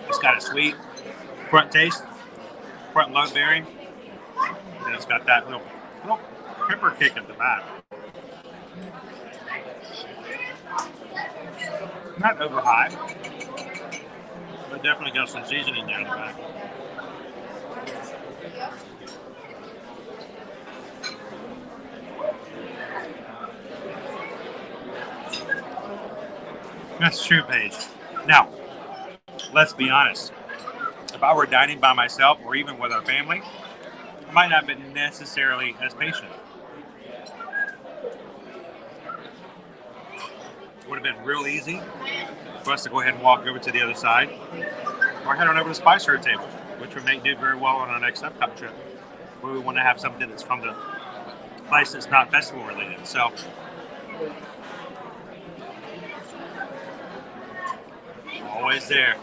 It's got a sweet front taste, front love berry. And it's got that little pepper kick at the back. Not over high, but definitely got some seasoning down the back. That's true, Paige. Now, let's be honest. If I were dining by myself or even with our family, I might not have been necessarily as patient. It would have been real easy for us to go ahead and walk over to the other side or head on over to the Spice Herd table, which we may do very well on our next Epcot trip, where we want to have something that's from the place that's not festival related. So, always there.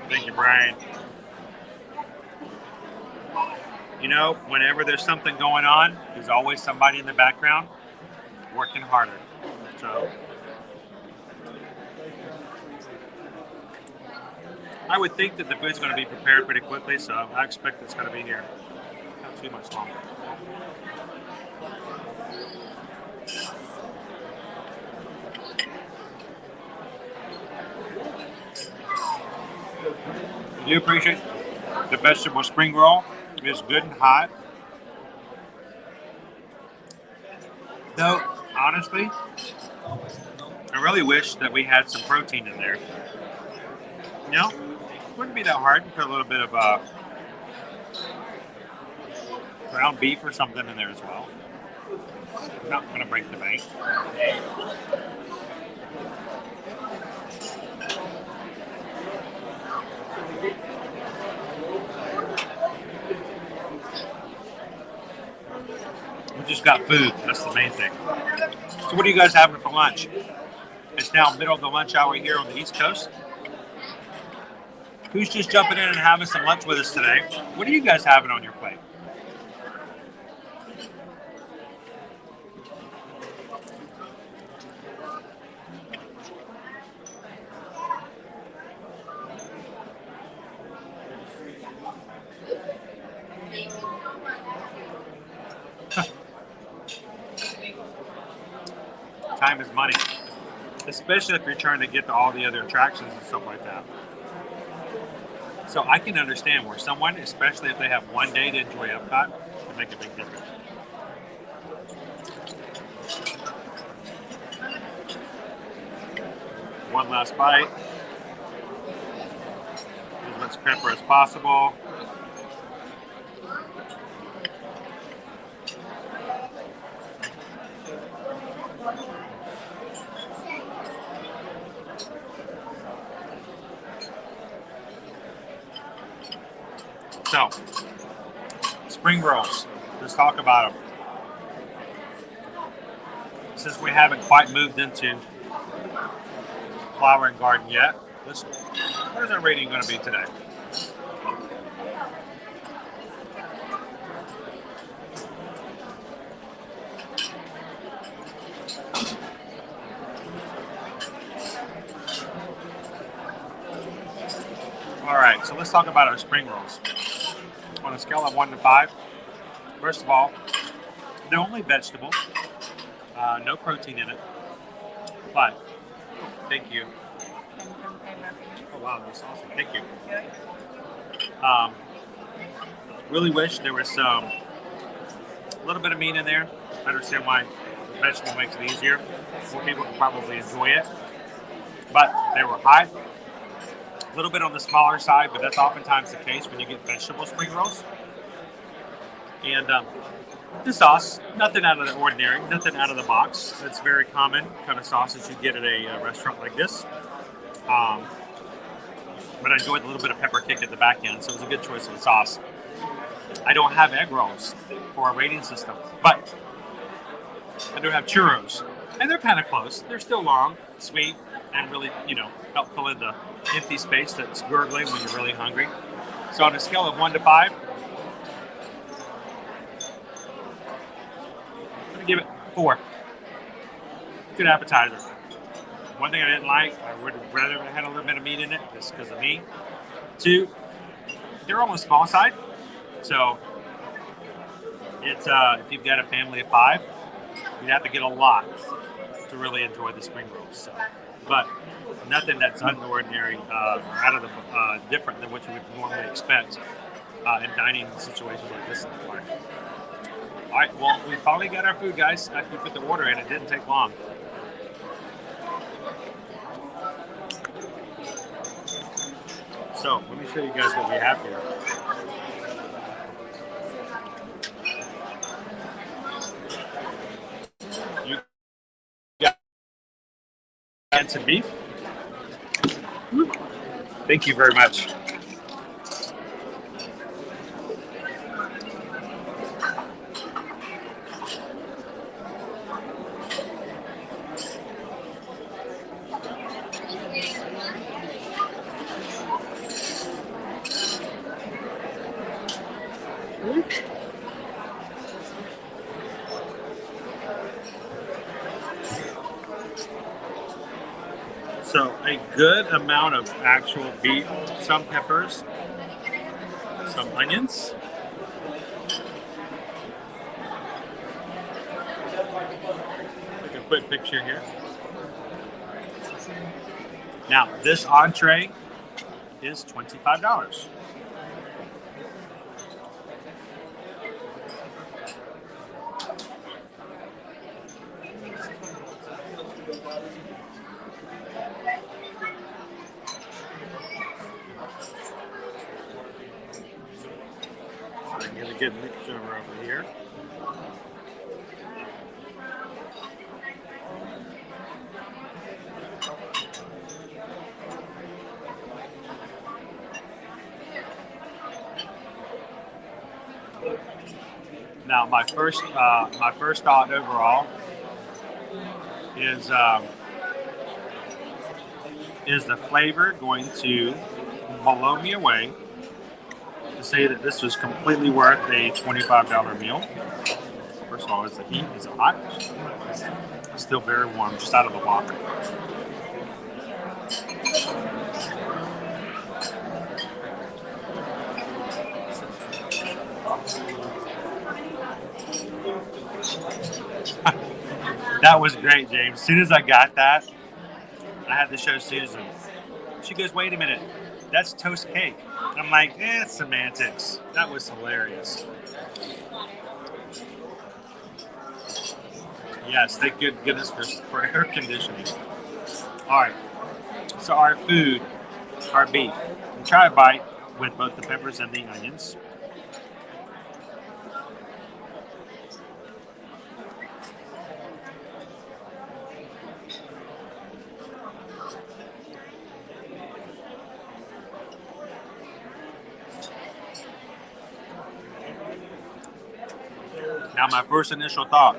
Thank you, Brian. You know, whenever there's something going on, there's always somebody in the background working harder. So, I would think that the food's going to be prepared pretty quickly, so I expect it's going to be here not too much longer. I do appreciate the vegetable spring roll. It's good and hot. Though, honestly, I really wish that we had some protein in there. You know, it wouldn't be that hard to put a little bit of ground beef or something in there as well. I'm not going to break the bank. We just got food. That's the main thing. So what are you guys having for lunch? It's now middle of the lunch hour here on the East Coast. Who's just jumping in and having some lunch with us today? What are you guys having on your plate? time is money, especially if you're trying to get to all the other attractions and stuff like that. So I can understand where someone, especially if they have one day to enjoy Epcot, would make a big difference. One last bite. As much pepper as possible. So, spring rolls. Let's talk about them. Since we haven't quite moved into Flower and Garden yet, what is our rating going to be today? All right, so let's talk about our spring rolls. On a scale of 1 to 5, first of all, they're only vegetable, no protein in it, but, thank you. Oh wow, that's awesome, thank you. Really wish there was a little bit of meat in there. I understand why vegetable makes it easier. More people can probably enjoy it, but they were hot. A little bit on the smaller side, but that's oftentimes the case when you get vegetable spring rolls. And the sauce, nothing out of the ordinary, nothing out of the box. That's very common kind of sausage you get at a restaurant like this. But I enjoyed a little bit of pepper kick at the back end, so it was a good choice of the sauce. I don't have egg rolls for a rating system, but I do have churros, and they're kind of close. They're still long, sweet, and really, help fill in the empty space that's gurgling when you're really hungry. So on a scale of 1 to 5, I'm going to give it 4. Good appetizer. One thing I didn't like, I would have rather have had a little bit of meat in it, just because of me. 2, they're on the small side, so it's if you've got a family of 5, you'd have to get a lot to really enjoy the spring rolls. So. But nothing that's unordinary, out of the different than what you would normally expect in dining situations like this. All right, well, we finally got our food, guys. After we put the order in, it didn't take long. So let me show you guys what we have here. You got some beef. Thank you very much. So a good amount of actual beef, some peppers, some onions. Take a quick picture here. Now, this entree is $25. I'm going to get a mixture over here. Now, my first thought overall is the flavor going to blow me away to say that this was completely worth a $25 meal. First of all, is the heat? Is it hot? It's still very warm, just out of the wok. That was great, James. As soon as I got that, I had to show Susan. She goes, wait a minute, that's toast cake. I'm like, it's semantics. That was hilarious. Yes, thank goodness for air conditioning. All right, so our food, our beef. We try a bite with both the peppers and the onions. Now, my first initial thought,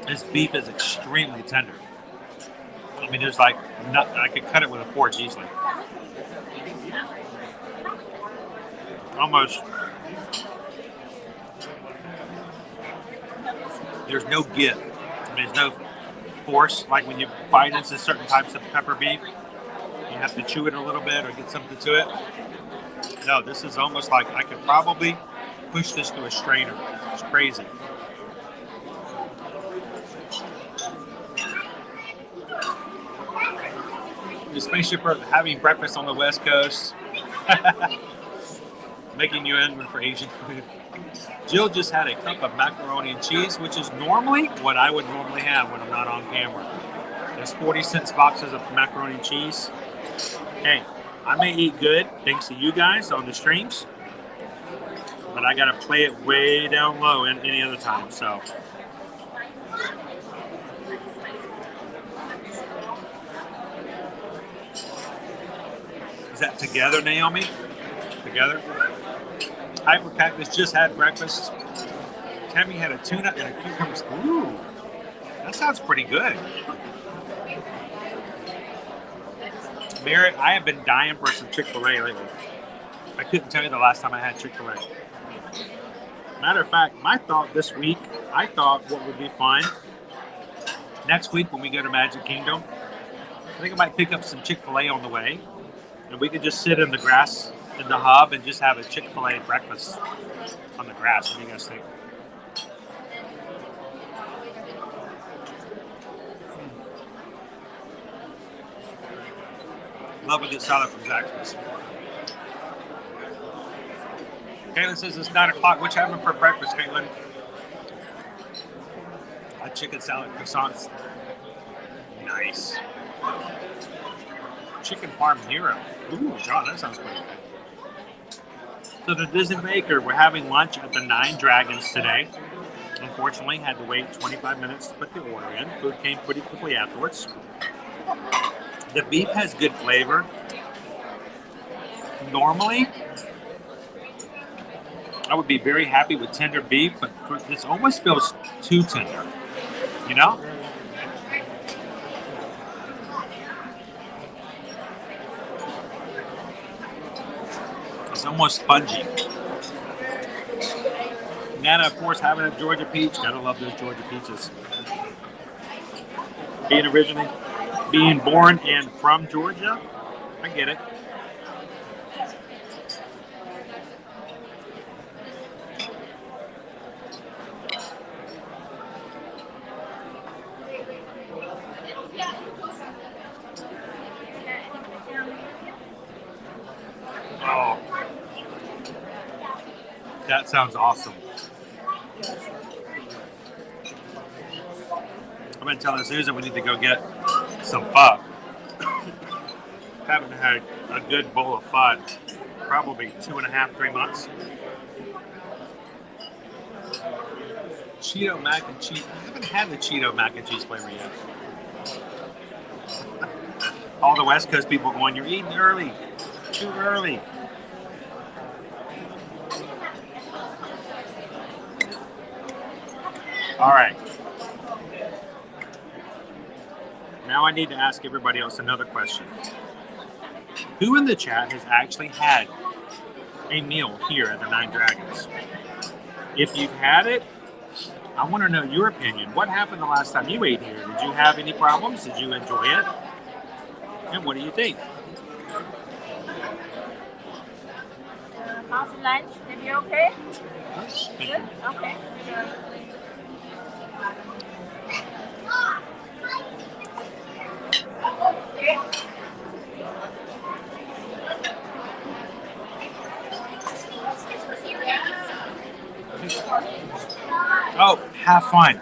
this beef is extremely tender. I mean, there's like, I could cut it with a fork easily. Almost. There's no give. I mean, there's no force. Like when you bite into certain types of pepper beef, you have to chew it a little bit or get something to it. No, this is almost like I could probably push this through a strainer. It's crazy. Especially for having breakfast on the West Coast. Making you angry for Asian food. Jill just had a cup of macaroni and cheese, which is normally what I would normally have when I'm not on camera. There's 40-cent boxes of macaroni and cheese. Hey, I may eat good thanks to you guys on the streams, but I gotta play it way down low in any other time, so. Is that together, Naomi? Together? Hyper Cactus just had breakfast. Tammy had a tuna and a cucumber. Ooh, that sounds pretty good. Merritt, I have been dying for some Chick-fil-A lately. I couldn't tell you the last time I had Chick-fil-A. Matter of fact, my thought this week, I thought what would be fun, next week when we go to Magic Kingdom, I think I might pick up some Chick-fil-A on the way, and we could just sit in the grass in the hub and just have a Chick-fil-A breakfast on the grass. What do you guys think? Love a good salad from Zaxby's. Caitlin says it's 9 o'clock. What you having for breakfast, Caitlin? A chicken salad, croissants. Nice. Chicken parm hero. Ooh, John, that sounds pretty good. So the Disney Baker, we're having lunch at the 9 Dragons today. Unfortunately, had to wait 25 minutes to put the order in. Food came pretty quickly afterwards. The beef has good flavor. Normally, I would be very happy with tender beef, but this almost feels too tender, you know? It's almost spongy. Nana, of course, having a Georgia peach. Gotta love those Georgia peaches. Being born and from Georgia, I get it. Oh, that sounds awesome. I've been telling Susan we need to go get some pho. Haven't had a good bowl of pho in probably 2.5, 3 months. Cheeto mac and cheese. I haven't had the Cheeto mac and cheese flavor yet. All the West Coast people going, you're eating early. Too early. All right. Now I need to ask everybody else another question. Who in the chat has actually had a meal here at the 9 Dragons? If you've had it, I want to know your opinion. What happened the last time you ate here? Did you have any problems? Did you enjoy it? And what do you think? How's lunch? Did you okay? Thank Good? you. Okay. Oh, have fun.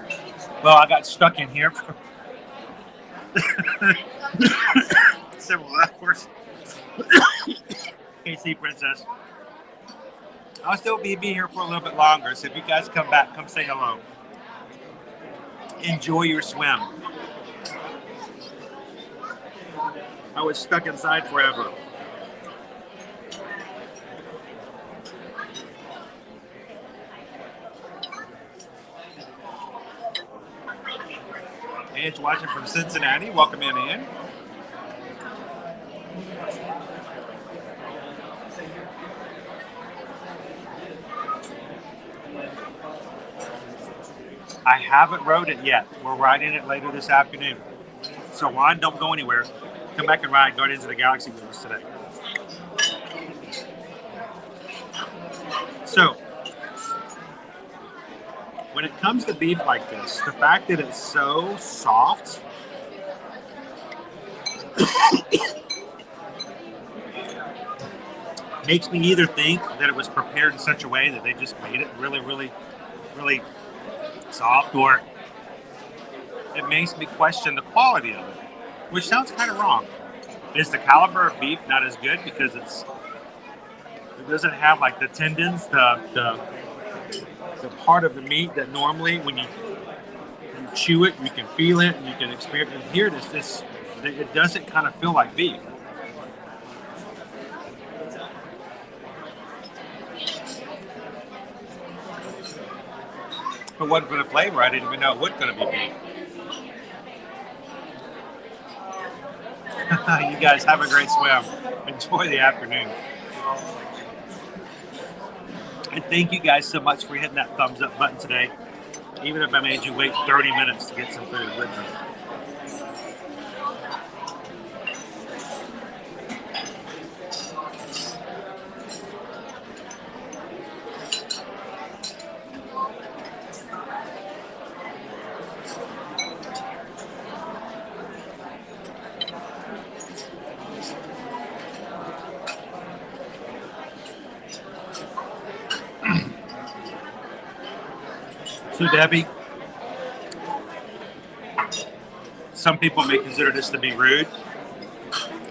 Well, I got stuck in here for several hours. KC Princess. I'll still be here for a little bit longer, so if you guys come back, come say hello. Enjoy your swim. I was stuck inside forever. Edge watching from Cincinnati. Welcome in. I haven't rode it yet. We're riding it later this afternoon. So Juan, don't go anywhere. Come back and ride Guardians of the Galaxy with us today. So, when it comes to beef like this, the fact that it's so soft makes me either think that it was prepared in such a way that they just made it really, really, really soft, or it makes me question the quality of it, which sounds kind of wrong. Is the caliber of beef not as good because it doesn't have like the tendons, the part of the meat that normally when you chew it, you can feel it and you can experience it. Here, it doesn't kind of feel like beef. If it wasn't for the flavor, I didn't even know it was going to be beef. You guys have a great swim. Enjoy the afternoon. And thank you guys so much for hitting that thumbs up button today, even if I made you wait 30 minutes to get some food with me. So Debbie, some people may consider this to be rude.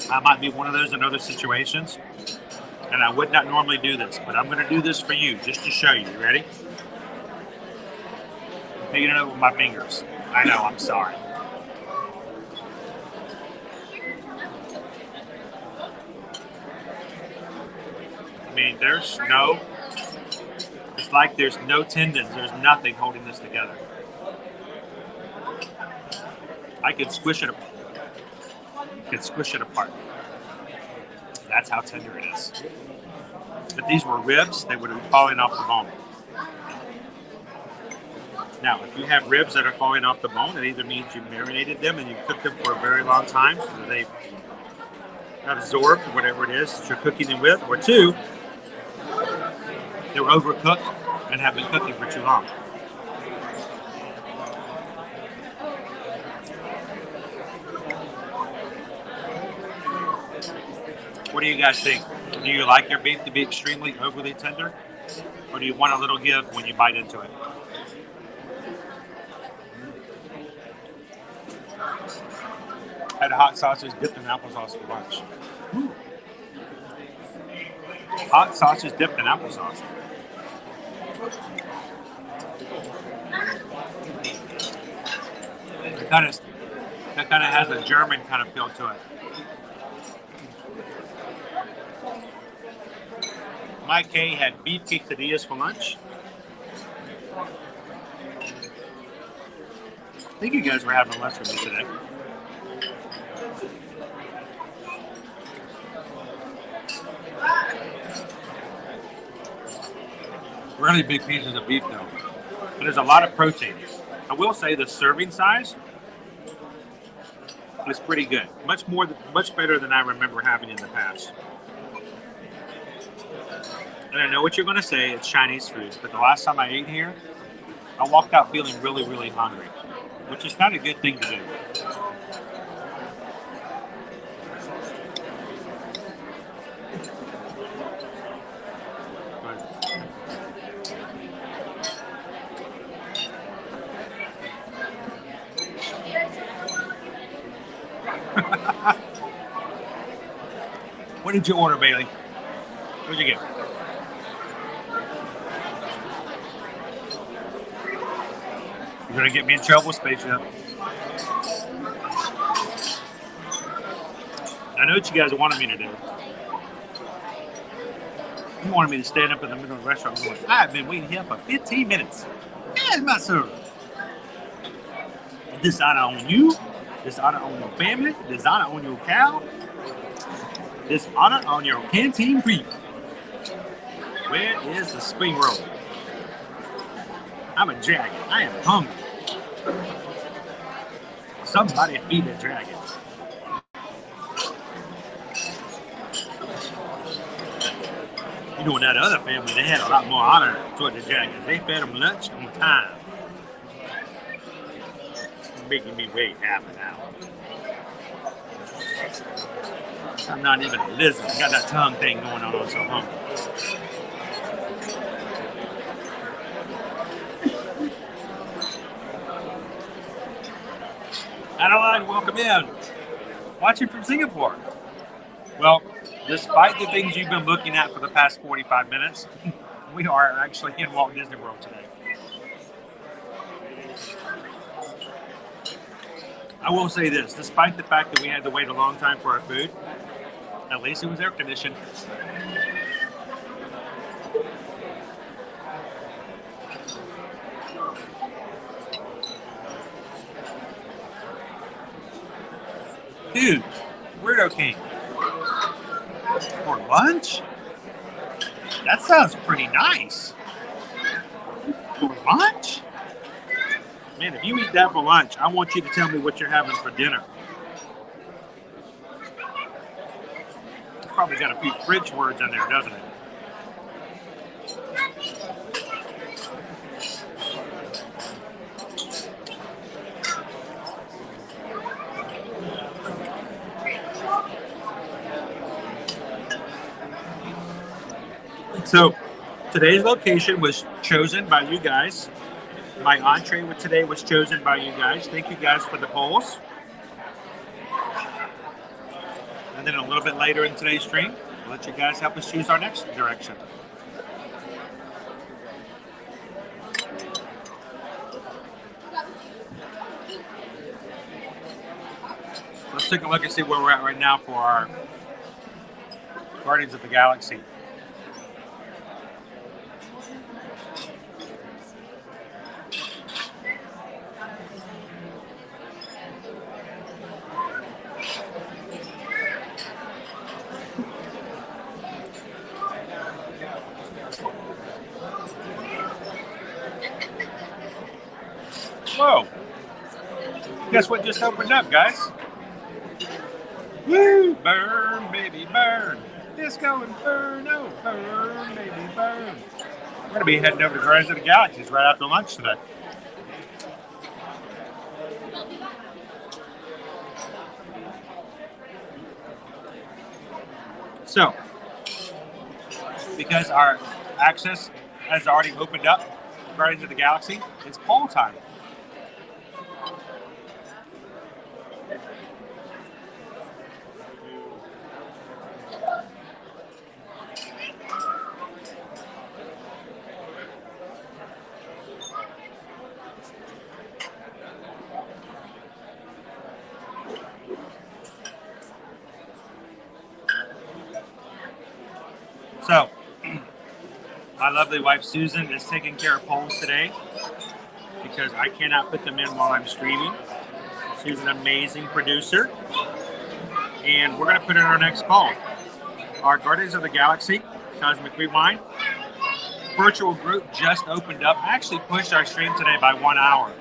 I might be one of those in other situations, and I would not normally do this, but I'm going to do this for you, just to show you. You ready? I'm picking it up with my fingers. I know, I'm sorry. I mean, it's like there's no tendons, there's nothing holding this together. I can squish it apart. That's how tender it is. If these were ribs, they would have been falling off the bone. Now, if you have ribs that are falling off the bone, it either means you marinated them and you cooked them for a very long time so that they absorbed whatever it is that you're cooking them with, or two, they were overcooked and have been cooking for too long. What do you guys think? Do you like your beef to be extremely overly tender? Or do you want a little give when you bite into it? I had hot sausage dipped in applesauce for lunch. Ooh. Hot sausage dipped in applesauce. That kind of has a German kind of feel to it. Mike K had beef quesadillas for lunch. I think you guys were having lunch with me today. Really big pieces of beef though. And there's a lot of protein. I will say the serving size is pretty good. Much better than I remember having in the past. And I know what you're going to say, it's Chinese food, but the last time I ate here, I walked out feeling really, really hungry, which is not a good thing to do. What did you order, Bailey? What did you get? You're gonna get me in trouble, spaceship. I know what you guys wanted me to do. You wanted me to stand up in the middle of the restaurant going, I've been waiting here for 15 minutes. Yes, my sir. Dishonor on you, dishonor on your family, dishonor on your cow, dishonor on your canteen beef. Where is the spring roll? I'm a dragon. I am hungry. Somebody feed the dragon. You know, in that other family, they had a lot more honor toward the dragons. They fed them lunch on time. Making me wait half an hour. I'm not even a lizard. I got that tongue thing going on. I'm so hungry. Adeline, welcome in. Watching from Singapore. Well, despite the things you've been looking at for the past 45 minutes, we are actually in Walt Disney World today. I will say this, despite the fact that we had to wait a long time for our food, at least it was air conditioned. Dude, Weirdo King. For lunch? That sounds pretty nice. For lunch? Man, if you eat that for lunch, I want you to tell me what you're having for dinner. It's probably got a few French words in there, doesn't it? So, today's location was chosen by you guys. My entree with today was chosen by you guys. Thank you guys for the polls. And then a little bit later in today's stream, we'll let you guys help us choose our next direction. Let's take a look and see where we're at right now for our Guardians of the Galaxy. Whoa! Guess what just opened up, guys? Woo! Burn, baby, burn! Disco Inferno! Burn, baby, burn! We're going to be heading over to Guardians of the Galaxies right after lunch today. So, because our access has already opened up, Guardians of the Galaxy, it's poll time. So, my lovely wife Susan is taking care of polls today because I cannot put them in while I'm streaming. She's an amazing producer. And we're going to put in our next poll. Our Guardians of the Galaxy Cosmic Rewind virtual group just opened up. I actually pushed our stream today by 1 hour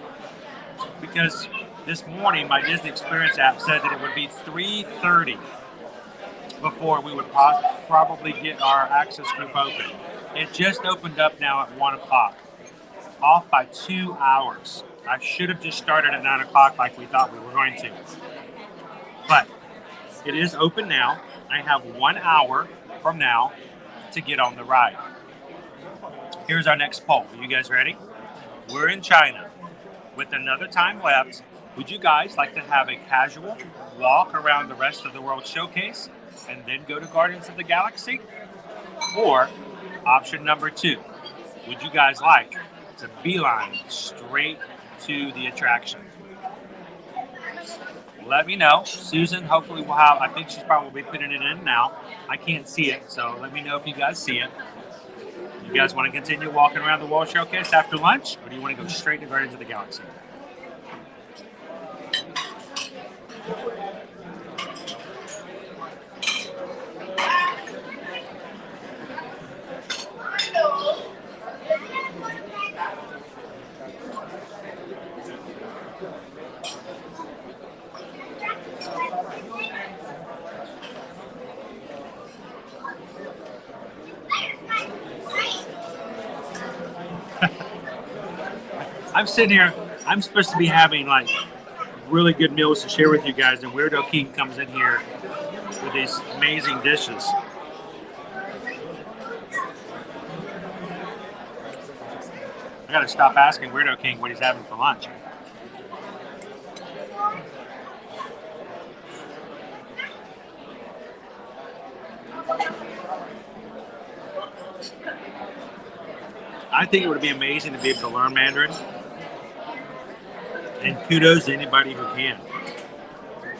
because this morning my Disney Experience app said that it would be 3:30 before we would probably get our access group open. It just opened up now at 1 o'clock. off by 2 hours. I should have just started at 9 o'clock like we thought we were going to. But it is open now. I have 1 hour from now to get on the ride. Here's our next poll. Are you guys ready? We're in China. With another time left, would you guys like to have a casual walk around the rest of the world showcase and then go to Guardians of the Galaxy? Or option number 2, would you guys like to beeline straight to the attraction? Let me know. Susan, hopefully will have, I think she's probably putting it in now. I can't see it, so let me know if you guys see it. You guys want to continue walking around the World Showcase after lunch, or do you want to go straight to Guardians of the Galaxy? I'm sitting here, I'm supposed to be having like really good meals to share with you guys, and Weirdo King comes in here with these amazing dishes. I gotta stop asking Weirdo King what he's having for lunch. I think it would be amazing to be able to learn Mandarin. And kudos to anybody who can.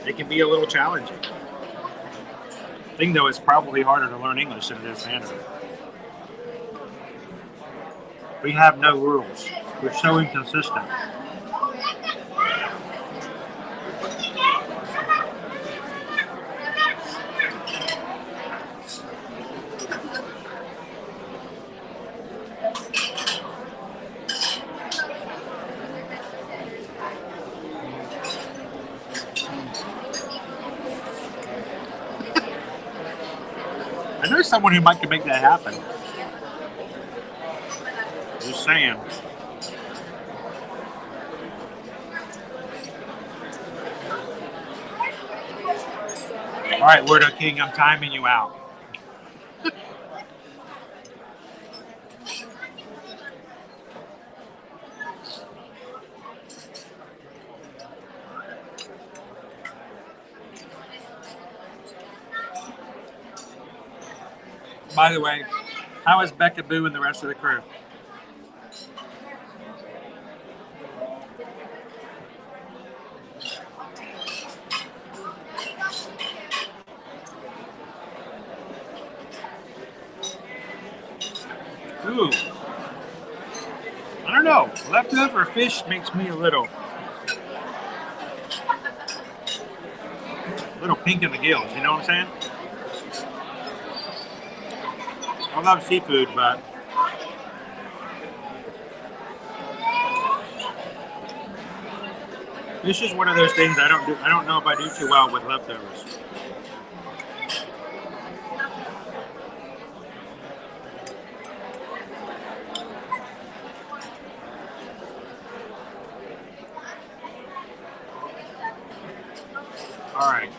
It can be a little challenging. I think, though, it's probably harder to learn English than it is Mandarin. We have no rules. We're so inconsistent. I know someone who might can make that happen. Just saying. All right, Weirdo King, I'm timing you out. By the way, how is Becca Boo and the rest of the crew? Ooh. I don't know. Leftover fish makes me a little pink in the gills, you know what I'm saying? I love seafood, but this is one of those things I don't know if I do too well with leftovers. All right.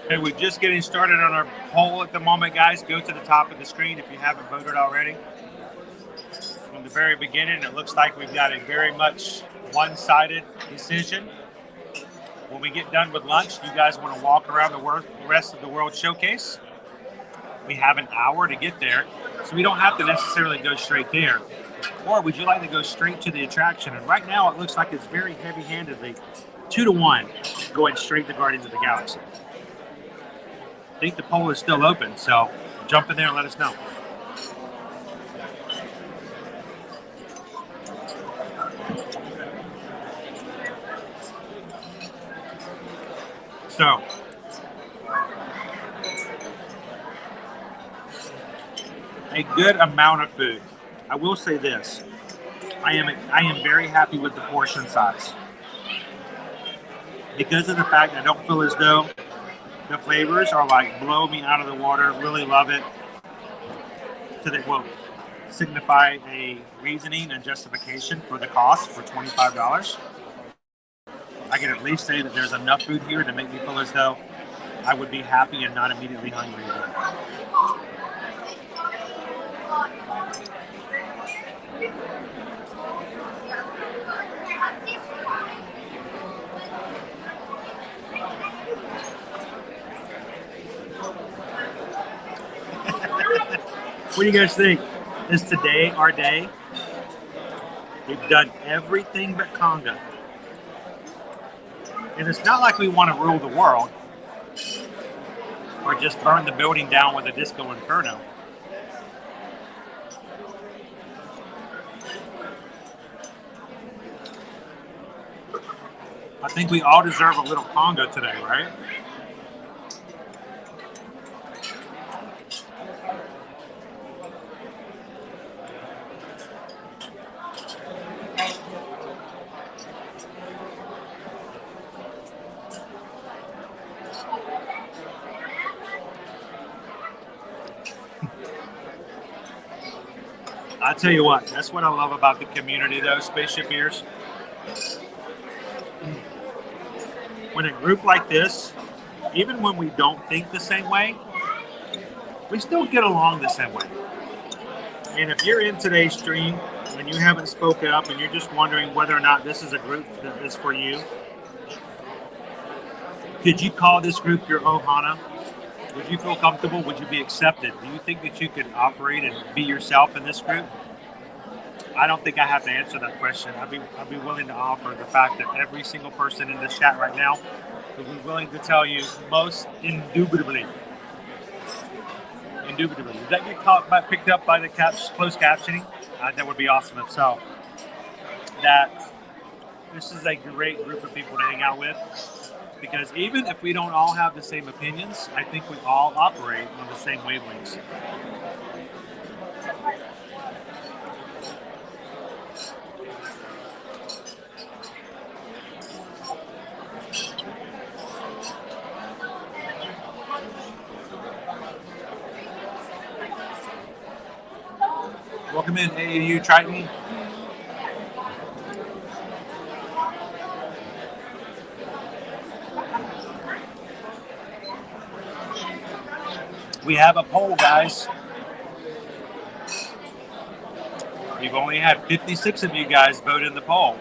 Okay, we're just getting started on our poll at the moment, guys. Go to the top of the screen if you haven't voted already. From the very beginning, it looks like we've got a very much one-sided decision. When we get done with lunch, you guys want to walk around the rest of the World Showcase. We have an hour to get there, so we don't have to necessarily go straight there. Or would you like to go straight to the attraction? And right now, it looks like it's very heavy-handedly 2-1 going straight to Guardians of the Galaxy. I think the poll is still open, so jump in there and let us know. So, a good amount of food. I will say this. I am very happy with the portion size. Because of the fact I don't feel as though the flavors are like blow me out of the water, really love it. So that will signify a reasoning and justification for the cost for $25. I can at least say that there's enough food here to make me feel as though I would be happy and not immediately hungry again. What do you guys think? Is today our day? We've done everything but conga. And it's not like we want to rule the world or just burn the building down with a disco inferno. I think we all deserve a little conga today, right? I tell you what, that's what I love about the community, though, Spaceship Ears. When a group like this, even when we don't think the same way, we still get along the same way. And if you're in today's stream and you haven't spoken up and you're just wondering whether or not this is a group that is for you, could you call this group your Ohana? Would you feel comfortable? Would you be accepted? Do you think that you could operate and be yourself in this group? I don't think I have to answer that question. I'd be willing to offer the fact that every single person in this chat right now would be willing to tell you most indubitably. Did that get picked up by the closed captioning? That would be awesome if so. That this is a great group of people to hang out with. Because even if we don't all have the same opinions, I think we all operate on the same wavelengths. Welcome in, AAU Triton. We have a poll, guys. We've only had 56 of you guys vote in the poll.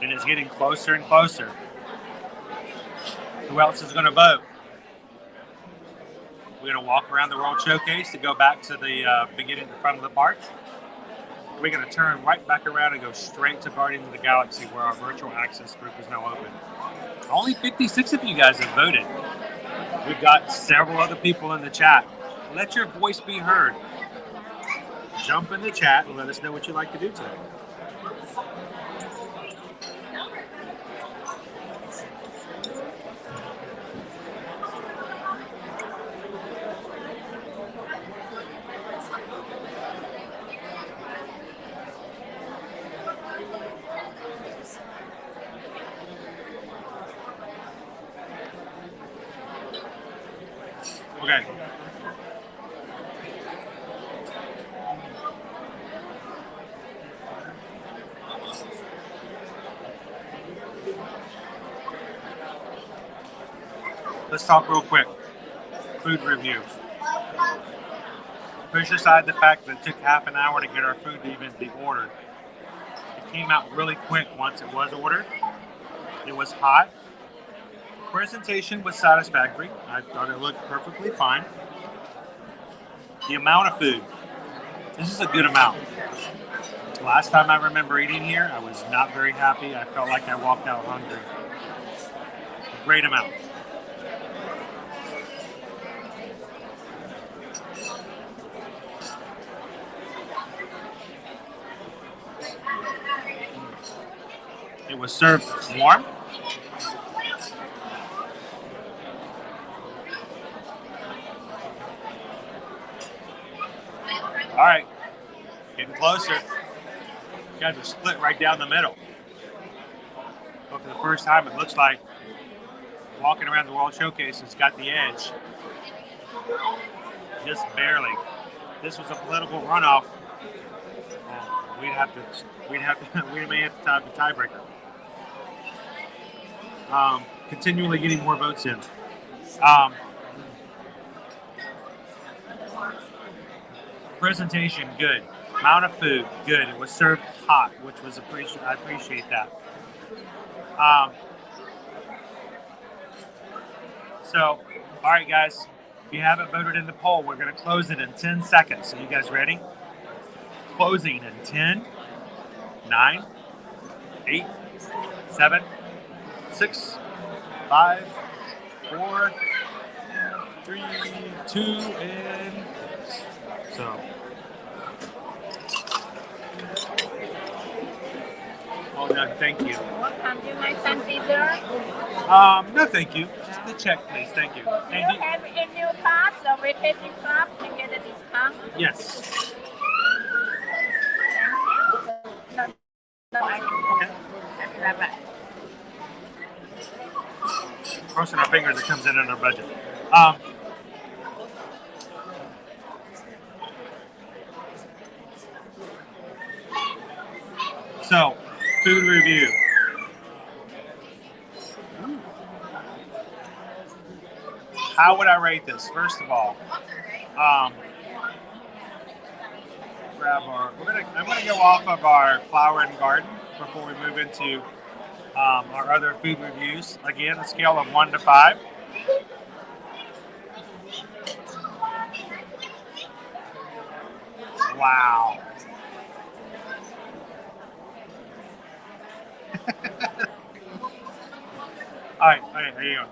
And it's getting closer and closer. Who else is going to vote? We're going to walk around the World Showcase to go back to the beginning, the front of the park. We're going to turn right back around and go straight to Guardians of the Galaxy, where our virtual access group is now open. Only 56 of you guys have voted. We've got several other people in the chat. Let your voice be heard. Jump in the chat and let us know what you'd like to do today. Okay. Let's talk real quick. Food review. Push aside the fact that it took half an hour to get our food to even be ordered. It came out really quick once it was ordered. It was hot. Presentation was satisfactory. I thought it looked perfectly fine. The amount of food. This is a good amount. Last time I remember eating here, I was not very happy. I felt like I walked out hungry. A great amount. It was served warm. All right, getting closer. guys are split right down the middle. But for the first time, it looks like walking around the World Showcase has got the edge. Just barely. This was a political runoff. We may have to have the tiebreaker. Continually getting more votes in. Presentation, good. Amount of food, good. It was served hot, which was I appreciate that. So, all right, guys. If you haven't voted in the poll, we're going to close it in 10 seconds. So you guys ready? Closing in 10, 9, 8, 7, 6, 5, 4, 3, 2, and so. Oh, no, thank you. What time do my son be there? No, thank you. Just the check, please. Thank you. Do you have a new pass or vacation club to get a discount? Yes. Crossing our fingers, it comes in our budget. So, food review. How would I rate this? First of all, I'm gonna go off of our flower and garden before we move into our other food reviews. Again, a scale of 1 to 5. Wow. All right, here you go.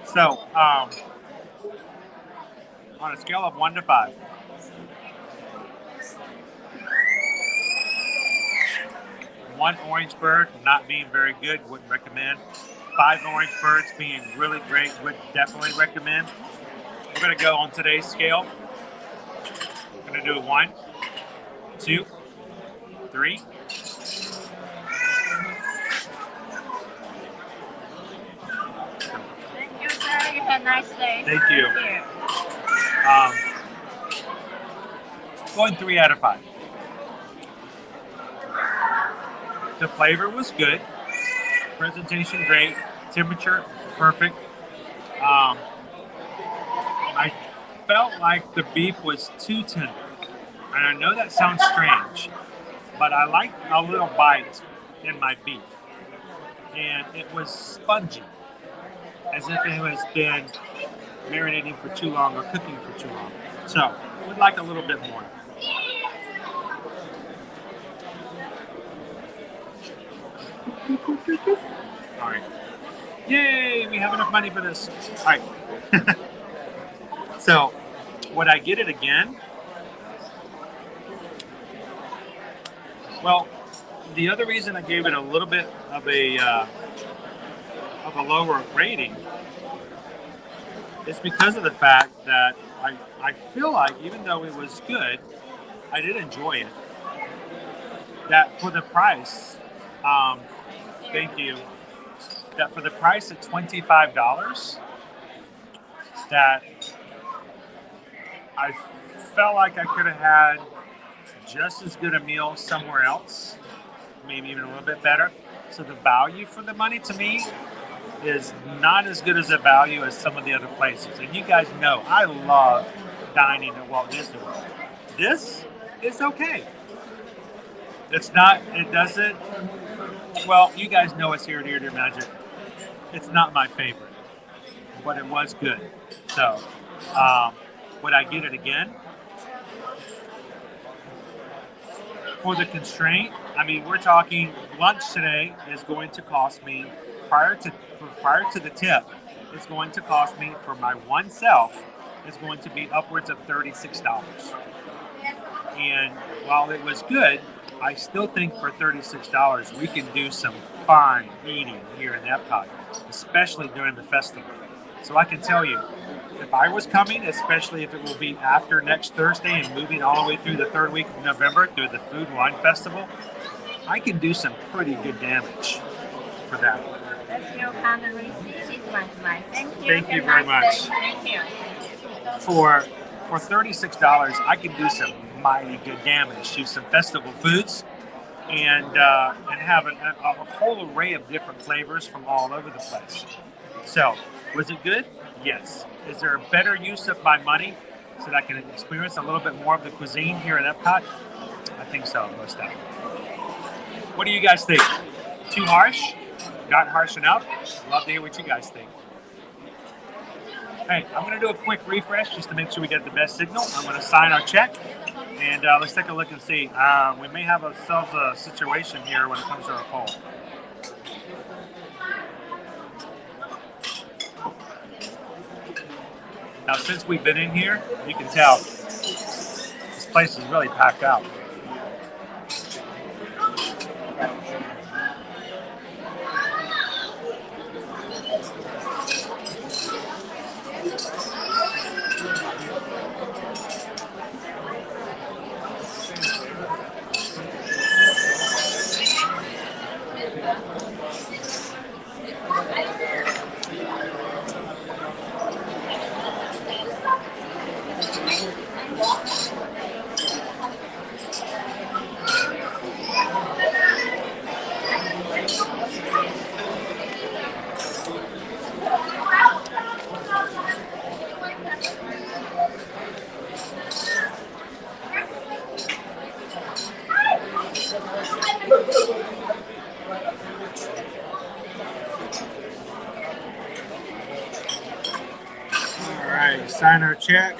So, on a scale of 1 to 5, one orange bird not being very good, wouldn't recommend. 5 orange birds being really great, would definitely recommend. We're going to go on today's scale. We're going to do 1, 2, 3. Thank you, sir. You have a nice day. Thank you. Going 3 out of 5. The flavor was good. Presentation great. Temperature perfect. I felt like the beef was too tender. And I know that sounds strange, but I like a little bite in my beef. And it was spongy, as if it has been marinating for too long or cooking for too long. So, I would like a little bit more. All right. Yay, we have enough money for this. All right. So, would I get it again? Well, the other reason I gave it a little bit of a lower rating is because of the fact that I feel like, even though it was good, I did enjoy it. That for the price, thank you. That for the price of $25, that I felt like I could have had just as good a meal somewhere else, maybe even a little bit better. So the value for the money to me is not as good as a value as some of the other places. And you guys know I love dining at Walt Disney World. This is okay. It's not, it doesn't, well, you guys know it's here, dear Magic. It's not my favorite, but it was good. So, would I get it again? For the constraint, I mean, we're talking lunch today is going to cost me, prior to the tip, it's going to cost me for my one self, is going to be upwards of $36. And while it was good, I still think for $36 we can do some fine eating here in Epcot, especially during the festival. So I can tell you, if I was coming, especially if it will be after next Thursday and moving all the way through the third week of November through the Food and Wine Festival, I can do some pretty good damage for that. That's your card and receipt. It's my smile. Thank you. Thank you Have a very nice much. day. Thank you. For $36, I can do some mighty good damage. Do some festival foods and have a whole array of different flavors from all over the place. So, was it good? Yes. Is there a better use of my money so that I can experience a little bit more of the cuisine here at Epcot? I think so, most definitely. What do you guys think? Too harsh? Not harsh enough? Love to hear what you guys think. Hey, I'm going to do a quick refresh just to make sure we get the best signal. I'm going to sign our check, and let's take a look and see. We may have ourselves a situation here when it comes to our poll. Now, since we've been in here, you can tell this place is really packed out. All right, sign our check.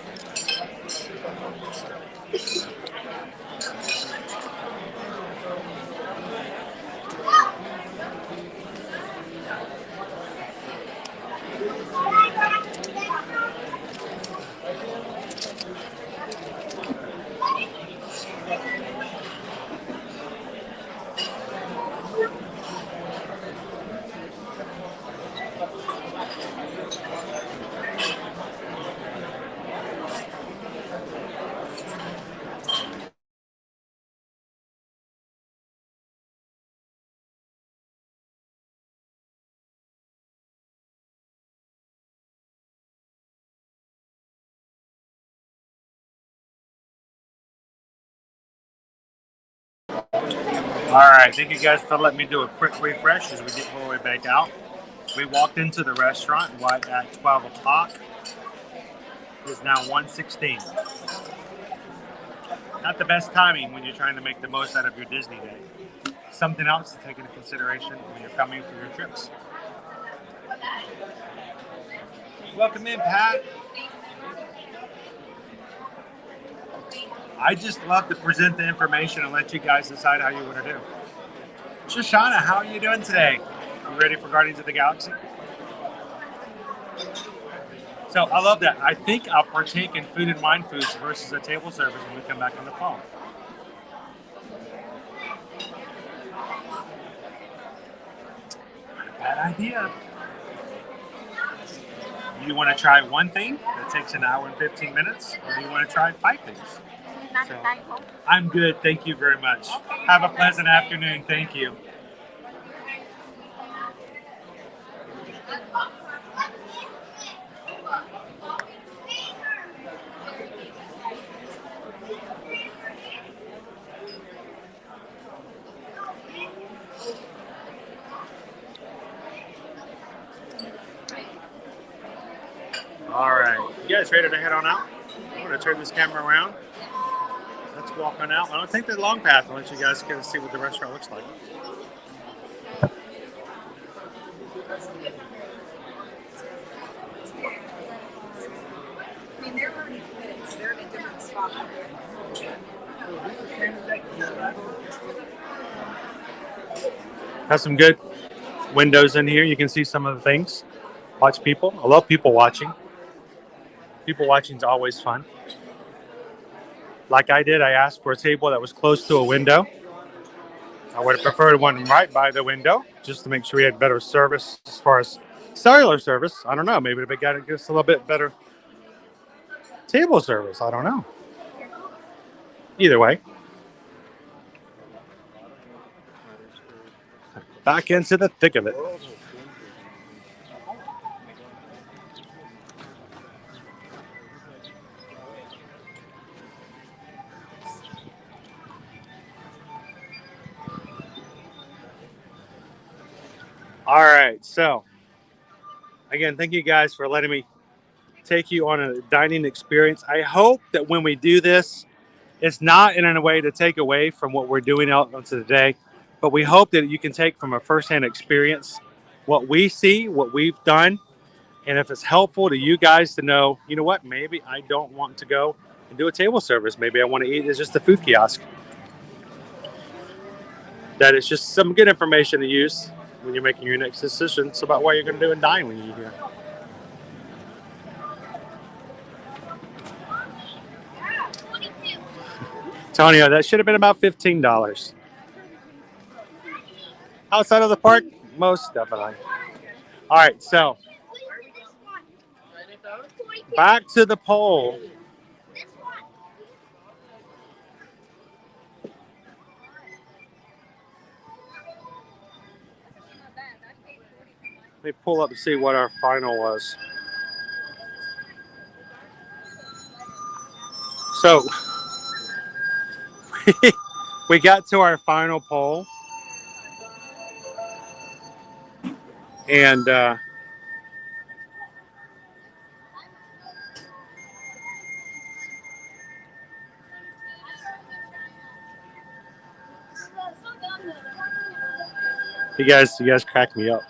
All right, thank you guys for letting me do a quick refresh as we get all the way back out. We walked into the restaurant right at 12 o'clock. It's now 1:16. Not the best timing when you're trying to make the most out of your Disney day. Something else to take into consideration when you're coming for your trips. Welcome in, Pat. I just love to present the information and let you guys decide how you want to do. Shoshana, how are you doing today? You ready for Guardians of the Galaxy? So I love that. I think I'll partake in food and wine foods versus a table service when we come back in the fall. Not a bad idea. You want to try one thing that takes an hour and 15 minutes, or do you want to try 5 things? So, I'm good, thank you very much. Have a pleasant afternoon, thank you. All right, you guys ready to head on out? I'm going to turn this camera around. Let's walk on out. I don't think the long path. I'll let you guys get to see what the restaurant looks like. I mean, they're already committed, so they're in a different spot. Has some good windows in here. You can see some of the things. Watch people. I love people watching. People watching is always fun. Like I did, I asked for a table that was close to a window. I would have preferred one right by the window, just to make sure we had better service as far as cellular service. I don't know, maybe they got us a little bit better table service. I don't know. Either way. Back into the thick of it. All right, so again, thank you guys for letting me take you on a dining experience. I hope that when we do this, it's not in a way to take away from what we're doing out onto the day, but we hope that you can take from a firsthand experience what we see, what we've done, and if it's helpful to you guys to know, you know what, maybe I don't want to go and do a table service. Maybe I want to eat at just a food kiosk. That is just some good information to use when you're making your next decisions about what you're going to do and dine when you eat here. Tonio, that should have been about $15. Outside of the park, most definitely. All right, so back to the poll. Let me pull up and see what our final was. So we got to our final poll, and you guys crack me up.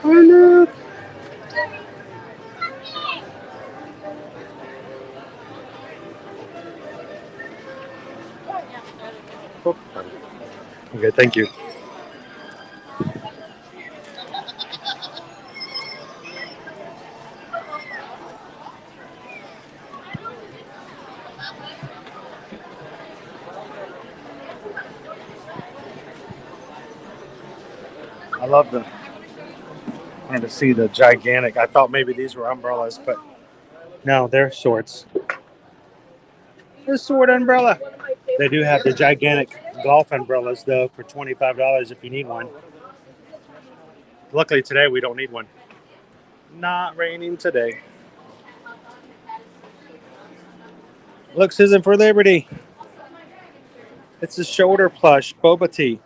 Oh, look. Oh, okay, thank you. I love the. I wanted to see the gigantic. I thought maybe these were umbrellas, but no, they're swords. The sword umbrella. They do have the gigantic golf umbrellas though for $25 if you need one. Luckily today we don't need one. Not raining today. Look, Susan, for Liberty. It's a shoulder plush boba tea.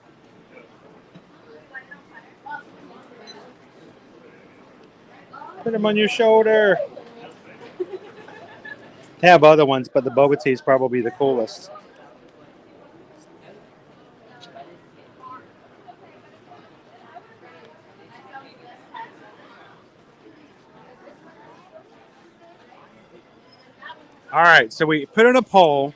Put them on your shoulder. They have other ones, but the boba tea is probably the coolest. All right, so we put in a poll.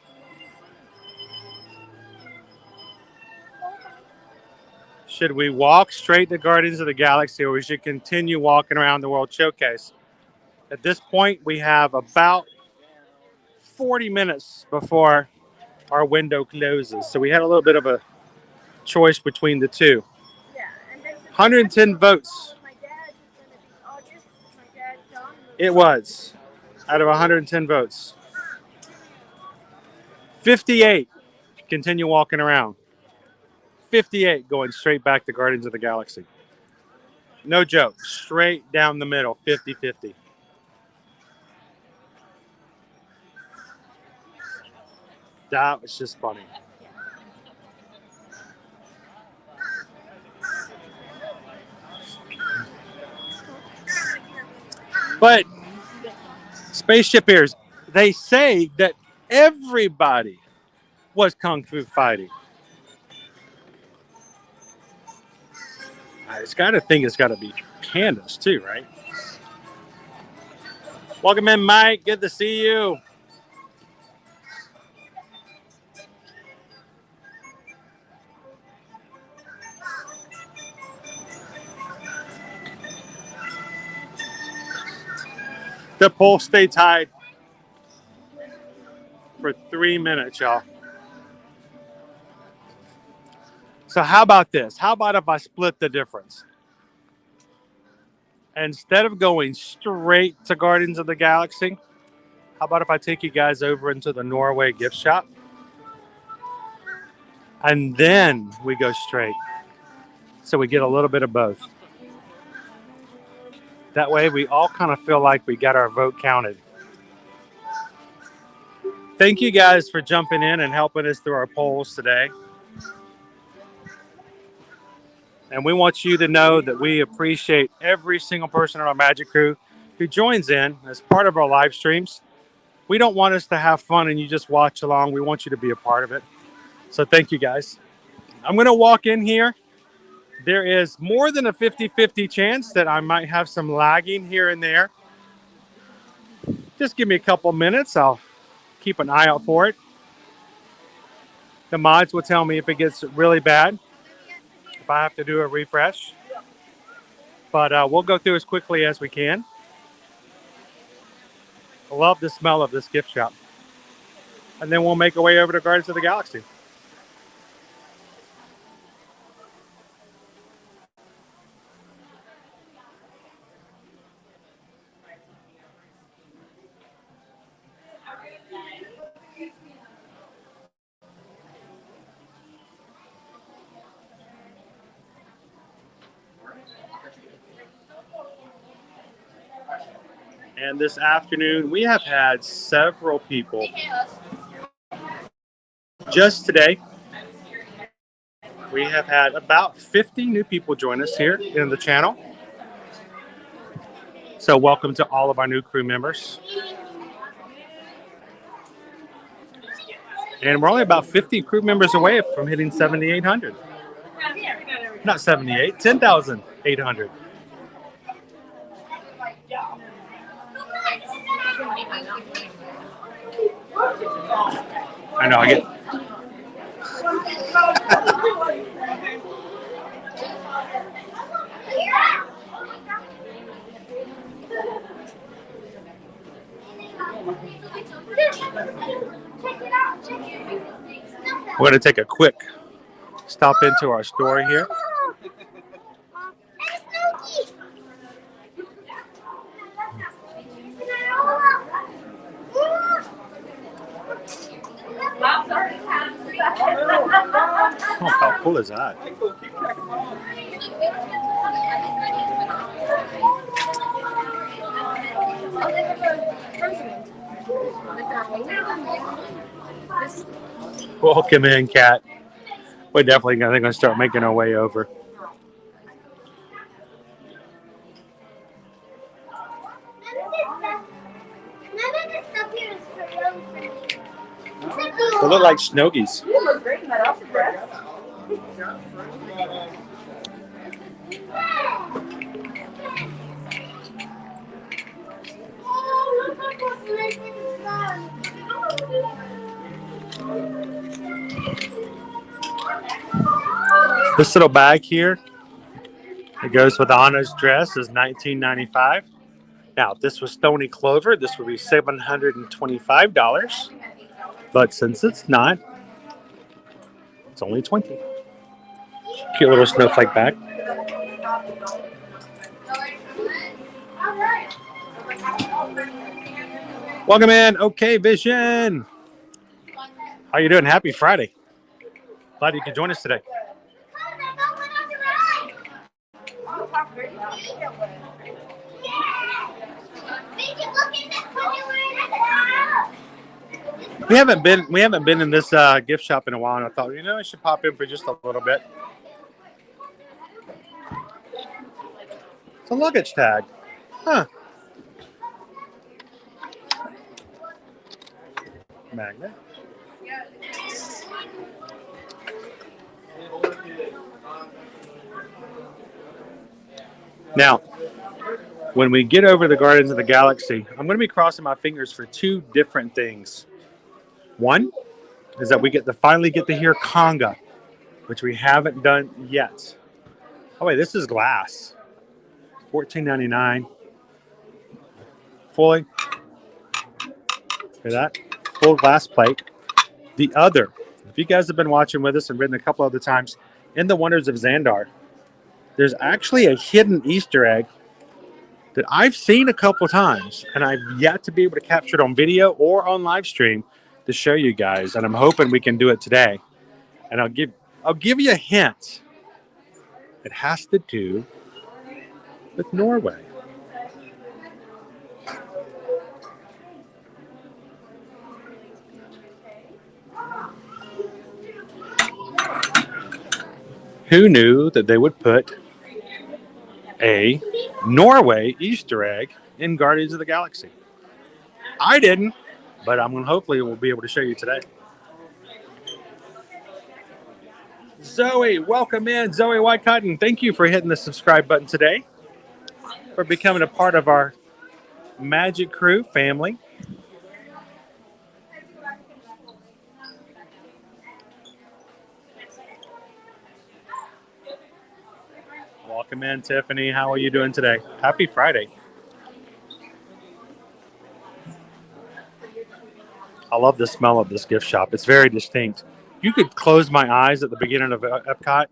Should we walk straight to Guardians of the Galaxy, or we should continue walking around the World Showcase? At this point, we have about 40 minutes before our window closes. So we had a little bit of a choice between the two. 110 votes. It was out of 110 votes. 58 continue walking around. 58 going straight back to Guardians of the Galaxy. No joke. Straight down the middle. 50-50. That was just funny. But spaceship ears, they say that everybody was kung fu fighting. It's got to think it's got to be pandas too, right? Welcome in, Mike. Good to see you. The poll stay tied for 3. 3 minutes, y'all. So how about this? How about if I split the difference? Instead of going straight to Guardians of the Galaxy, how about if I take you guys over into the Norway gift shop? And then we go straight. So we get a little bit of both. That way we all kind of feel like we got our vote counted. Thank you guys for jumping in and helping us through our polls today. And we want you to know that we appreciate every single person in our Magic Crew who joins in as part of our live streams. We don't want us to have fun and you just watch along. We want you to be a part of it. So thank you guys. I'm going to walk in here. There is more than a 50-50 chance that I might have some lagging here and there. Just give me a couple minutes. I'll keep an eye out for it. The mods will tell me if it gets really bad, if I have to do a refresh. But we'll go through as quickly as we can. I love the smell of this gift shop. And then we'll make our way over to Guardians of the Galaxy. And this afternoon, we have had several people. Just today, we have had about 50 new people join us here in the channel. So welcome to all of our new crew members. And we're only about 50 crew members away from hitting 7,800. Not 78, 10,800. I know, I get. We're going to take a quick stop into our store here. Oh, how cool is that? Welcome in, Kat. We're definitely going to start making our way over. They look like Snoggies. You look great in that outfit, Brad. This little bag here, it goes with Anna's dress, is $19.95. Now, if this was Stony Clover, this would be $725. But since it's not, it's only $20. Cute little snowflake bag. Welcome in. Okay, Vision. How you doing? Happy Friday. Glad you could join us today. We haven't been in this gift shop in a while, and I thought, I should pop in for just a little bit. It's a luggage tag. Huh. Magnet. Now, when we get over the Guardians of the Galaxy, I'm going to be crossing my fingers for two different things. One is that we finally get to hear conga, which we haven't done yet. Oh wait, this is glass. $14.99. Fully. Hear that? Full glass plate. the other. If you guys have been watching with us and ridden a couple other times in the Wonders of Xandar, there's actually a hidden Easter egg that I've seen a couple times, and I've yet to be able to capture it on video or on live stream to show you guys. And I'm hoping we can do it today. And I'll give you a hint. It has to do with Norway. Who knew that they would put a Norway Easter egg in Guardians of the Galaxy? I didn't, but hopefully we'll be able to show you today. Zoe, welcome in. Zoe White Cotton, thank you for hitting the subscribe button today, for becoming a part of our Magic Crew family. Welcome in, Tiffany. How are you doing today? Happy Friday. I love the smell of this gift shop. It's very distinct. You could close my eyes at the beginning of Epcot,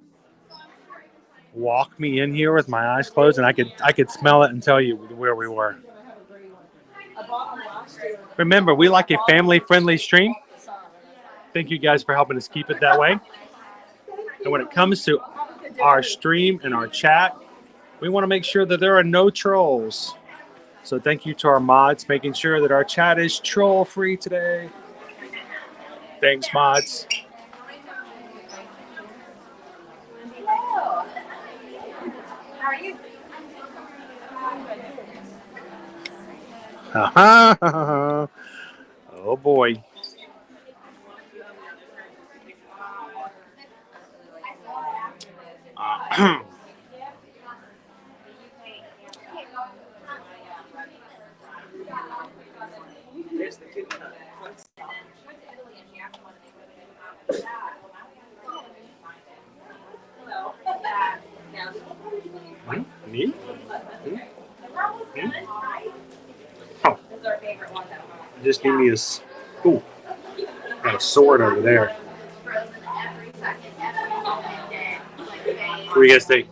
walk me in here with my eyes closed, and I could smell it and tell you where we were. Remember, we like a family-friendly stream. Thank you guys for helping us keep it that way. And when it comes to our stream and our chat, we want to make sure that there are no trolls. So thank you to our mods, making sure that our chat is troll-free today. Thanks, mods. How are you? Oh boy. Me? Oh. Just give me this. Ooh, got a sword over there. What do you guys think?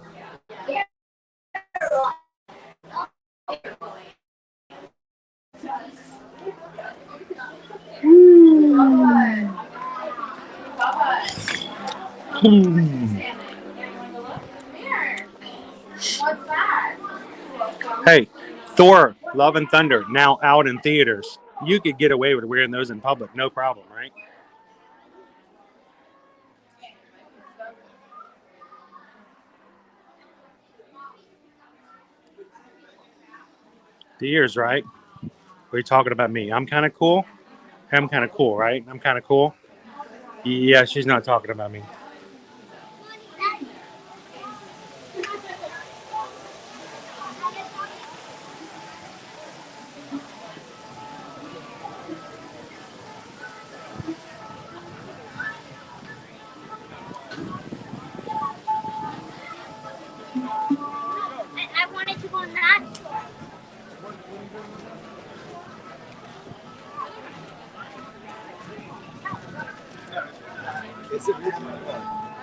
Hey, Thor, Love and Thunder, now out in theaters. You could get away with wearing those in public, no problem, right? The ears, right? What are you talking about me? I'm kind of cool. I'm kind of cool, right? I'm kind of cool. Yeah, she's not talking about me. I wanted to go nuts.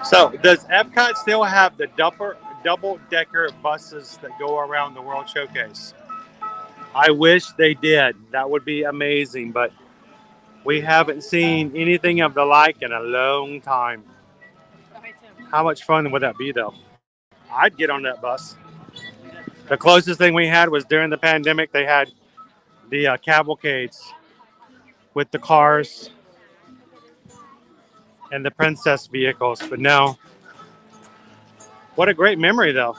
So, does Epcot still have the double-decker buses that go around the World Showcase? I wish they did. That would be amazing, but we haven't seen anything of the like in a long time. How much fun would that be, though? I'd get on that bus. The closest thing we had was during the pandemic. They had the cavalcades with the cars and the princess vehicles, but no. What a great memory, though.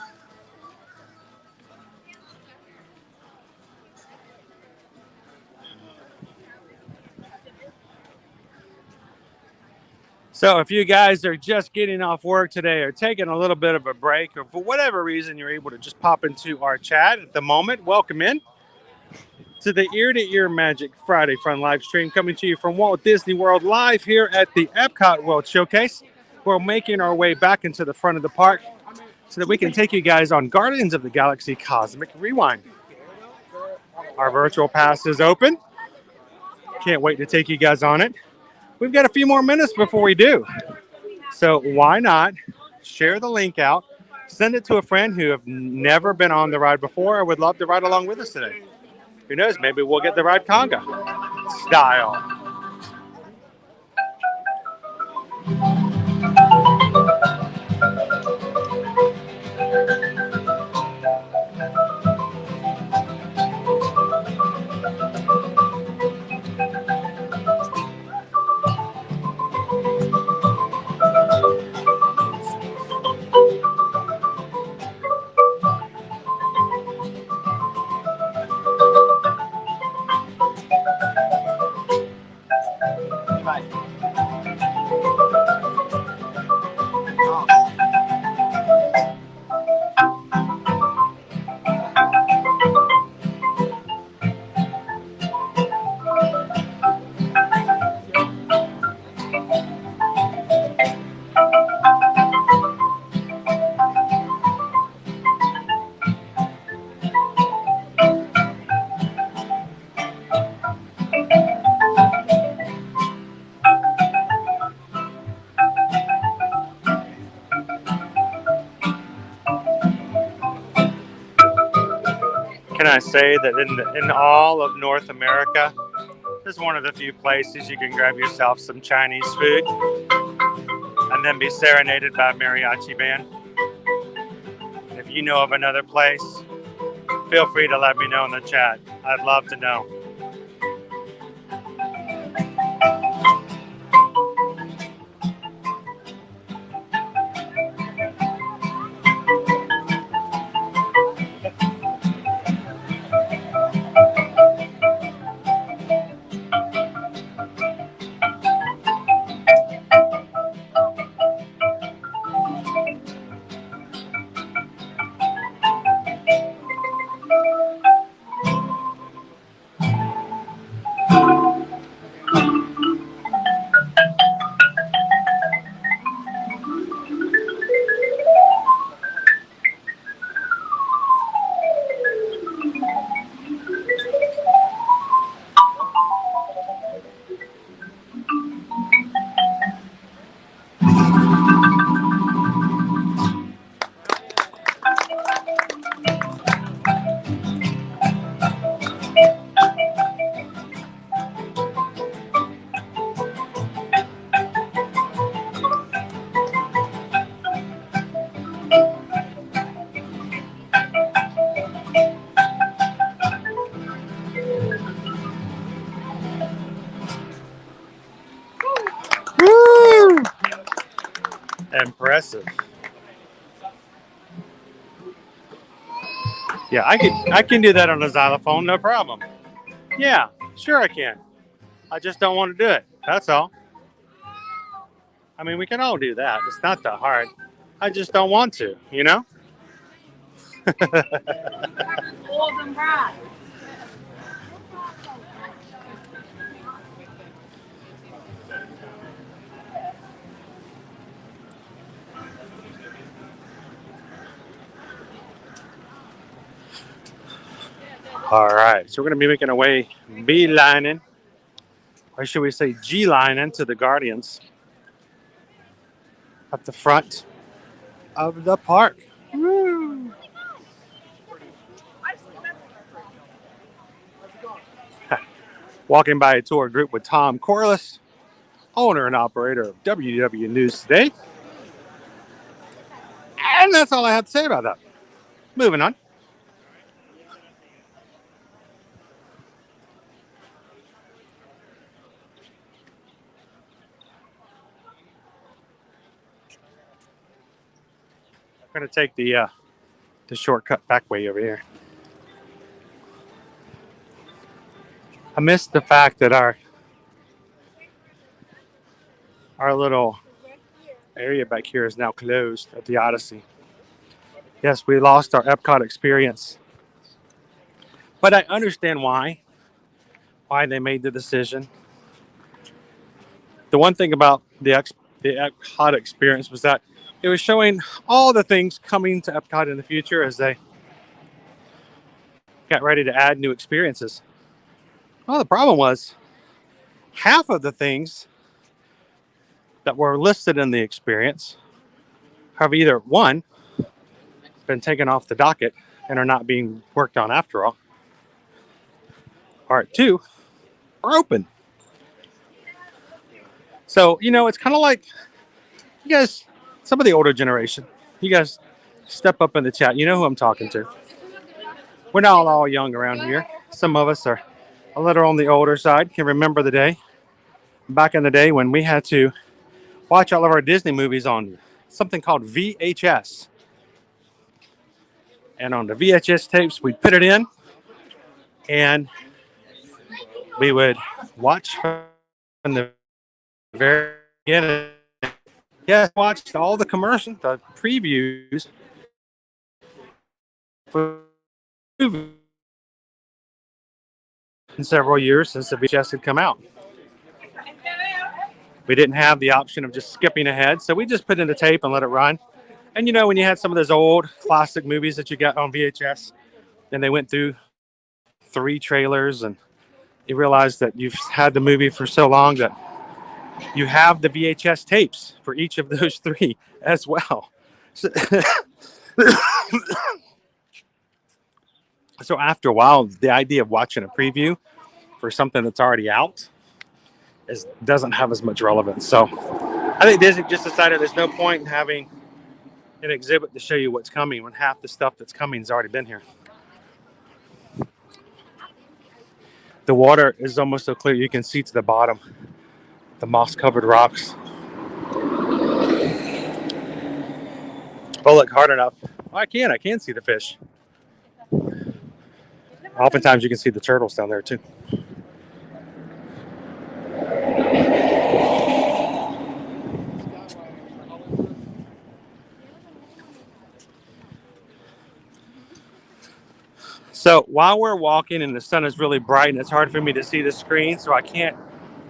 So if you guys are just getting off work today or taking a little bit of a break, or for whatever reason you're able to just pop into our chat at the moment, welcome in to the Ear-to-Ear Magic Friday Fun live stream, coming to you from Walt Disney World live here at the Epcot World Showcase. We're making our way back into the front of the park so that we can take you guys on Guardians of the Galaxy Cosmic Rewind. Our virtual pass is open. Can't wait to take you guys on it. we've got a few more minutes before we do. So why not share the link out, send it to a friend who have never been on the ride before or would love to ride along with us today. Who knows, maybe we'll get the ride conga style. Can I say that in all of North America, this is one of the few places you can grab yourself some Chinese food and then be serenaded by a mariachi band. If you know of another place, feel free to let me know in the chat. I'd love to know. Woo! Impressive. Yeah, I can do that on a xylophone, no problem. Yeah, sure I can. I just don't want to do it. That's all. I mean, we can all do that. It's not that hard. I just don't want to, you know? All right, so we're going to be making our way beelining, or should we say G-lining to the Guardians at the front of the park. Woo! Walking by a tour group with Tom Corliss, owner and operator of WW News Today. And that's all I have to say about that. Moving on. I'm going to take the shortcut back way over here. I missed the fact that our little area back here is now closed at the Odyssey. Yes, we lost our Epcot experience, but I understand why they made the decision. The one thing about the Epcot experience was that it was showing all the things coming to Epcot in the future as they got ready to add new experiences. Well, the problem was half of the things that were listed in the experience have either one, been taken off the docket and are not being worked on after all, or two, are open. So, it's kind of like you guys, some of the older generation, you guys step up in the chat. You know who I'm talking to. We're not all young around here. Some of us are a little on the older side, can remember the day back in the day when we had to watch all of our Disney movies on something called VHS. And on the VHS tapes, we'd put it in and we would watch from the very beginning. Yeah, watched all the commercials, the previews for movies in several years since the VHS had come out. We didn't have the option of just skipping ahead, so we just put in the tape and let it run. And when you had some of those old classic movies that you got on VHS, and they went through 3 trailers, and you realize that you've had the movie for so long that you have the VHS tapes for each of those 3 as well. So after a while, the idea of watching a preview for something that's already out doesn't have as much relevance. So I think Disney just decided there's no point in having an exhibit to show you what's coming when half the stuff that's coming has already been here. The water is almost so clear you can see to the bottom, the moss-covered rocks. If I look hard enough, I can see the fish. Oftentimes you can see the turtles down there too. So while we're walking and the sun is really bright and it's hard for me to see the screen, so I can't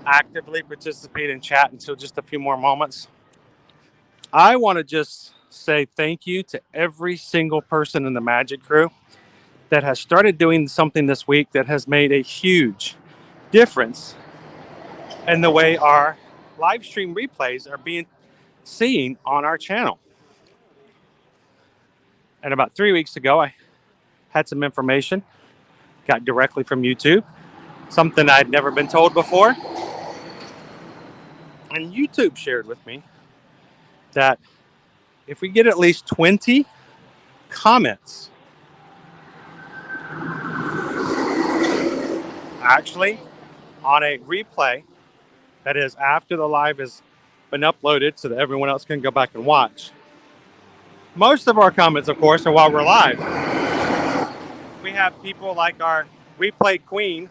actively participate in chat until just a few more moments, I want to just say thank you to every single person in the Magic crew that has started doing something this week that has made a huge difference in the way our live stream replays are being seen on our channel. And about 3 weeks ago, I had some information, got directly from YouTube, something I'd never been told before. And YouTube shared with me that if we get at least 20 comments, actually on a replay, that is after the live has been uploaded so that everyone else can go back and watch. Most of our comments, of course, are while we're live. We have people like our replay queen,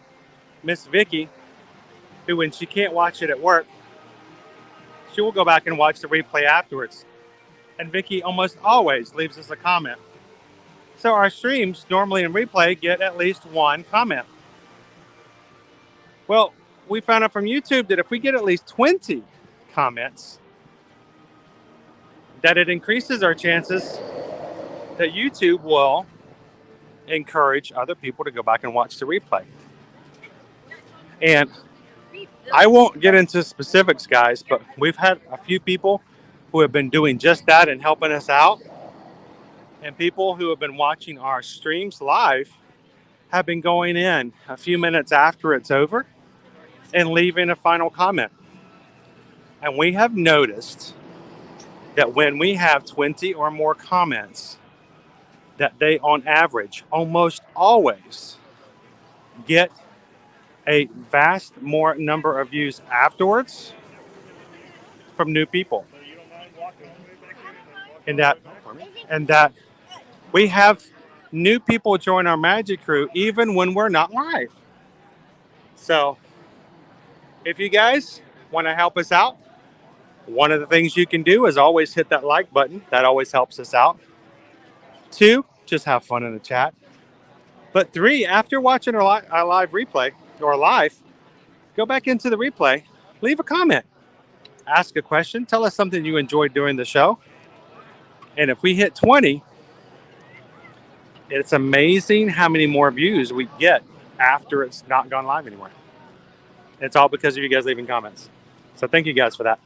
Miss Vicky, who when she can't watch it at work, she will go back and watch the replay afterwards. And Vicky almost always leaves us a comment. So our streams normally in replay get at least 1 comment. Well, we found out from YouTube that if we get at least 20 comments, that it increases our chances that YouTube will encourage other people to go back and watch the replay. And I won't get into specifics, guys, but we've had a few people who have been doing just that and helping us out. And people who have been watching our streams live have been going in a few minutes after it's over and leaving a final comment. And we have noticed that when we have 20 or more comments, that they on average almost always get a vast more number of views afterwards from new people. And that we have new people join our Magic crew even when we're not live. So if you guys want to help us out, one of the things you can do is always hit that like button. That always helps us out. 2, just have fun in the chat. But 3, after watching our live replay or live, go back into the replay, leave a comment, ask a question, tell us something you enjoyed during the show. And if we hit 20, it's amazing how many more views we get after it's not gone live anymore. It's all because of you guys leaving comments. So thank you guys for that.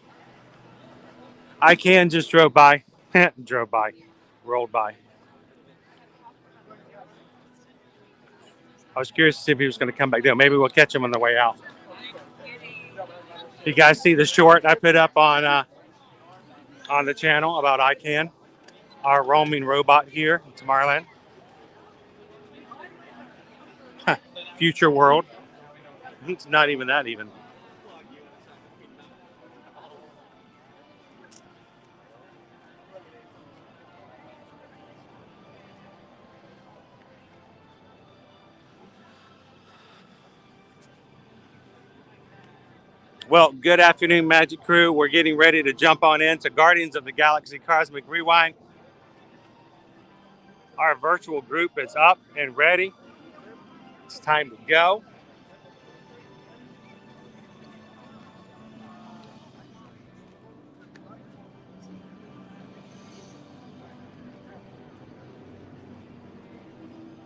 I can just drove by. Drove by. Rolled by. I was curious to see if he was going to come back down. Maybe we'll catch him on the way out. You guys see the short I put up on the channel about ICANN, our roaming robot here in Tomorrowland? Future world. It's not even that even. Well, good afternoon, Magic Crew. We're getting ready to jump on into Guardians of the Galaxy Cosmic Rewind. Our virtual group is up and ready. It's time to go.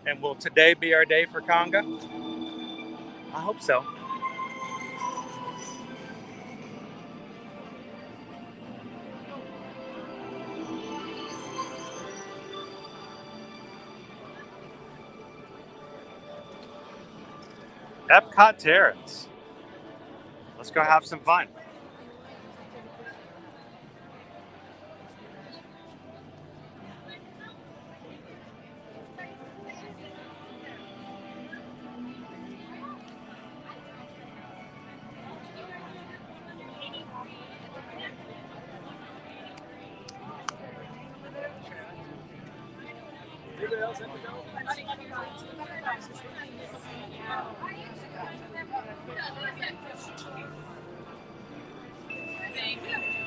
And will today be our day for Conga? I hope so. Epcot Terrace. Let's go have some fun.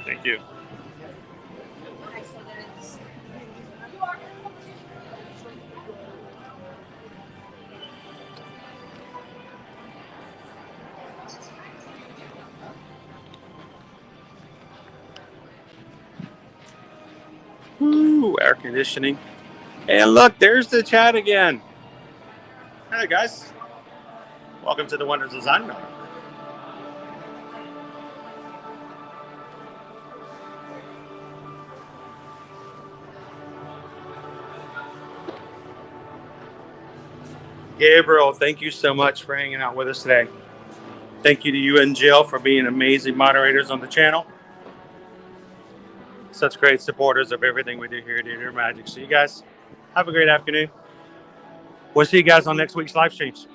Thank you. Ooh, air conditioning. And look, there's the chat again. Hi, guys. Welcome to the Wonders of Zandar. Gabriel, thank you so much for hanging out with us today. Thank you to you and Jill for being amazing moderators on the channel. Such great supporters of everything we do here at Inner Magic. So you guys have a great afternoon. We'll see you guys on next week's live streams.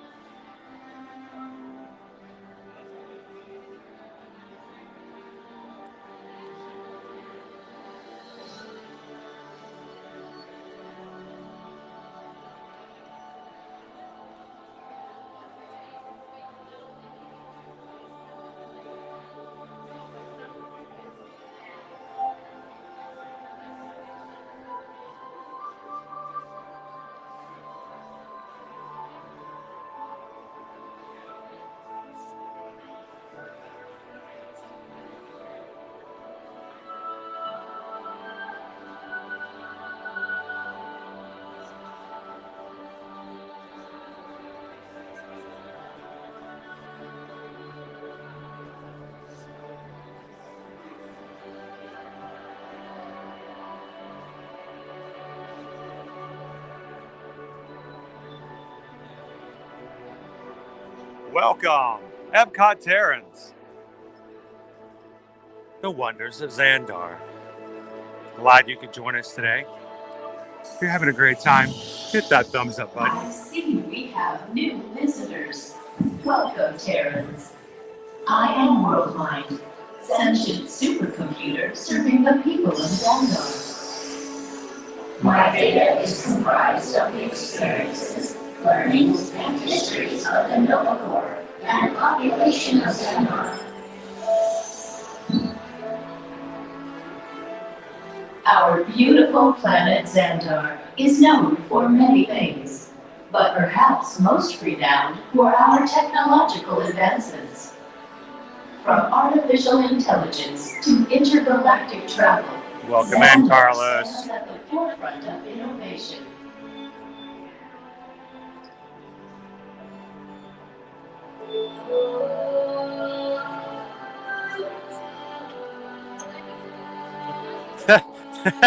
Welcome, Epcot Terrans. The Wonders of Xandar. Glad you could join us today. If you're having a great time, hit that thumbs up button. I see we have new visitors. Welcome, Terrans. I am WorldMind, sentient supercomputer serving the people of Xandar. My data is comprised of the experiences, learnings, and histories of the Nova Corps and population of Xandar. Our beautiful planet Xandar is known for many things, but perhaps most renowned for our technological advances. From artificial intelligence to intergalactic travel, Welcome in, Carlos. stands at the forefront of innovation. Parents,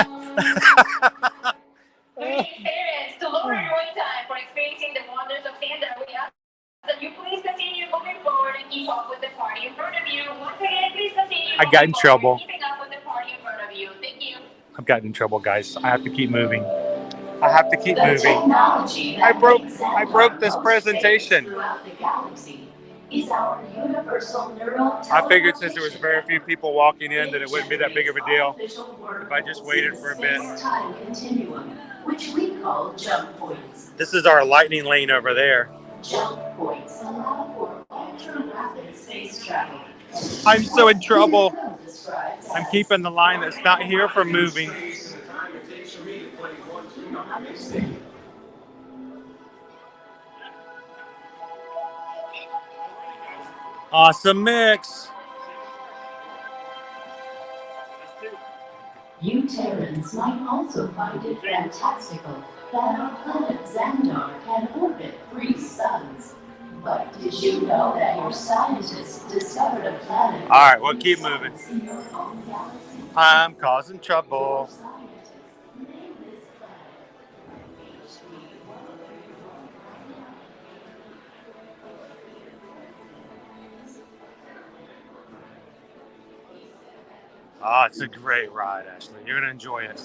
to lower your wait time for experiencing the wonders of Santa, we ask that you please continue moving forward and keep up with the party in front of you. Once again, please continue I got in trouble. keeping up with the party in front of you. Thank you. I've gotten in trouble, guys. I have to keep moving. I have to keep The moving. technology I that broke makes Xandar this most presentation. famous throughout the galaxy is our universal neural I figured since there was very few people walking in that it wouldn't be that big of a deal if I just waited for a bit. Space-time continuum, which we call jump points. This is our lightning lane over there. Jump points allow for ultra-rapid space travel. I'm so in trouble. I'm keeping the line that's not here from moving. Awesome mix. You Terrans might also find it fantastical that our planet Xandar can orbit 3 suns. But did you know that your scientists discovered a planet? All right, we'll keep moving. I'm causing trouble. Oh, it's a great ride, Ashley. You're going to enjoy it.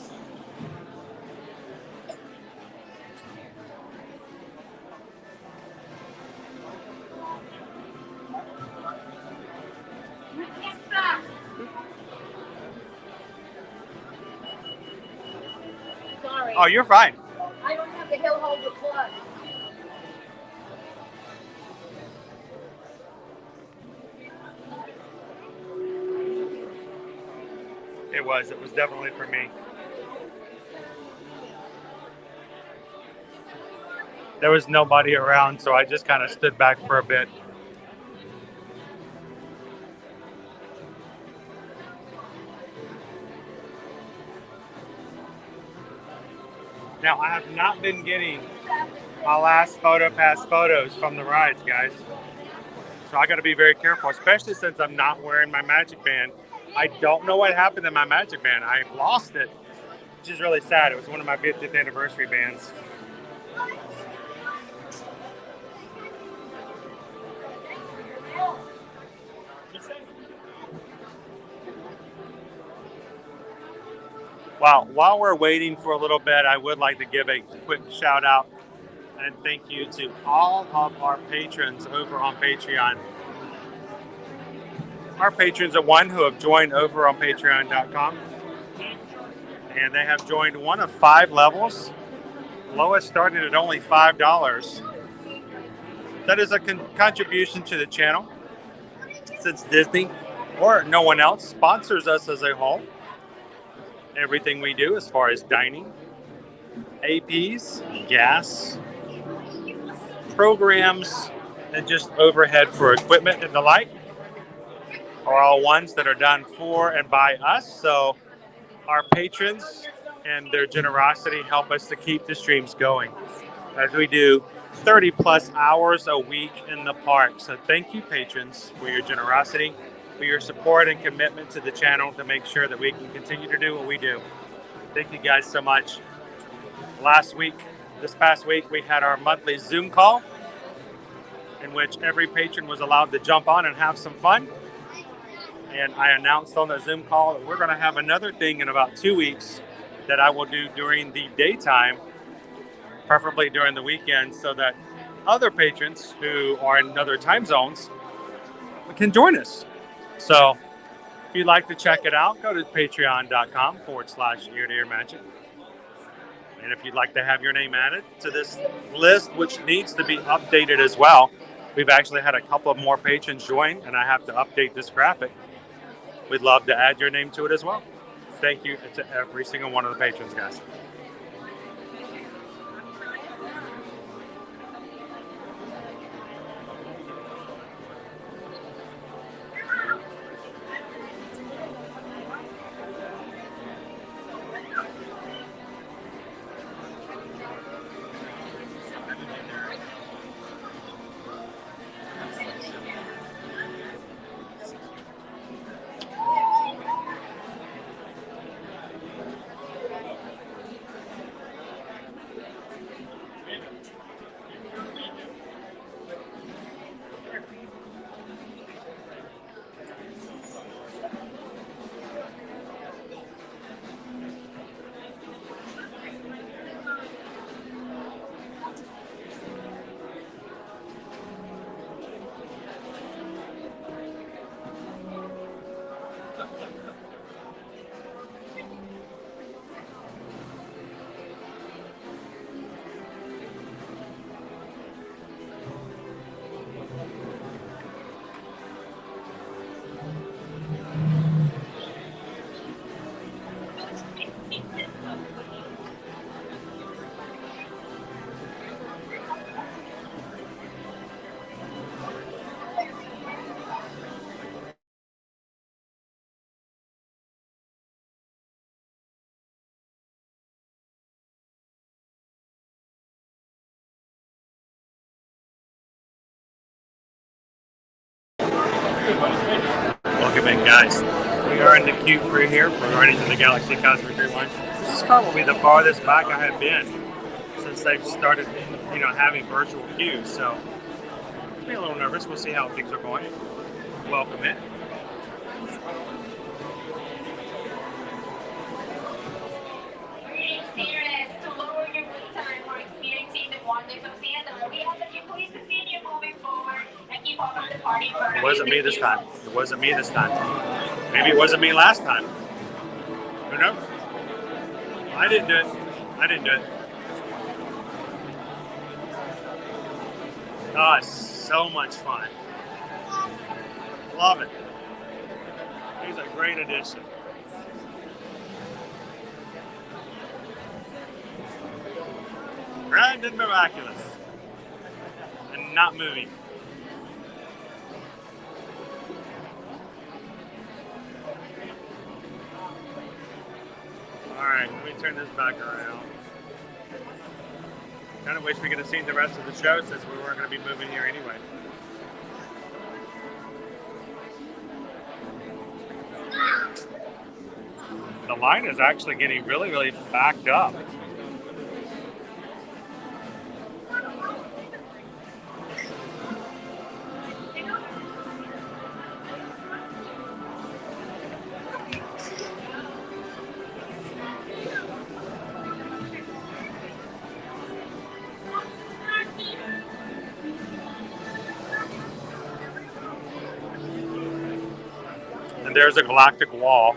Sorry. Oh, you're fine. I don't have the hill holder plug. It was definitely for me. There was nobody around, so I just kind of stood back for a bit. Now, I have not been getting my last PhotoPass photos from the rides, guys. So I got to be very careful, especially since I'm not wearing my Magic Band. I don't know what happened to my Magic Band. I lost it, which is really sad. It was one of my 50th anniversary bands. Wow, while we're waiting for a little bit, I would like to give a quick shout out and thank you to all of our patrons over on Patreon. Our patrons are one who have joined over on patreon.com, and they have joined one of 5 levels. Lowest started at only $5. That is a contribution to the channel, since Disney or no one else sponsors us as a whole. Everything we do as far as dining, APs, gas, programs, and just overhead for equipment and the like are all ones that are done for and by us. So our patrons and their generosity help us to keep the streams going as we do 30 plus hours a week in the park. So thank you, patrons, for your generosity, for your support and commitment to the channel to make sure that we can continue to do what we do. Thank you guys so much. This past week, we had our monthly Zoom call in which every patron was allowed to jump on and have some fun. And I announced on the Zoom call that we're going to have another thing in about 2 weeks that I will do during the daytime, preferably during the weekend, so that other patrons who are in other time zones can join us. So if you'd like to check it out, go to patreon.com/ear-to-ear-magic. And if you'd like to have your name added to this list, which needs to be updated as well, we've actually had a couple of more patrons join, and I have to update this graphic. We'd love to add your name to it as well. Thank you to every single one of the patrons, guys. Welcome in, guys. We are in the queue for here for Guardians of the Galaxy Cosmic Rewind. This is probably the farthest back I have been since they've started, having virtual queues. So, I'm a little nervous. We'll see how things are going. Welcome in. To lower your wait time for experiencing the wonders of theater, we ask that you please continue moving forward and keep up with the party. It wasn't me this time. It wasn't me this time. Maybe it wasn't me last time. Who knows? I didn't do it. Oh, it's so much fun. Love it. He's a great addition. Grand and miraculous. And not moving. Alright, let me turn this back around. Kind of wish we could have seen the rest of the show since we weren't going to be moving here anyway. The line is actually getting really, really backed up. And there's a galactic wall.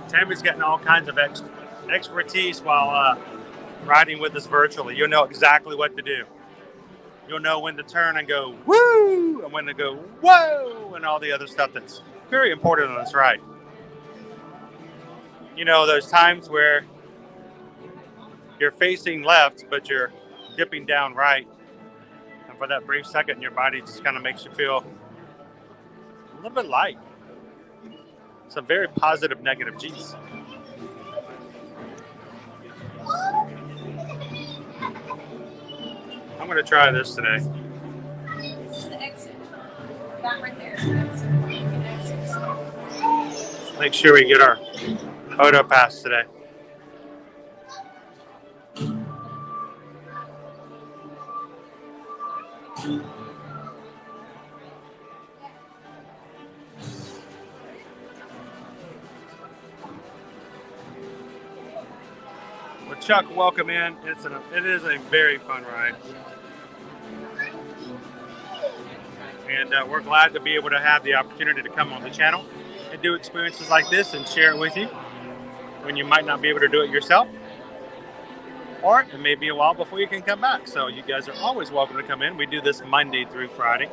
Tammy's getting all kinds of expertise while riding with us virtually. You'll know exactly what to do. You'll know when to turn and go, woo, and when to go, whoa, and all the other stuff that's very important on this ride. You know, those times where you're facing left, but you're dipping down right. And for that brief second, your body just kind of makes you feel a little bit light. Some very positive, negative G's. I'm going to try this today. This is the exit. That right there is the exit. You can exit. Make sure we get our photo pass today. Well, Chuck, welcome in. It is a very fun ride. And we're glad to be able to have the opportunity to come on the channel and do experiences like this and share it with you when you might not be able to do it yourself. Or it may be a while before you can come back. So you guys are always welcome to come in. We do this Monday through Friday.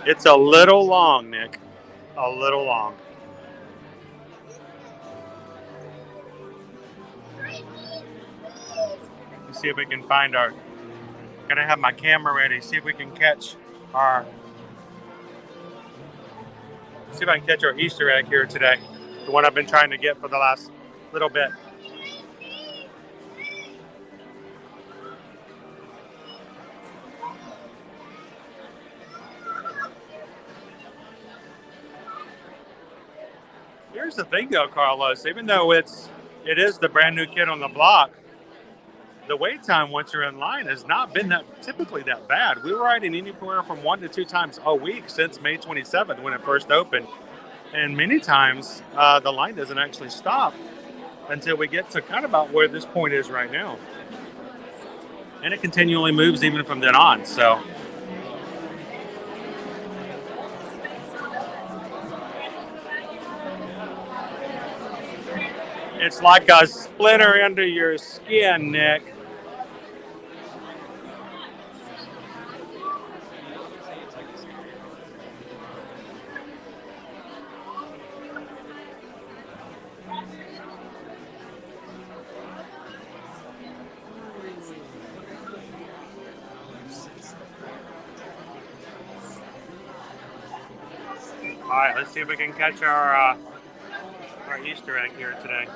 It's a little long, Nick. A little long. Let's see if we can find our... Gonna have my camera ready. See if we can catch our... See if I can catch our Easter egg here today. The one I've been trying to get for the last little bit. Here's the thing though, Carlos, even though it is the brand new kid on the block, the wait time once you're in line has not been typically that bad. We were riding anywhere from 1 to 2 times a week since May 27th when it first opened. And many times the line doesn't actually stop until we get to kind of about where this point is right now. And it continually moves even from then on. So it's like a splinter under your skin, Nick. All right, let's see if we can catch our Easter egg here today.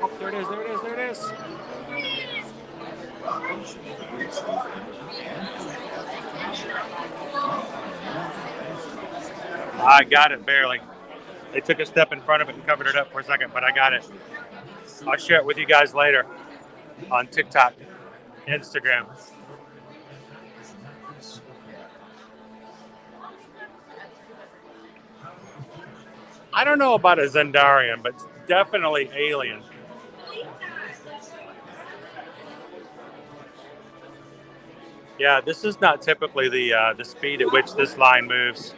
Oh, there it is, there it is, there it is. I got it barely. They took a step in front of it and covered it up for a second, but I got it. I'll share it with you guys later on TikTok, Instagram. I don't know about a Zendarian, but definitely alien. Yeah, this is not typically the speed at which this line moves.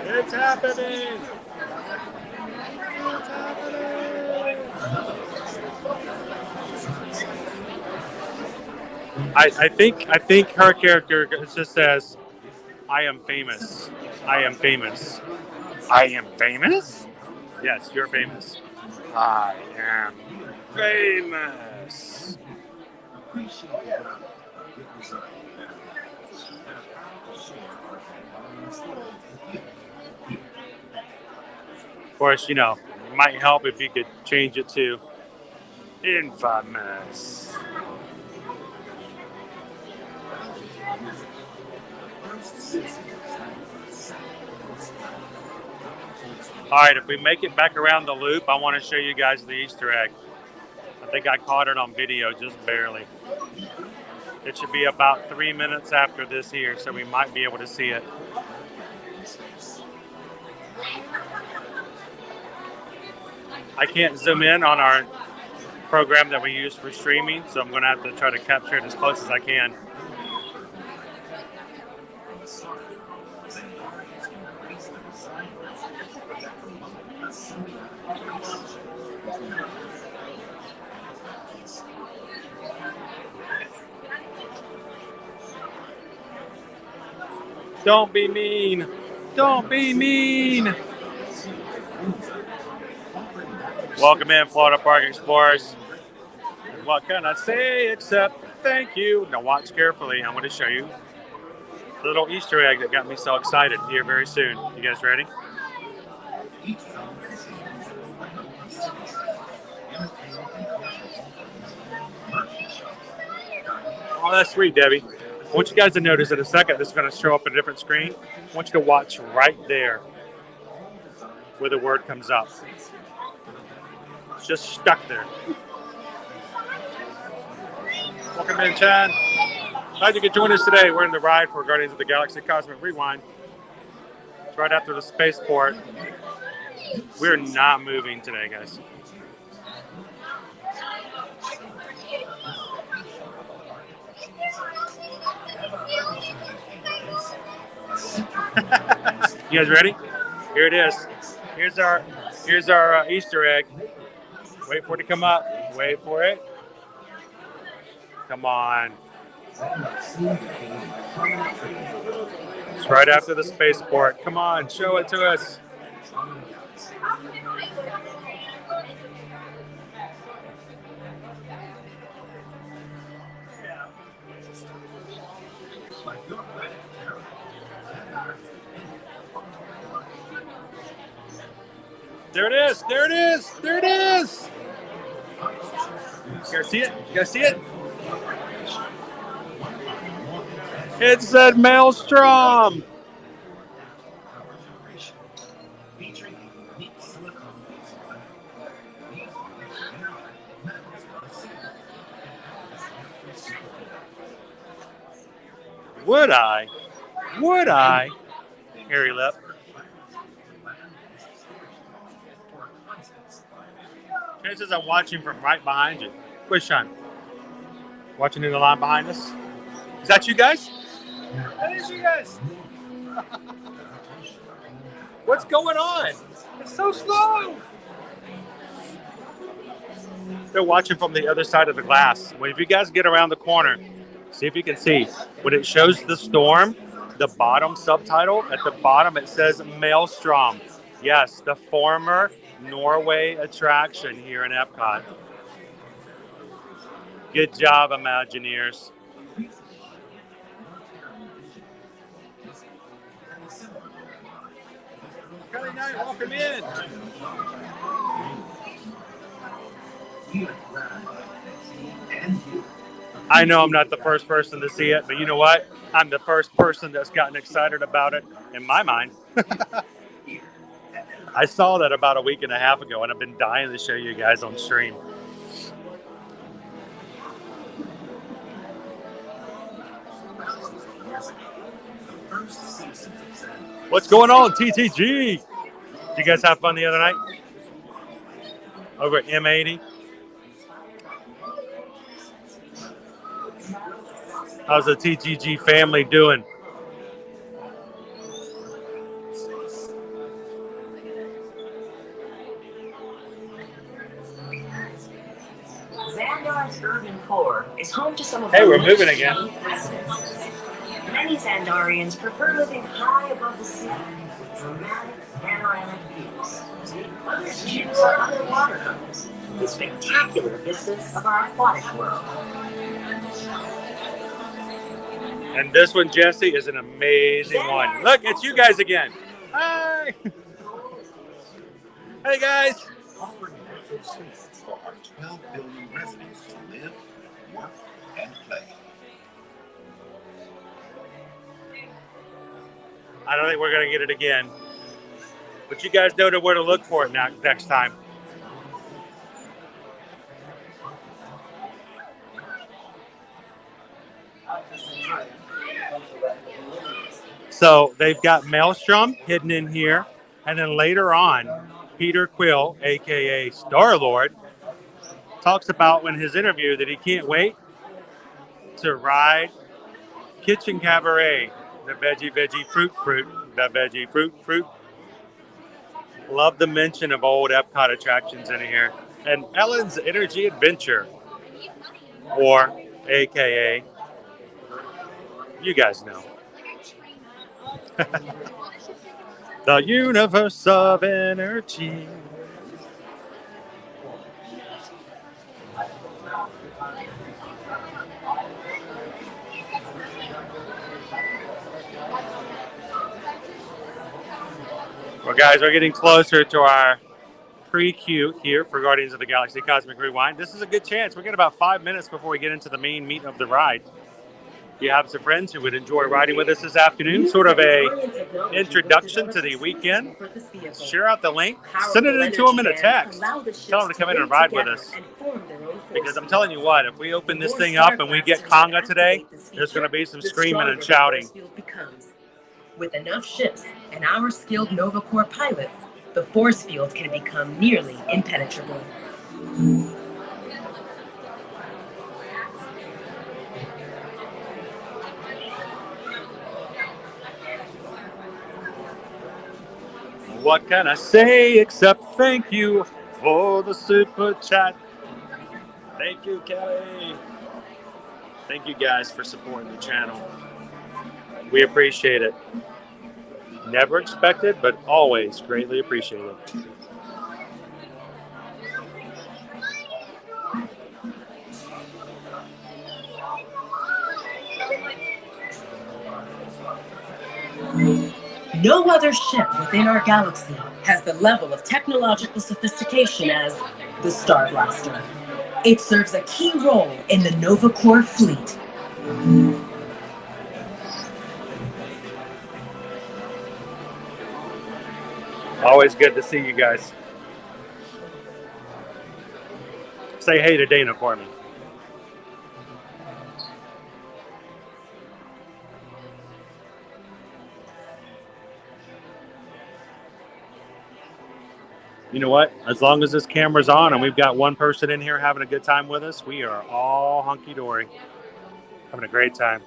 It's happening! It's happening! I think her character just says, "I am famous. I am famous. I am famous? Yes, you're famous. I am famous." Of course, you know, it might help if you could change it to infamous. All right, if we make it back around the loop, I want to show you guys the Easter egg. I think I caught it on video just barely. It should be about 3 minutes after this here, so we might be able to see it. I can't zoom in on our program that we use for streaming, so I'm going to have to try to capture it as close as I can. Don't be mean. Don't be mean. Welcome in, Florida Park Explorers. What can I say except thank you? Now watch carefully. I'm going to show you the little Easter egg that got me so excited here very soon. You guys ready? Oh, that's sweet, Debbie. I want you guys to notice in a second this is going to show up in a different screen. I want you to watch right there where the word comes up. It's just stuck there. Welcome in, Chan. Glad you could join us today. We're in the ride for Guardians of the Galaxy Cosmic Rewind. It's right after the spaceport. We're not moving today, guys. You guys ready? Here it is. Here's our Easter egg. Wait for it to come up. Wait for it. Come on. It's right after the spaceport. Come on, show it to us. There it is. There it is. There it is. You guys see it? You guys see it? It said Maelstrom. Would I? Would I? Hairy lip. It says I'm watching from right behind you. Where's Sean? Watching in the line behind us? Is that you guys? That is you guys. What's going on? It's so slow. They're watching from the other side of the glass. Well, if you guys get around the corner, see if you can see. When it shows the storm, the bottom subtitle, at the bottom it says Maelstrom. Yes, the former Norway attraction here in Epcot. Good job, Imagineers. Kelly Knight, welcome in. I know I'm not the first person to see it, but you know what? I'm the first person that's gotten excited about it in my mind. I saw that about a week and a half ago, and I've been dying to show you guys on stream. What's going on, TTG? Did you guys have fun the other night? Over at M80? How's the TTG family doing? Xandar's urban core is home to some of Hey, the we're most moving again. unique residents. Many Xandarians prefer living high above the sea with dramatic panoramic views. Others choose our underwater homes with spectacular vistas of our aquatic world. And this one, Jesse, is an amazing one. Look, it's you guys again. Hi. Hey, guys. For our 12 billion residents to live, work, and play. I don't think we're going to get it again. But you guys know where to look for it next time. So they've got Maelstrom hidden in here. And then later on, Peter Quill, a.k.a. Star-Lord, talks about in his interview that he can't wait to ride Kitchen Cabaret, the veggie fruit, the veggie fruit. Love the mention of old Epcot attractions in here. And Ellen's Energy Adventure, or a.k.a. you guys know. The universe of energy. Well, guys, we're getting closer to our pre-queue here for Guardians of the Galaxy Cosmic Rewind. This is a good chance. We got about 5 minutes before we get into the main meat of the ride. You have some friends who would enjoy riding with us this afternoon, sort of a introduction to the weekend. Share out the link, send it into them in a text. Tell them to come in and ride with us. Because I'm telling you what, if we open this thing up and we get conga today, there's going to be some screaming and shouting. With enough ships and our skilled Nova Corps pilots, the force field can become nearly impenetrable. What can I say except thank you for the super chat? Thank you, Kelly. Thank you guys for supporting the channel. We appreciate it. Never expected, but always greatly appreciated. No other ship within our galaxy has the level of technological sophistication as the Star Blaster. It serves a key role in the Nova Corps fleet. Always good to see you guys. Say hey to Dana for me. You know what? As long as this camera's on and we've got one person in here having a good time with us, we are all hunky-dory. Having a great time.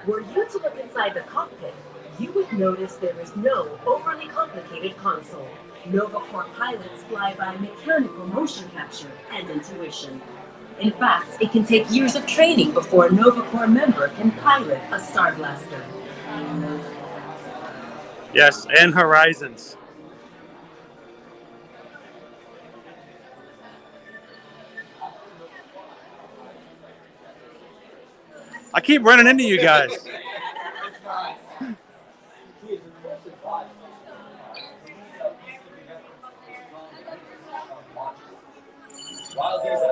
Were you to look inside the cockpit, you would notice there is no overly complicated console. Nova Corps pilots fly by mechanical motion capture and intuition. In fact, it can take years of training before a Nova Corps member can pilot a Star Blaster. Yes, and Horizons. I keep running into you guys.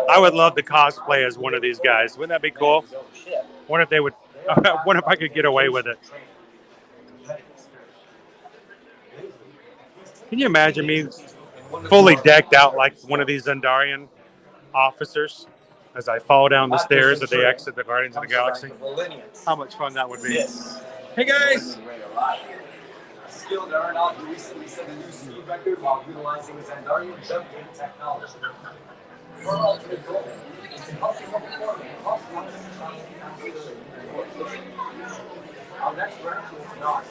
I would love to cosplay as one of these guys. Wouldn't that be cool? Wonder if they would. Wonder if I could get away with it. Can you imagine me fully decked out like one of these Zendarian officers as I fall down the stairs as they exit the Guardians of the Galaxy? How much fun that would be. Hey guys! Skilled aeronaut who recently set a new speed record while utilizing Zendarian jumping technology. Your ultimate goal is to help you perform across our next round is not.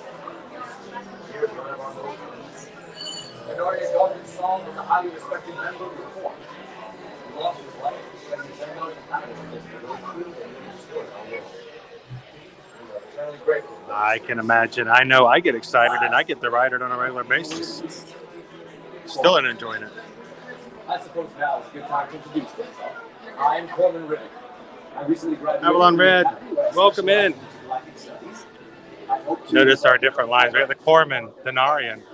Here's one of our motions. Zendarian Golden Song was a highly respected member of the Corps. He lost his life because the Zendarian pilot was destroyed our world. We are eternally grateful. I can imagine. I know I get excited and I get to ride it on a regular basis. Still enjoying it. I suppose now is a good time to introduce myself. I am Corman Riddick. I recently graduated. Avalon Red, welcome in. Notice our different lines. We have the Corpsman, Denarian,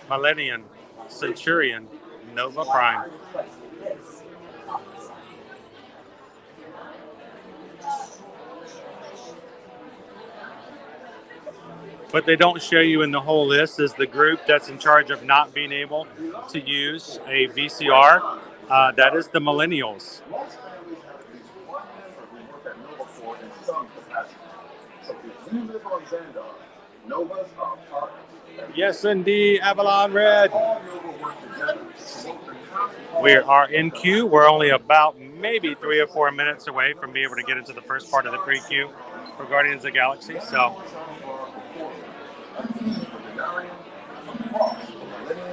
Millennium, Centurion, Nova Prime. What they don't show you in the whole list is the group that's in charge of not being able to use a VCR. That is the Millennials. Yes, indeed, Avalon Red. We are in queue. We're only about maybe 3 or 4 minutes away from being able to get into the first part of the pre-queue for Guardians of the Galaxy. So,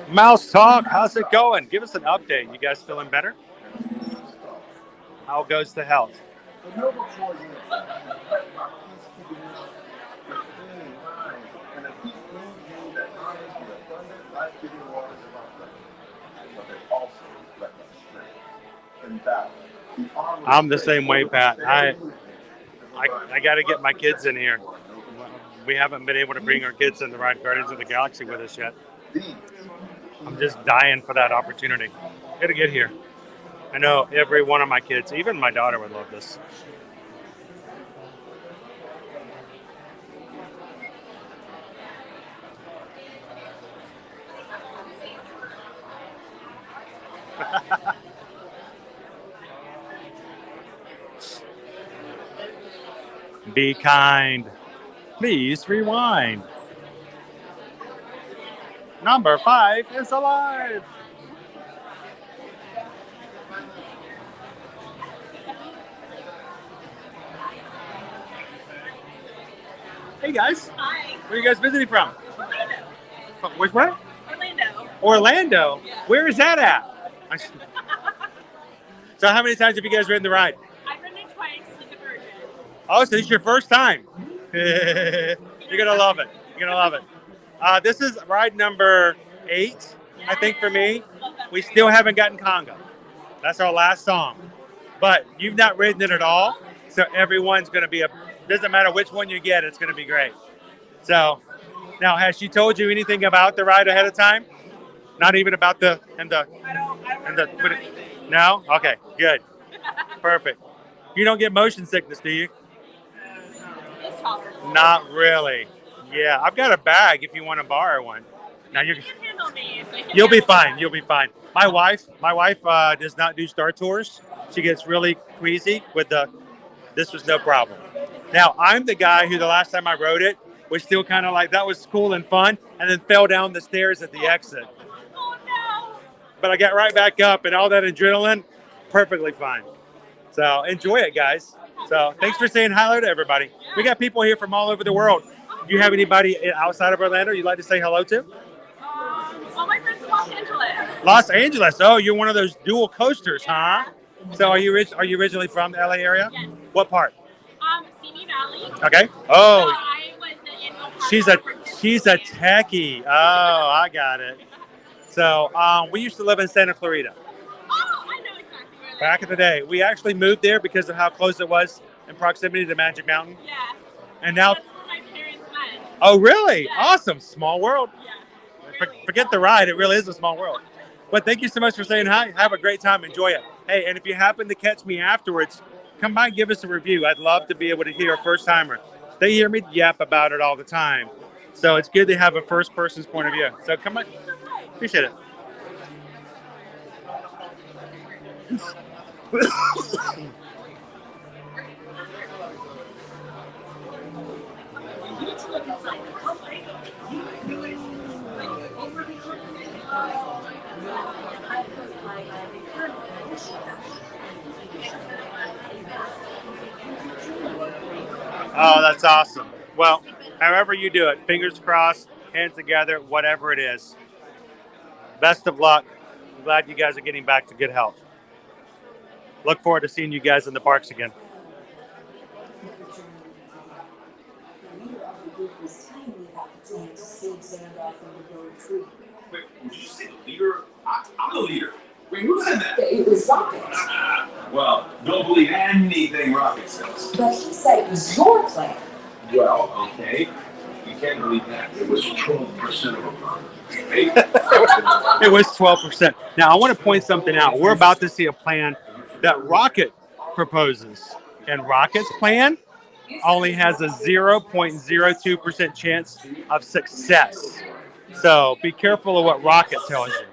Mouse Talk, how's it going? Give us an update. You guys feeling better? How goes the health? I'm the same way, Pat. I got to get my kids in here. We haven't been able to bring our kids in to ride Guardians of the Galaxy with us yet. I'm just dying for that opportunity. Got to get here. I know every one of my kids, even my daughter, would love this. Be kind. Please rewind. Number 5 is alive. Hey guys. Hi. Where are you guys visiting from? Orlando. From which where? Orlando. Orlando. Yeah. Where is that at? So how many times have you guys ridden the ride? I've ridden it twice with the Virgin. Oh, so this is your first time. You're gonna love it. You're gonna love it. This is ride number 8, I think, for me. We still haven't gotten Conga. That's our last song. But you've not ridden it at all, so everyone's gonna be doesn't matter which one you get, it's gonna be great. So now, has she told you anything about the ride ahead of time? Not even about the no? Okay, good. Perfect. You don't get motion sickness, do you? It's tolerable. Not really. Yeah, I've got a bag if you want to borrow one. Now You can handle me. So you can you'll be handle fine. You'll be fine. My wife does not do Star Tours. She gets really queasy with this was no problem. Now, I'm the guy who the last time I rode it was still kind of like, that was cool and fun, and then fell down the stairs at the exit. Oh, no. But I got right back up, and all that adrenaline, perfectly fine. So enjoy it, guys. So thanks for saying hello to everybody. We got people here from all over the world. Do you have anybody outside of Orlando you'd like to say hello to? All my friends in Los Angeles. Los Angeles. Oh, you're one of those dual coasters, huh? So are you originally from the LA area? Yes. What part? Simi Valley. Okay. Oh, So I was the annual she's a techie. Oh, I got it. So we used to live in Santa Clarita. Oh, I know exactly where Back in the day. We actually moved there because of how close it was in proximity to Magic Mountain. Yeah. And now, That's where my parents met. oh, really? Yeah. Awesome. Small world. Yeah. Forget the ride. It really is a small world. But thank you so much for saying hi. Have a great time. Enjoy it. Hey, and if you happen to catch me afterwards, come by and give us a review. I'd love to be able to hear a first-timer. They hear me yap about it all the time. So it's good to have a first person's point of view. So come on. Appreciate it. Oh, that's awesome. Well, however you do it, fingers crossed, hands together, whatever it is. Best of luck. I'm glad you guys are getting back to good health. Look forward to seeing you guys in the parks again. Wait, did you say the leader? I'm the leader. Wait, who said that? It was Rocket. Well, don't believe anything Rocket says. But he said it was your plan. Well, okay. You can't believe that. It was 12% of a problem. Hey? It was 12%. Now, I want to point something out. We're about to see a plan that Rocket proposes. And Rocket's plan only has a 0.02% chance of success. So be careful of what Rocket tells you.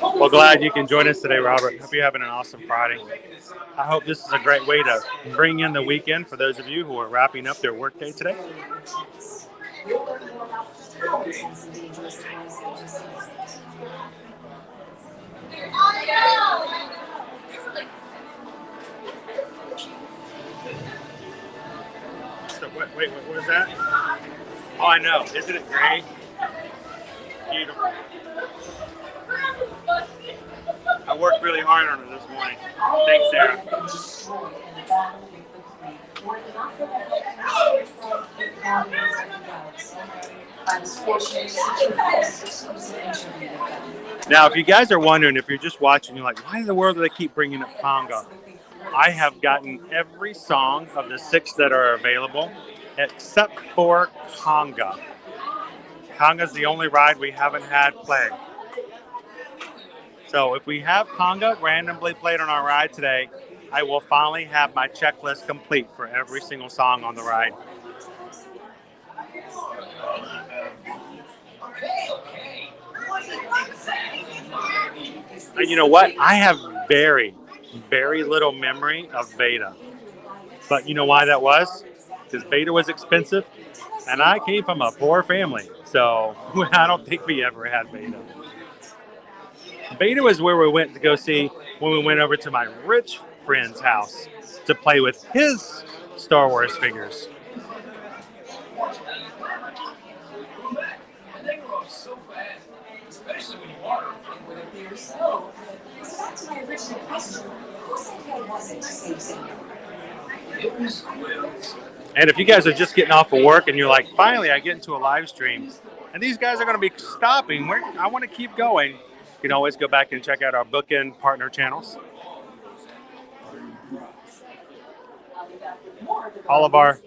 Well, glad you can join us today, Robert. Hope you're having an awesome Friday. I hope this is a great way to bring in the weekend for those of you who are wrapping up their workday today. So, wait, what is that? Oh, I know. Isn't it great? Beautiful. I worked really hard on it this morning. Thanks, Sarah. Now, if you guys are wondering, if you're just watching, you're like, why in the world do they keep bringing up Conga? I have gotten every song of the 6 that are available, except for Conga. Conga's the only ride we haven't had played. So if we have Conga randomly played on our ride today, I will finally have my checklist complete for every single song on the ride. And you know what? I have very, very little memory of Beta. But you know why that was? Because Beta was expensive, and I came from a poor family. So I don't think we ever had Beta. Beta was where we went to go see when we went over to my rich friend's house to play with his Star Wars figures. And they grow up so fast, especially when you water them. So, back to my original question, whose idea was it to save Santa? It was Will's. And if you guys are just getting off of work and you're like, finally, I get into a live stream, and these guys are going to be stopping, I want to keep going, you can always go back and check out our bookend partner channels. All of our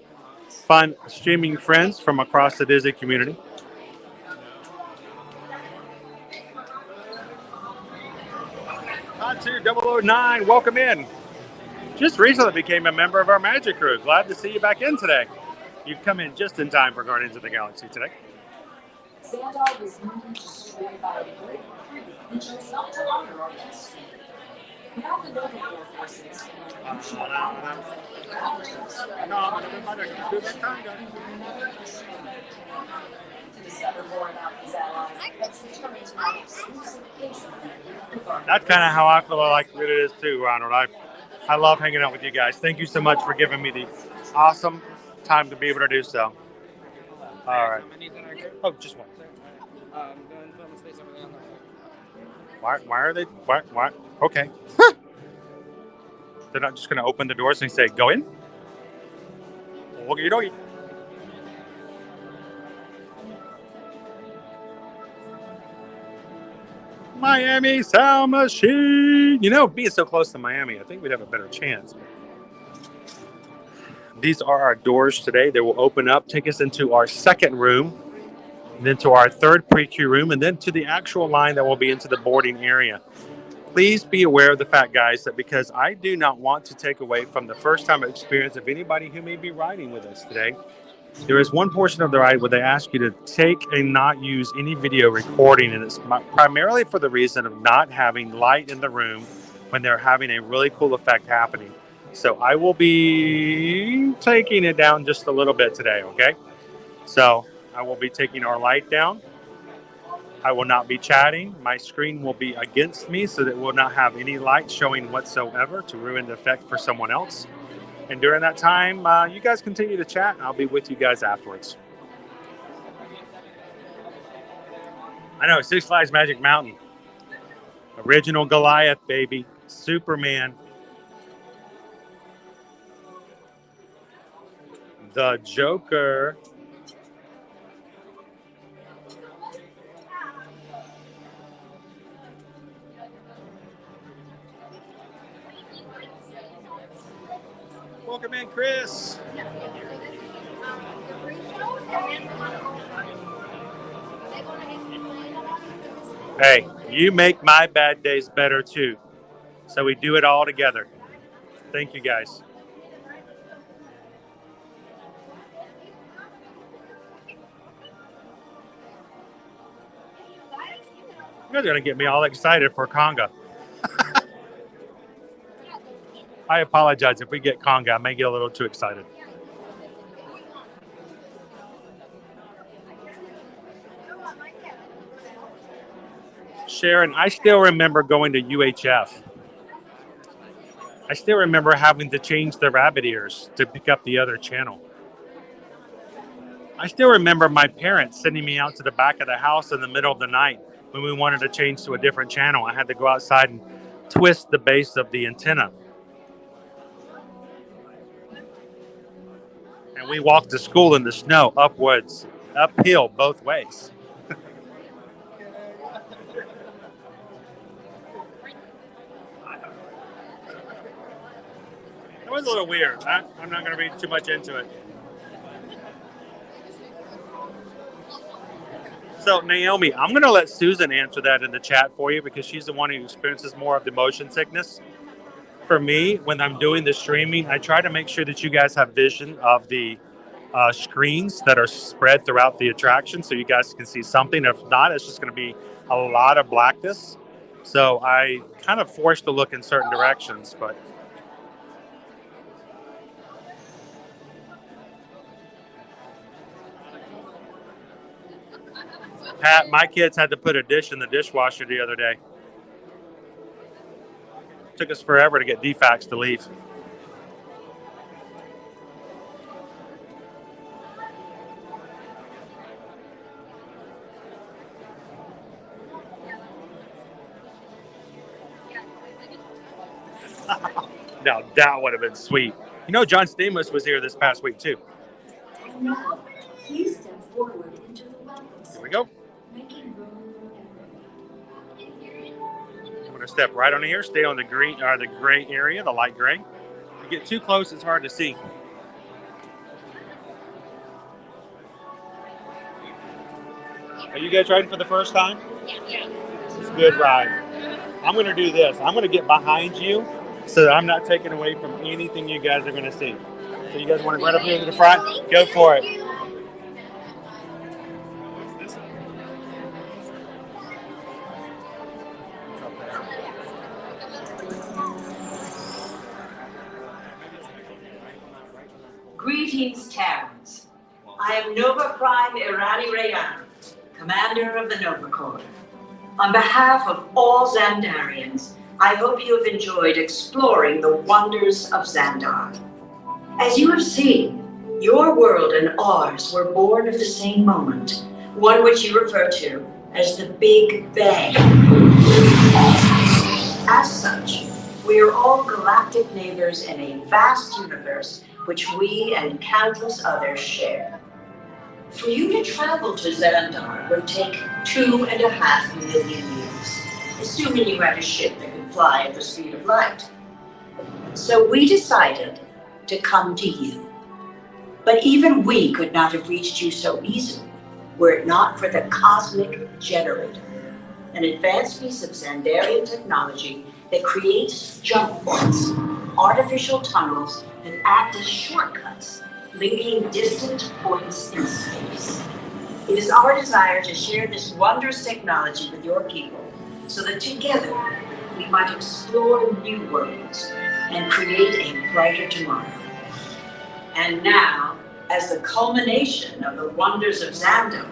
fun streaming friends from across the Disney community. Hot 009, welcome in. Just recently became a member of our Magic Crew. Glad to see you back in today. You've come in just in time for Guardians of the Galaxy today. Santa was moved to destroy by the great and chose not to honor our guests. Now the Noble forces. To discover more about these allies, let's determine tonight's That's kind of how I feel like it is too, Ronald. I love hanging out with you guys. Thank you so much for giving me the awesome time to be able to do so. All right. Oh, just one. Why are they? Why? Okay. They're not just going to open the doors and say, go in? Okie-dokie. Miami Sound Machine. You know, being so close to Miami, I think we'd have a better chance. These are our doors today. They will open up, take us into our second room, then to our third pre-queue room, and then to the actual line that will be into the boarding area. Please be aware of the fact, guys, that because I do not want to take away from the first time experience of anybody who may be riding with us today, there is one portion of the ride where they ask you to take and not use any video recording, and it's primarily for the reason of not having light in the room when they're having a really cool effect happening. So I will be taking it down just a little bit today, okay? So I will be taking our light down. I will not be chatting. My screen will be against me so that it will not have any light showing whatsoever to ruin the effect for someone else. And during that time, you guys continue to chat, and I'll be with you guys afterwards. I know, Six Flags Magic Mountain. Original Goliath, baby. Superman. The Joker. Welcome in, Chris. Hey, you make my bad days better too. So we do it all together. Thank you, guys. You guys are going to get me all excited for Conga. I apologize if we get Conga. I may get a little too excited. Sharon, I still remember going to UHF. I still remember having to change the rabbit ears to pick up the other channel. I still remember my parents sending me out to the back of the house in the middle of the night when we wanted to change to a different channel. I had to go outside and twist the base of the antenna. And we walked to school in the snow, uphill both ways. It was a little weird. I'm not going to read too much into it. So, Naomi, I'm going to let Susan answer that in the chat for you because she's the one who experiences more of the motion sickness. For me, when I'm doing the streaming, I try to make sure that you guys have vision of the screens that are spread throughout the attraction so you guys can see something. If not, it's just going to be a lot of blackness. So I kind of force to look in certain directions, but Pat, my kids had to put a dish in the dishwasher the other day. Took us forever to get DFAX to leave. Now that would have been sweet. You know, John Stamos was here this past week too. And now, please step forward into the welcome Here we go. making room for everyone. I'm going to step right on here, stay on the green or the gray area, the light gray. If you get too close, it's hard to see. Are you guys riding for the first time? Yeah. It's a good ride. I'm going to do this. I'm going to get behind you so that I'm not taken away from anything you guys are going to see. So you guys want to run up here to the front? Go for it. Greetings, Terrans. I am Nova Prime Irani Rayan, commander of the Nova Corps. On behalf of all Xandarians, I hope you have enjoyed exploring the wonders of Xandar. As you have seen, your world and ours were born of the same moment, one which you refer to as the Big Bang. As such, we are all galactic neighbors in a vast universe which we and countless others share. For you to travel to Xandar would take 2.5 million years, assuming you had a ship that could fly at the speed of light. So we decided to come to you. But even we could not have reached you so easily were it not for the Cosmic Generator, an advanced piece of Xandarian technology that creates jump points, artificial tunnels that act as shortcuts, linking distant points in space. It is our desire to share this wondrous technology with your people so that together we might explore new worlds and create a brighter tomorrow. And now, as the culmination of the wonders of Xandar,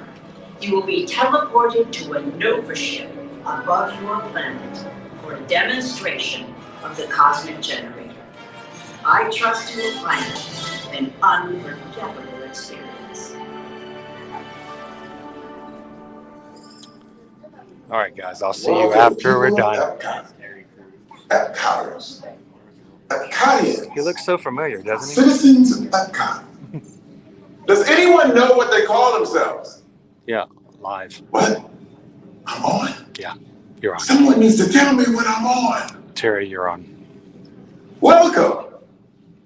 you will be teleported to a Nova ship above your planet for a demonstration of the Cosmic Generator. I trust you will find it an unforgettable experience. All right, guys, I'll see you after we're done. Epcoters. Epcotians. He looks so familiar, doesn't he? Citizens of Epcot. Does anyone know what they call themselves? Yeah, live. What? I'm on? Yeah, you're on. Someone needs to tell me what I'm on. Terry, you're on. Welcome,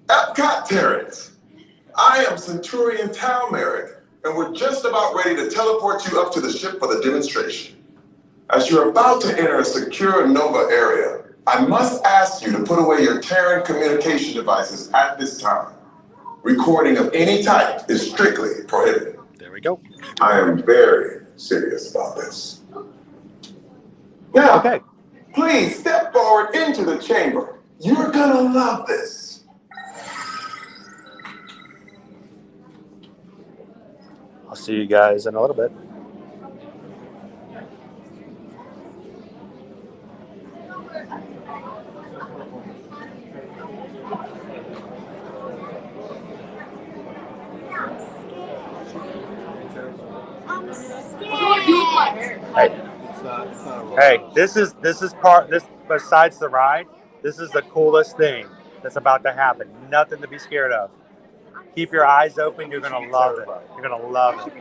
Epcot Terrans. I am Centurion Talmeric, and we're just about ready to teleport you up to the ship for the demonstration. As you're about to enter a secure Nova area, I must ask you to put away your Terran communication devices at this time. Recording of any type is strictly prohibited. There we go. I am very serious about this. Now, Okay. please step forward into the chamber. You're gonna love this. I'll see you guys in a little bit. Hey, this is besides the ride, this is the coolest thing that's about to happen. Nothing to be scared of. Keep your eyes open. You're gonna love it. You're gonna love it.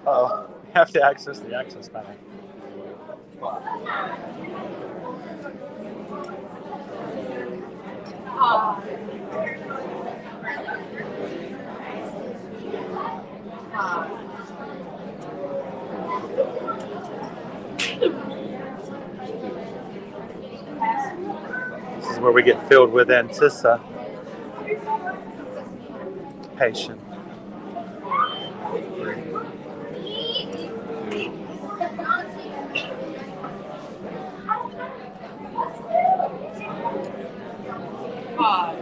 Uh-oh, you have to access the access panel. This is where we get filled with anticipation. Epcot.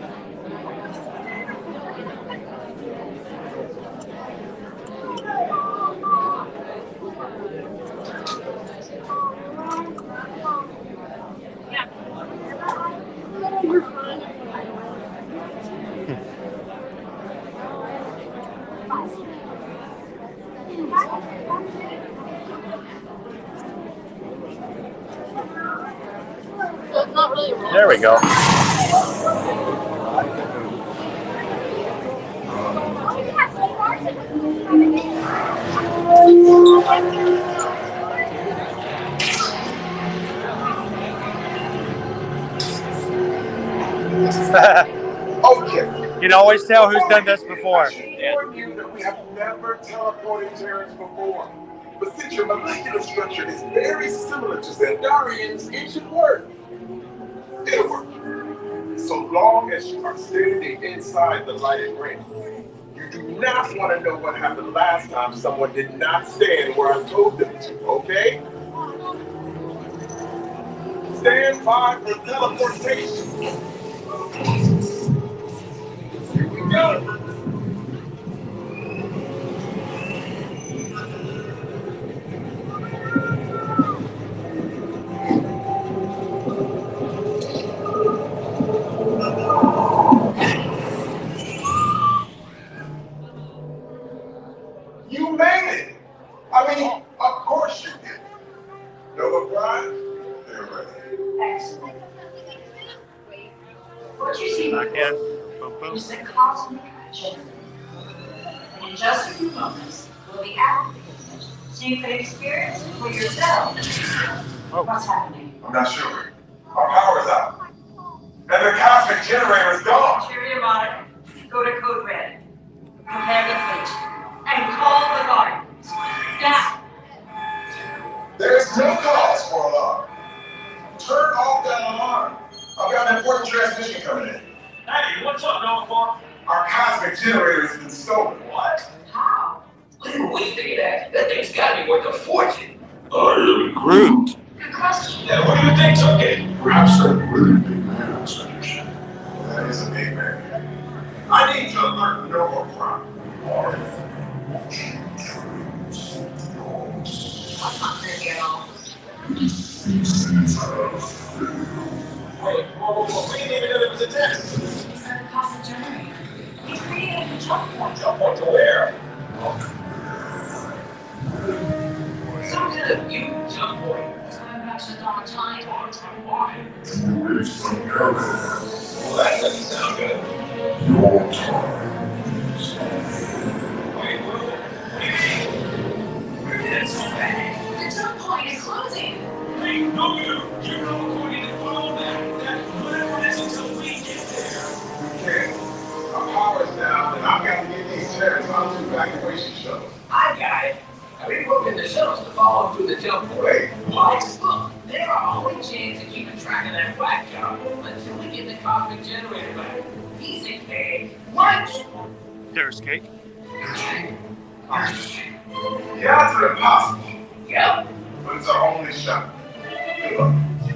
There we go. Okay. You can always tell who's done this before. I should warn you that we have never teleported Terrans before. But since your molecular structure is very similar to Xandarian's, it should work. It'll work. So long as you are standing inside the lighted ring. You do not want to know what happened last time someone did not stand where I told them to, okay? Stand by for teleportation. Here we go. You made it. I mean, of course you did. Nova Prime, they're ready. Excellent. What you see Back in. Boom, boom. is the cosmic agenda. In just a few moments, we'll be activating it so you can experience it for yourself. What's happening? I'm not sure. Our power's out. And the cosmic generator is gone. Interior monitor, go to code red. Prepare the fleet. And call the guardians. Now. There's no cause for alarm. Turn off that alarm. I've got an important transmission coming in. Hey, what's up, Nova? Our cosmic generator has been stolen. What? How? We figured that thing's gotta be worth a fortune. I am Groot. Good question. Yeah, what do you think's okay? Perhaps that really big man has finished. That is a big man. I need to alert Nova Prime. I'm not gonna get on. Wait, whoa, we didn't even know there was a test. It's not a cosmic generator. He's creating a jump point. Jump point to where? Some kind of new jump point. So I'm back to dawn time. Why? Well, that doesn't sound good. Your time. Wait, what do you mean? Where did it so fast? The jump point is closing. Hey, no, you know according to follow that whatever it is until we get there. We can't. Our power's down, and I've got to get these Terrans onto evacuation shuttles. I got it. We put in the shuttles to follow through the jump point. Wait. What? Look, there are only chance of keeping track of that whack job until we get the cosmic generator back. Piece of cake. What? There's cake. The odds are impossible, Yep. but it's our only shot. Good luck.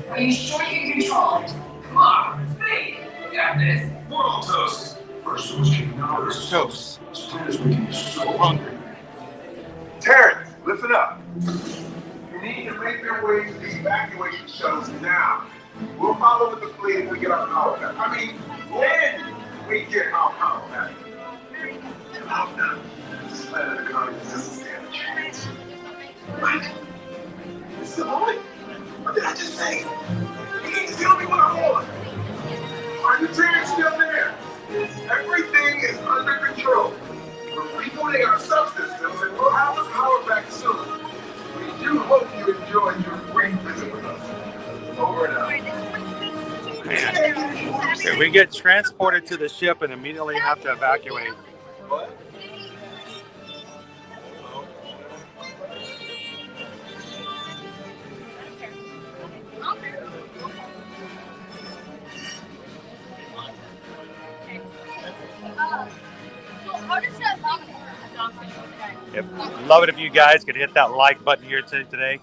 Are you sure you can control it? Come on, it's me. We got this. We're all toast. First it was keeping ours. Toast. As soon as we can be so hungry. Terrence, listen up. You need to make their way to the evacuation shuttles now. We'll follow with the fleet if we get our power back. I mean, when we get our power back. How now? This planet economy doesn't stand a chance. What? It's the point. What did I just say? You need to tell me what I want. Are you Terrence still there? Everything is under control. We're rebooting our subsystems and we'll have the power back soon. We do hope you enjoyed your great visit with us. Over and out. Okay, we get transported to the ship and immediately have to evacuate. What? Yep. Love it if you guys could hit that like button here today.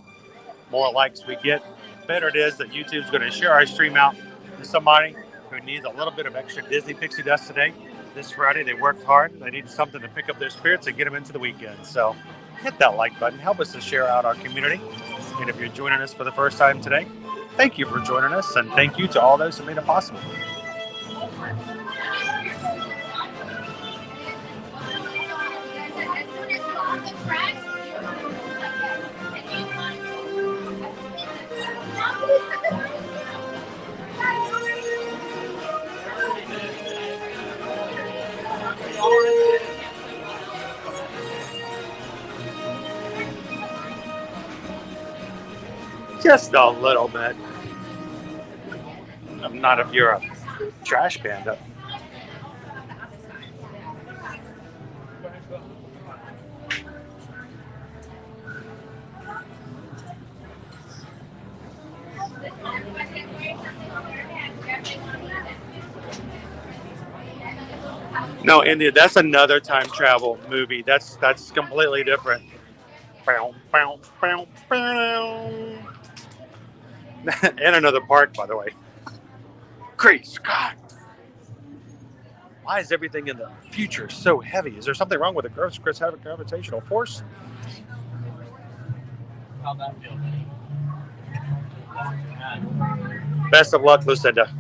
More likes we get, better it is that YouTube's going to share our stream out to somebody. who needs a little bit of extra Disney pixie dust today. This Friday, they worked hard. They need something to pick up their spirits and get them into the weekend. So hit that like button. Help us to share out our community. And if you're joining us for the first time today, thank you for joining us. And thank you to all those who made it possible. Just a little bit. Not if you're a trash panda. No, India, that's another time travel movie. That's completely different. And another park, by the way. Great Scott! Why is everything in the future so heavy? Is there something wrong with the Earth's gravitational force? How'd that feel? Best of luck, Lucinda.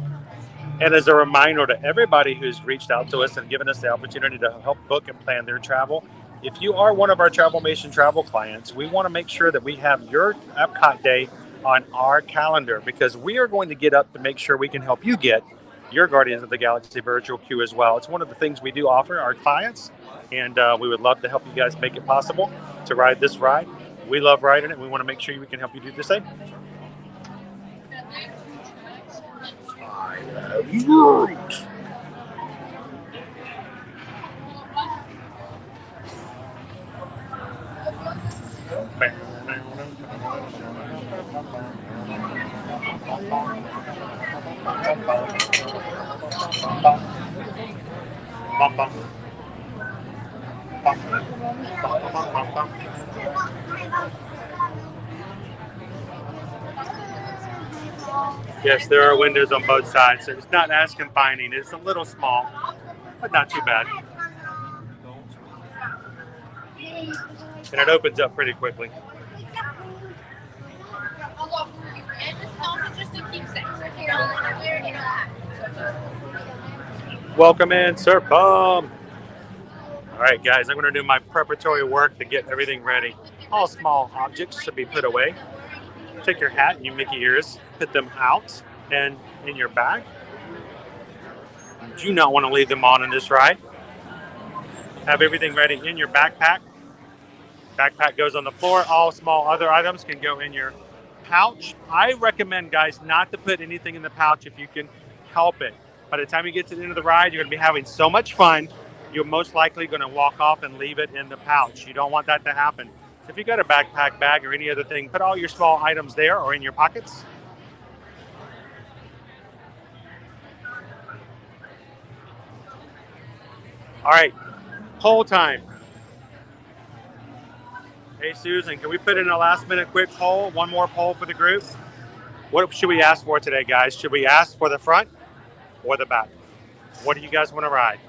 And as a reminder to everybody who's reached out to us and given us the opportunity to help book and plan their travel, if you are one of our Travelmation travel clients, we want to make sure that we have your Epcot day on our calendar, because we are going to get up to make sure we can help you get your Guardians of the Galaxy virtual queue as well. It's one of the things we do offer our clients, and we would love to help you guys make it possible to ride this ride. We love riding it. We want to make sure we can help you do the same. I love you. Yes, there are windows on both sides, so it's not as confining. It's a little small, but not too bad. And it opens up pretty quickly. Welcome in, Sir Bum. All right, guys, I'm going to do my preparatory work to get everything ready. All small objects should be put away. Take your hat and your Mickey ears, put them out and in your bag. You do not want to leave them on in this ride. Have everything ready in your backpack. Backpack goes on the floor. All small other items can go in your pouch. I recommend, guys, not to put anything in the pouch if you can help it. By the time you get to the end of the ride, you're going to be having so much fun, you're most likely going to walk off and leave it in the pouch. You don't want that to happen. So if you got a backpack bag or any other thing, put all your small items there or in your pockets. All right, poll time. Hey, Susan, can we put in a last-minute quick poll? One more poll for the group. What should we ask for today, guys? Should we ask for the front or the back? What do you guys want to ride?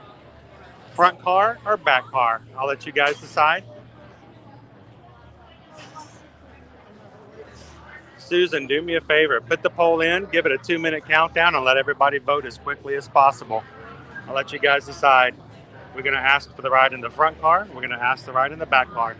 Front car or back car? I'll let you guys decide. Susan, do me a favor. Put the poll in, give it a 2-minute countdown, and let everybody vote as quickly as possible. I'll let you guys decide. We're going to ask for the ride in the front car. We're going to ask the ride in the back car.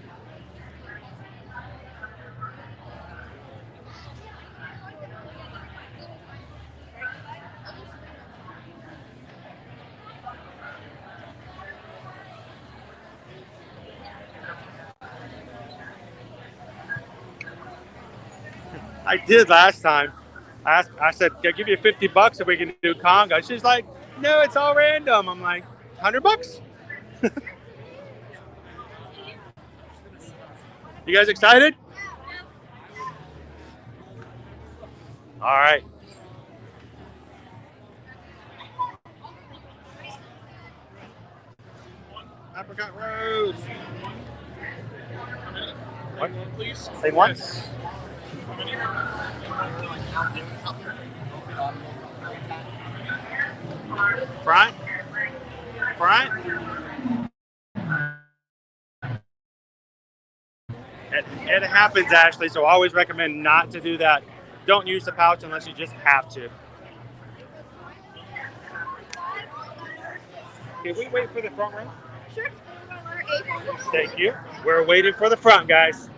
I did last time. I said, can I give you $50 if we can do Congo? She's like, no, it's all random. I'm like, $100? You guys excited? All right. Apricot Rose. What? Please. Say once. Front. Front. It happens, Ashley, so I always recommend not to do that. Don't use the pouch unless you just have to. Can we wait for the front row? Sure. Thank you. We're waiting for the front, guys.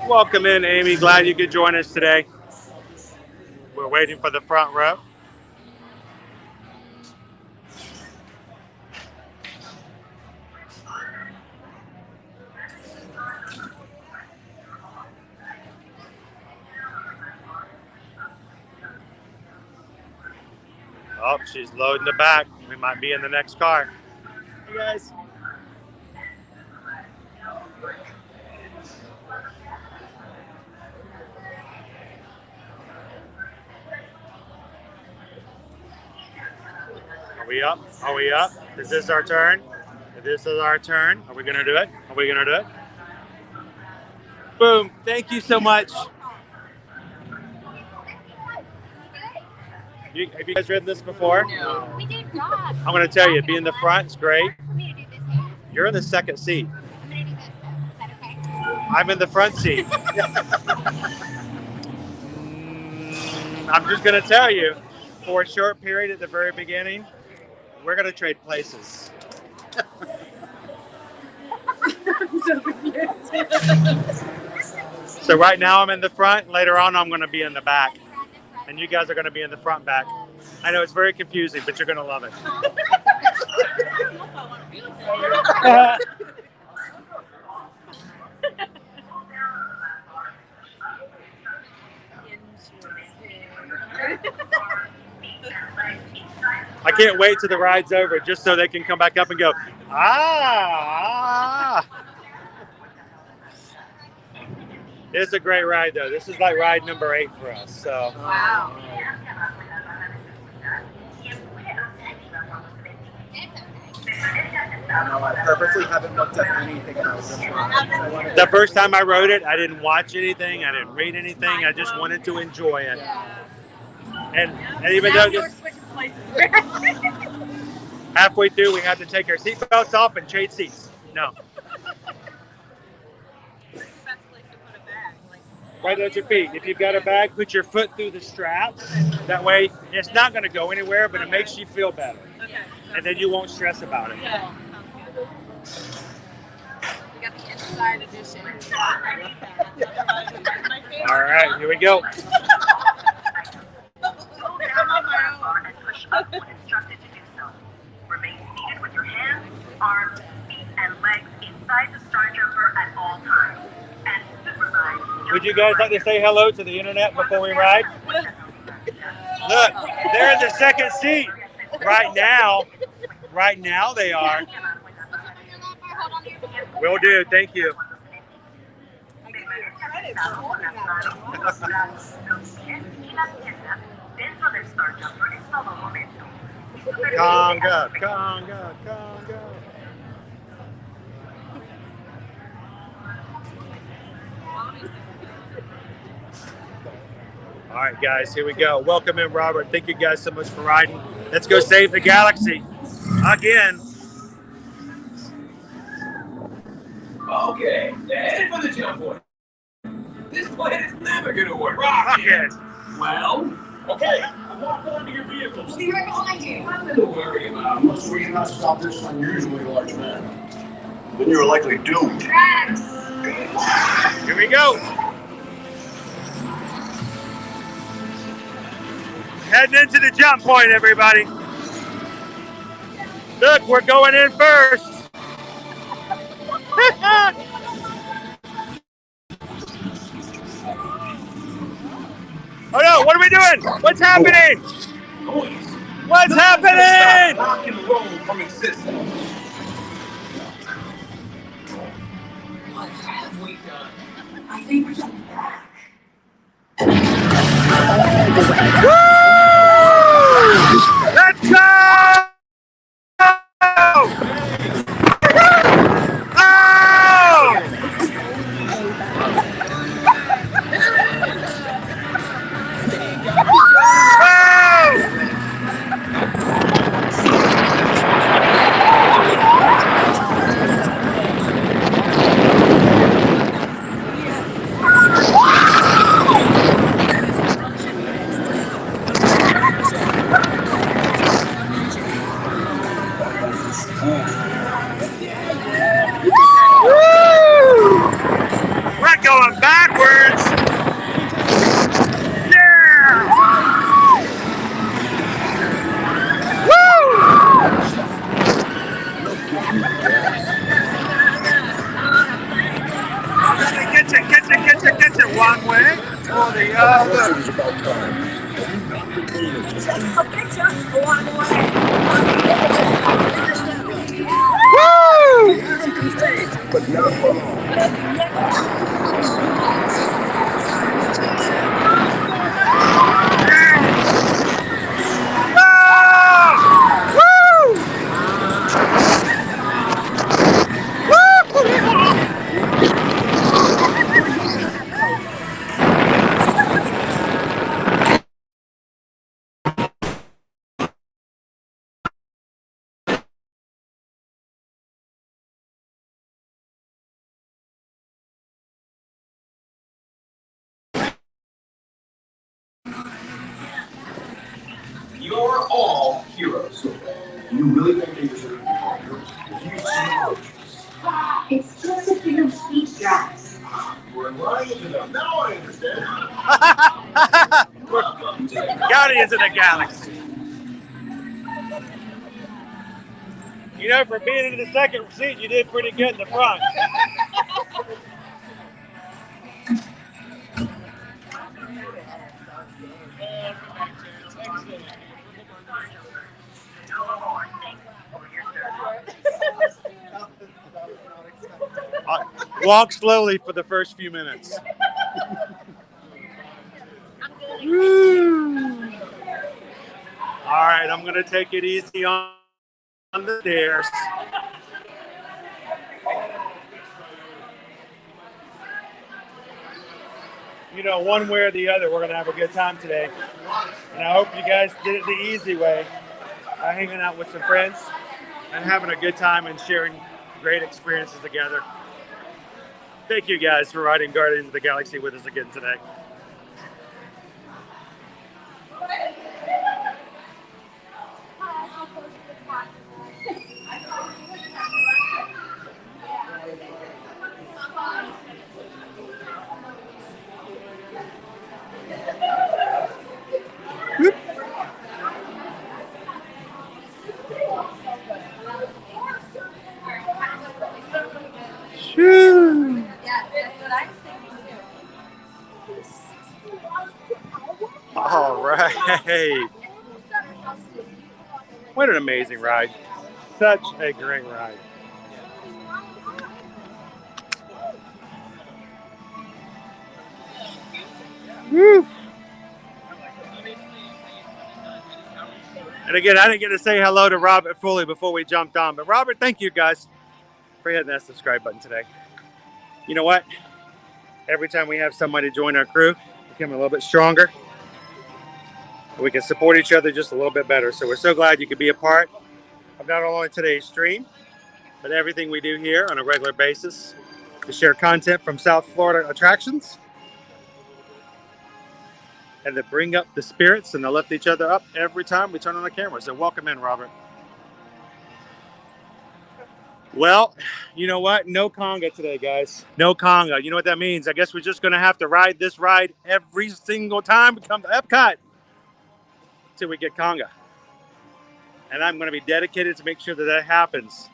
Welcome in, Amy. Glad you could join us today. We're waiting for the front row. Oh, she's loading the back. We might be in the next car. Hey, guys. Are we up? Are we up? Is this our turn? If this is our turn, are we going to do it? Are we going to do it? Boom. Thank you so much. Have you guys ridden this before? No. We did not. I'm going to tell you, being in the front is great. You're in the second seat. I'm going to do this, though. Is that okay? I'm in the front seat. I'm just going to tell you, for a short period at the very beginning, we're going to trade places. I'm so confused. So right now I'm in the front. Later on, I'm going to be in the back. And you guys are going to be in the front back. I know it's very confusing, but you're going to love it. I can't wait till the ride's over just so they can come back up and go, ah. It's a great ride, though. This is like ride number 8 for us. So. Wow. I purposely haven't looked up anything about this. The first time I rode it, I didn't watch anything. I didn't read anything. I just wanted to enjoy it. And even though just halfway through, we had to take our seatbelts off and trade seats. No. Right at your feet. If you've got a bag, put your foot through the strap. That way, it's not going to go anywhere, but it makes you feel better. Okay. And then you won't stress about it. Yeah. We got the inside edition. All right, here we go. Instructed to do so. Remain seated with your hands, arms, feet, and legs inside the star jumper at all times. And supervise. Would you guys like to say hello to the internet before we ride? Look, they're in the second seat right now. Right now they are. Will do. Thank you. Conga, conga, conga. All right, guys, here we go. Welcome in, Robert. Thank you guys so much for riding. Let's go save the galaxy again. Okay, headed for the jump point. This plan is never gonna work. Rocket. Well, okay, walk onto your vehicles. We'll be right behind you. Nothing to worry about. Looks like you're not stop this unusually large man. Then you're likely doomed. Here we go. Heading into the jump point, everybody. Look, we're going in first. Oh, what are we doing? What's happening? What's happening? Rock and roll from existence. What have we done? I think we should be back. Let's go! We're going backwards. Yeah! Woo! Get you one way or the other. Take a picture one way. Woo! But not for long. You're all heroes. You really think they deserve to be called heroes? If you see It's just a bit of speech draft. we're lying to them. Now I understand. Guardians of the Galaxy. You know, for being in the second seat, you did pretty good in the front. Walk slowly for the first few minutes. Woo. All right, I'm going to take it easy on the stairs. You know, one way or the other, we're going to have a good time today. And I hope you guys did it the easy way by hanging out with some friends and having a good time and sharing great experiences together. Thank you guys for riding Guardians of the Galaxy with us again today. Shoo. All right. What an amazing ride. Such a great ride. Woo. And again, I didn't get to say hello to Robert fully before we jumped on. But Robert, thank you guys for hitting that subscribe button today. You know what? Every time we have somebody join our crew, we become a little bit stronger. We can support each other just a little bit better. So we're so glad you could be a part of not only today's stream, but everything we do here on a regular basis to share content from South Florida attractions and to bring up the spirits and to lift each other up every time we turn on the camera. So welcome in, Robert. Well, you know what? No conga today, guys. No conga. You know what that means? I guess we're just going to have to ride this ride every single time we come to Epcot till we get conga. And I'm going to be dedicated to make sure that that happens.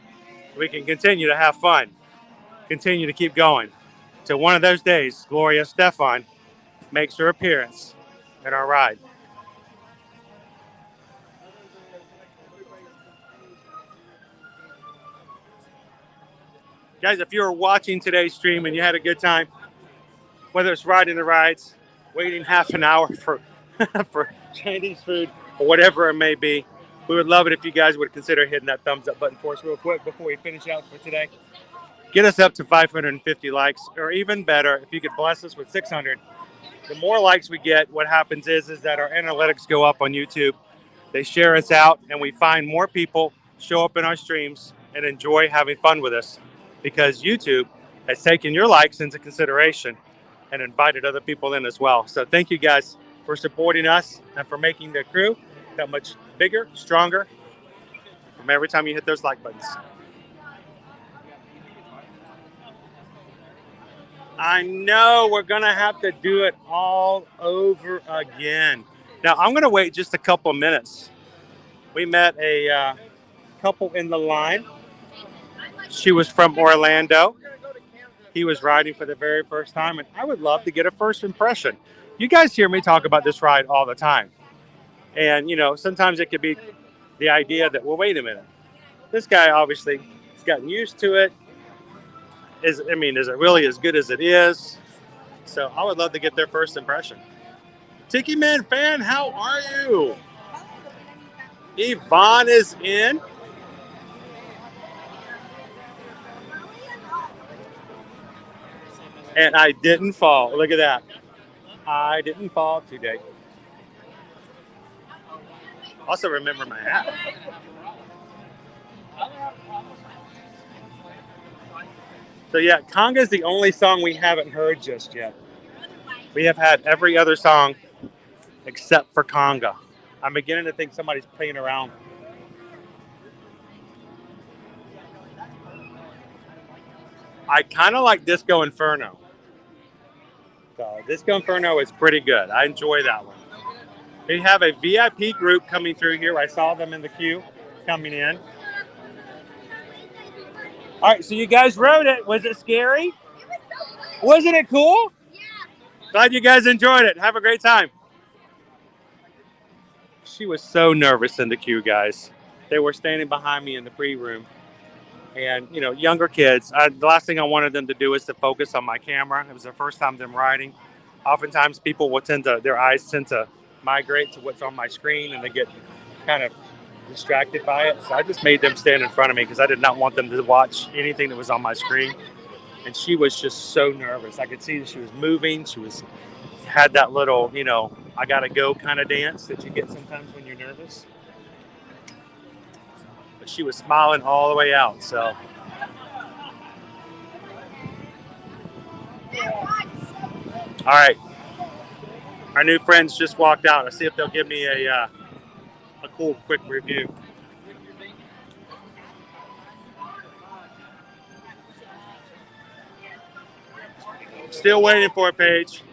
We can continue to have fun, continue to keep going. Till one of those days, Gloria Stefan makes her appearance in our ride. Guys, if you were watching today's stream and you had a good time, whether it's riding the rides, waiting half an hour for for Chinese food, or whatever it may be, we would love it if you guys would consider hitting that thumbs up button for us real quick before we finish out for today. Get us up to 550 likes, or even better, if you could bless us with 600. The more likes we get, what happens is that our analytics go up on YouTube. They share us out, and we find more people show up in our streams and enjoy having fun with us, because YouTube has taken your likes into consideration and invited other people in as well. So thank you guys for supporting us and for making the crew that much bigger, stronger from every time you hit those like buttons. I know we're gonna have to do it all over again. Now I'm gonna wait just a couple minutes. We met a couple in the line. She was from Orlando. He was riding for the very first time, and I would love to get a first impression. You guys hear me talk about this ride all the time. And, you know, sometimes it could be the idea that, well, wait a minute. This guy obviously has gotten used to it. Is it really as good as it is? So I would love to get their first impression. Tiki Man fan, how are you? Yvonne is in. And I didn't fall. Look at that. I didn't fall today. Also remember my hat. So yeah, Conga is the only song we haven't heard just yet. We have had every other song except for Conga. I'm beginning to think somebody's playing around. I kind of like Disco Inferno. So Disco Inferno is pretty good. I enjoy that one. We have a VIP group coming through here. I saw them in the queue coming in. All right, so you guys rode it. Was it scary? It was so cool. Wasn't it cool? Yeah. Glad you guys enjoyed it. Have a great time. She was so nervous in the queue, guys. They were standing behind me in the pre-room. And, you know, younger kids, the last thing I wanted them to do is to focus on my camera. It was their first time them riding. Oftentimes people will their eyes tend to migrate to what's on my screen, and they get kind of distracted by it. So I just made them stand in front of me because I did not want them to watch anything that was on my screen. And she was just so nervous. I could see that she was moving. She had that little, you know, I gotta go kind of dance that you get sometimes when you're nervous. But she was smiling all the way out. So all right, our new friends just walked out. I'll see if they'll give me a cool quick review. Still waiting for it, Paige.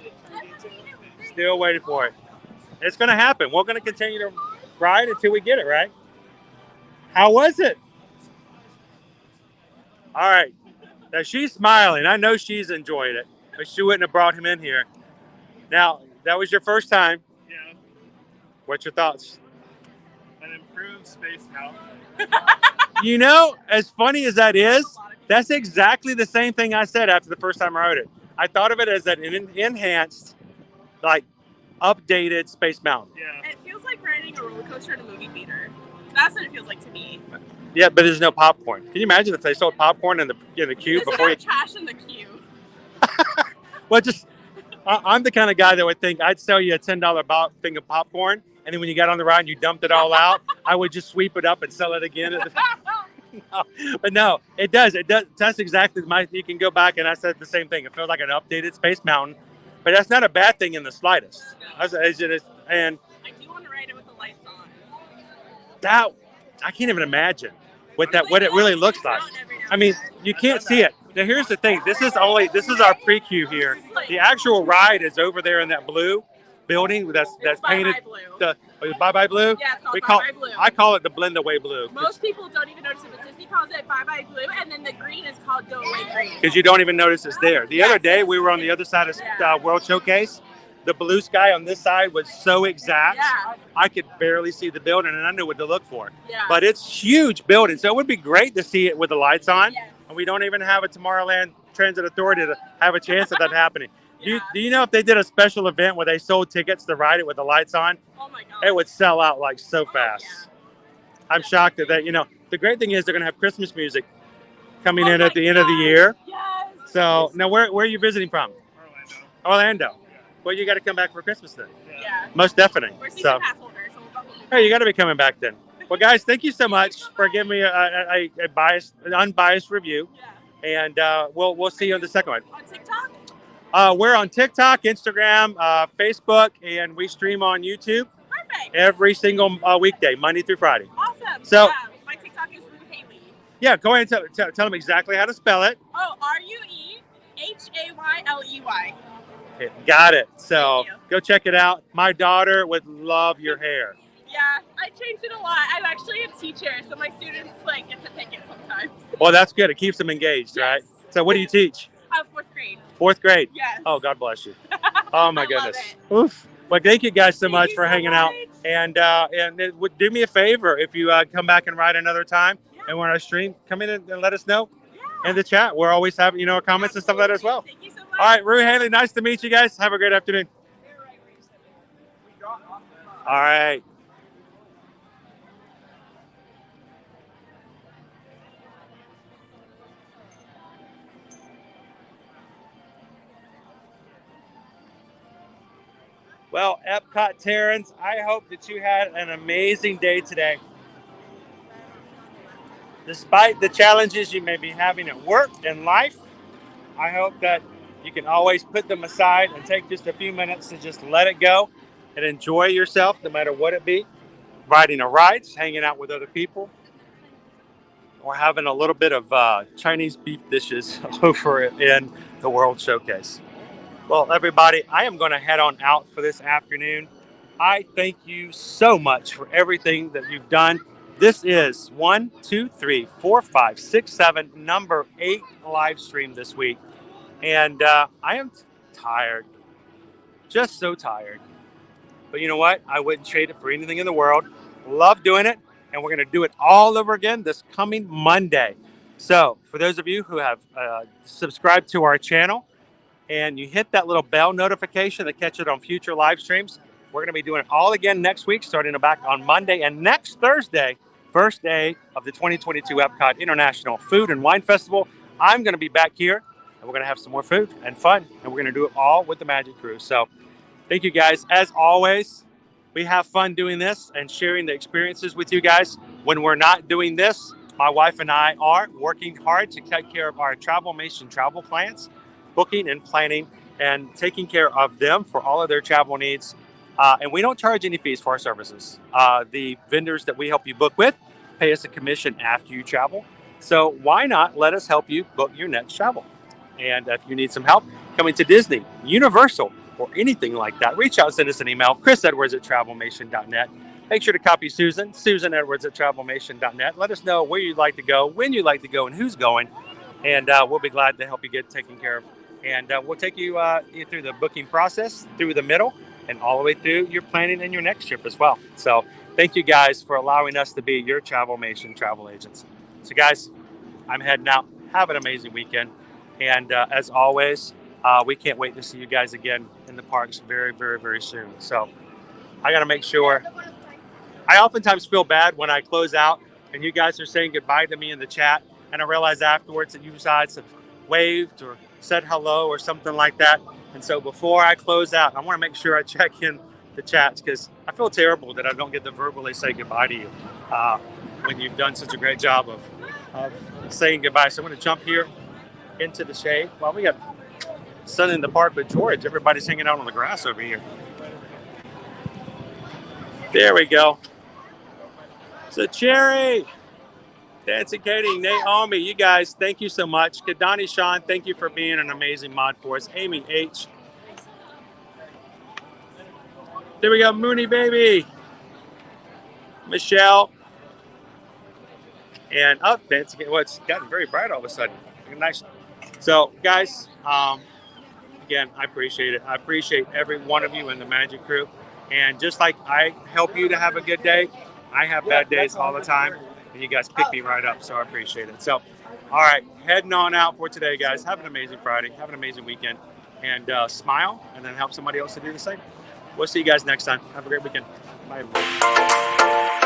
Still waiting for it. It's going to happen. We're going to continue to ride until we get it, right? How was it? All right. Now she's smiling. I know she's enjoyed it, but she wouldn't have brought him in here. Now, that was your first time. Yeah. What's your thoughts? An improved Space Mountain. You know, as funny as that is, that's exactly the same thing I said after the first time I rode it. I thought of it as an enhanced, like, updated Space Mountain. Yeah. It feels like riding a roller coaster in a movie theater. That's what it feels like to me. Yeah, but there's no popcorn. Can you imagine if they sold popcorn in the queue before you? Trash in the queue. Well, I'm the kind of guy that would think I'd sell you a $10 thing of popcorn, and then when you got on the ride and you dumped it all out, I would just sweep it up and sell it again. No, but no, it does. It does. That's exactly you can go back, and I said the same thing. It feels like an updated Space Mountain, but that's not a bad thing in the slightest. And I do want to ride it with the lights on. That I can't even imagine what it really looks like. I mean, you can't see it. Now here's the thing. This is our pre-queue here. The actual ride is over there in that blue building that's painted. Bye Bye Blue. Yeah, it's called Bye Bye Blue. I call it the Blend Away Blue. Most people don't even notice it, but Disney calls it Bye Bye Blue, and then the green is called Go Away Green. Because you don't even notice it's there. The other day we were on the other side of World Showcase, the blue sky on this side was so exact. Yeah. I could barely see the building, and I knew what to look for. Yeah. But it's huge building, so it would be great to see it with the lights on. Yes. And we don't even have a Tomorrowland Transit Authority to have a chance of that happening. Do you know if they did a special event where they sold tickets to ride it with the lights on? Oh my God. It would sell out like so fast. Yeah. I'm shocked at that. You know, the great thing is they're going to have Christmas music coming in at the end of the year. Yes. So now where are you visiting from? Orlando. Well, you got to come back for Christmas then. Yeah. Most definitely. We're season So, pass holders, so we'll probably hey, you got to be coming back then. Well, guys, thank you so much for giving me a unbiased review. Yeah. And we'll see you on the second one. On TikTok? We're on TikTok, Instagram, Facebook, and we stream on YouTube. Perfect. Every single weekday, Monday through Friday. Awesome. So, yeah, my TikTok is Rue Haley. yeah, go ahead and tell them exactly how to spell it. Oh, RUEHAYLEY. Okay, got it. So go check it out. My daughter would love your hair. Yeah, I changed it a lot. I'm actually a teacher, so my students like get to pick it sometimes. Well, that's good. It keeps them engaged, right? So what do you teach? 4th grade. 4th grade? Yes. Oh, God bless you. Oh, my goodness. Oof. Well, thank you guys so much for hanging out. And it would do me a favor if you come back and ride another time. And when I stream, come in and let us know in the chat. We're always having, comments and stuff like that as well. Thank you so much. All right, Rue Haley, nice to meet you guys. Have a great afternoon. All right. Well, Epcot Terrans, I hope that you had an amazing day today. Despite the challenges you may be having at work and life, I hope that you can always put them aside and take just a few minutes to just let it go and enjoy yourself, no matter what it be. Riding a ride, hanging out with other people, or having a little bit of Chinese beef dishes over in the World Showcase. Well, everybody, I am going to head on out for this afternoon. I thank you so much for everything that you've done. This is 1, 2, 3, 4, 5, 6, 7, number 8 live stream this week. And I am tired, just so tired. But you know what? I wouldn't trade it for anything in the world. Love doing it. And we're going to do it all over again this coming Monday. So for those of you who have subscribed to our channel and you hit that little bell notification to catch it on future live streams, we're going to be doing it all again next week, starting back on Monday and next Thursday, first day of the 2022 Epcot International Food and Wine Festival. I'm going to be back here, and we're going to have some more food and fun, and we're going to do it all with the Magic Crew. So thank you guys. As always, we have fun doing this and sharing the experiences with you guys. When we're not doing this, my wife and I are working hard to take care of our Travelmation travel clients, booking and planning and taking care of them for all of their travel needs. And we don't charge any fees for our services. The vendors that we help you book with pay us a commission after you travel. So why not let us help you book your next travel? And if you need some help coming to Disney, Universal, or anything like that, reach out, send us an email, chrisedwards@travelmation.net. Make sure to copy Susan, susanedwards@travelmation.net. Let us know where you'd like to go, when you'd like to go, and who's going. And we'll be glad to help you get taken care of. And we'll take you through the booking process, through the middle, and all the way through your planning and your next trip as well. So thank you guys for allowing us to be your Travelmation travel agents. So guys, I'm heading out. Have an amazing weekend. And as always, we can't wait to see you guys again in the parks very, very, very soon. So I got to make sure. I oftentimes feel bad when I close out and you guys are saying goodbye to me in the chat. And I realize afterwards that you guys have waved or said hello or something like that. And so before I close out, I want to make sure I check in the chats because I feel terrible that I don't get to verbally say goodbye to you when you've done such a great job of saying goodbye. So I'm going to jump here into the shade. Well, we got sun in the park with George. Everybody's hanging out on the grass over here. There we go. So Cherry, Dancing Katie, Naomi, you guys, thank you so much. Kadani Sean, thank you for being an amazing mod for us. Amy H. There we go, Mooney Baby. Michelle. And up, Dancing Katie. Well, it's gotten very bright all of a sudden. Nice. So, guys, again, I appreciate it. I appreciate every one of you in the Magic crew. And just like I help you to have a good day, I have bad days all the time, and you guys pick me right up, so I appreciate it. So, all right, heading on out for today, guys. Have an amazing Friday. Have an amazing weekend. And smile, and then help somebody else to do the same. We'll see you guys next time. Have a great weekend. Bye.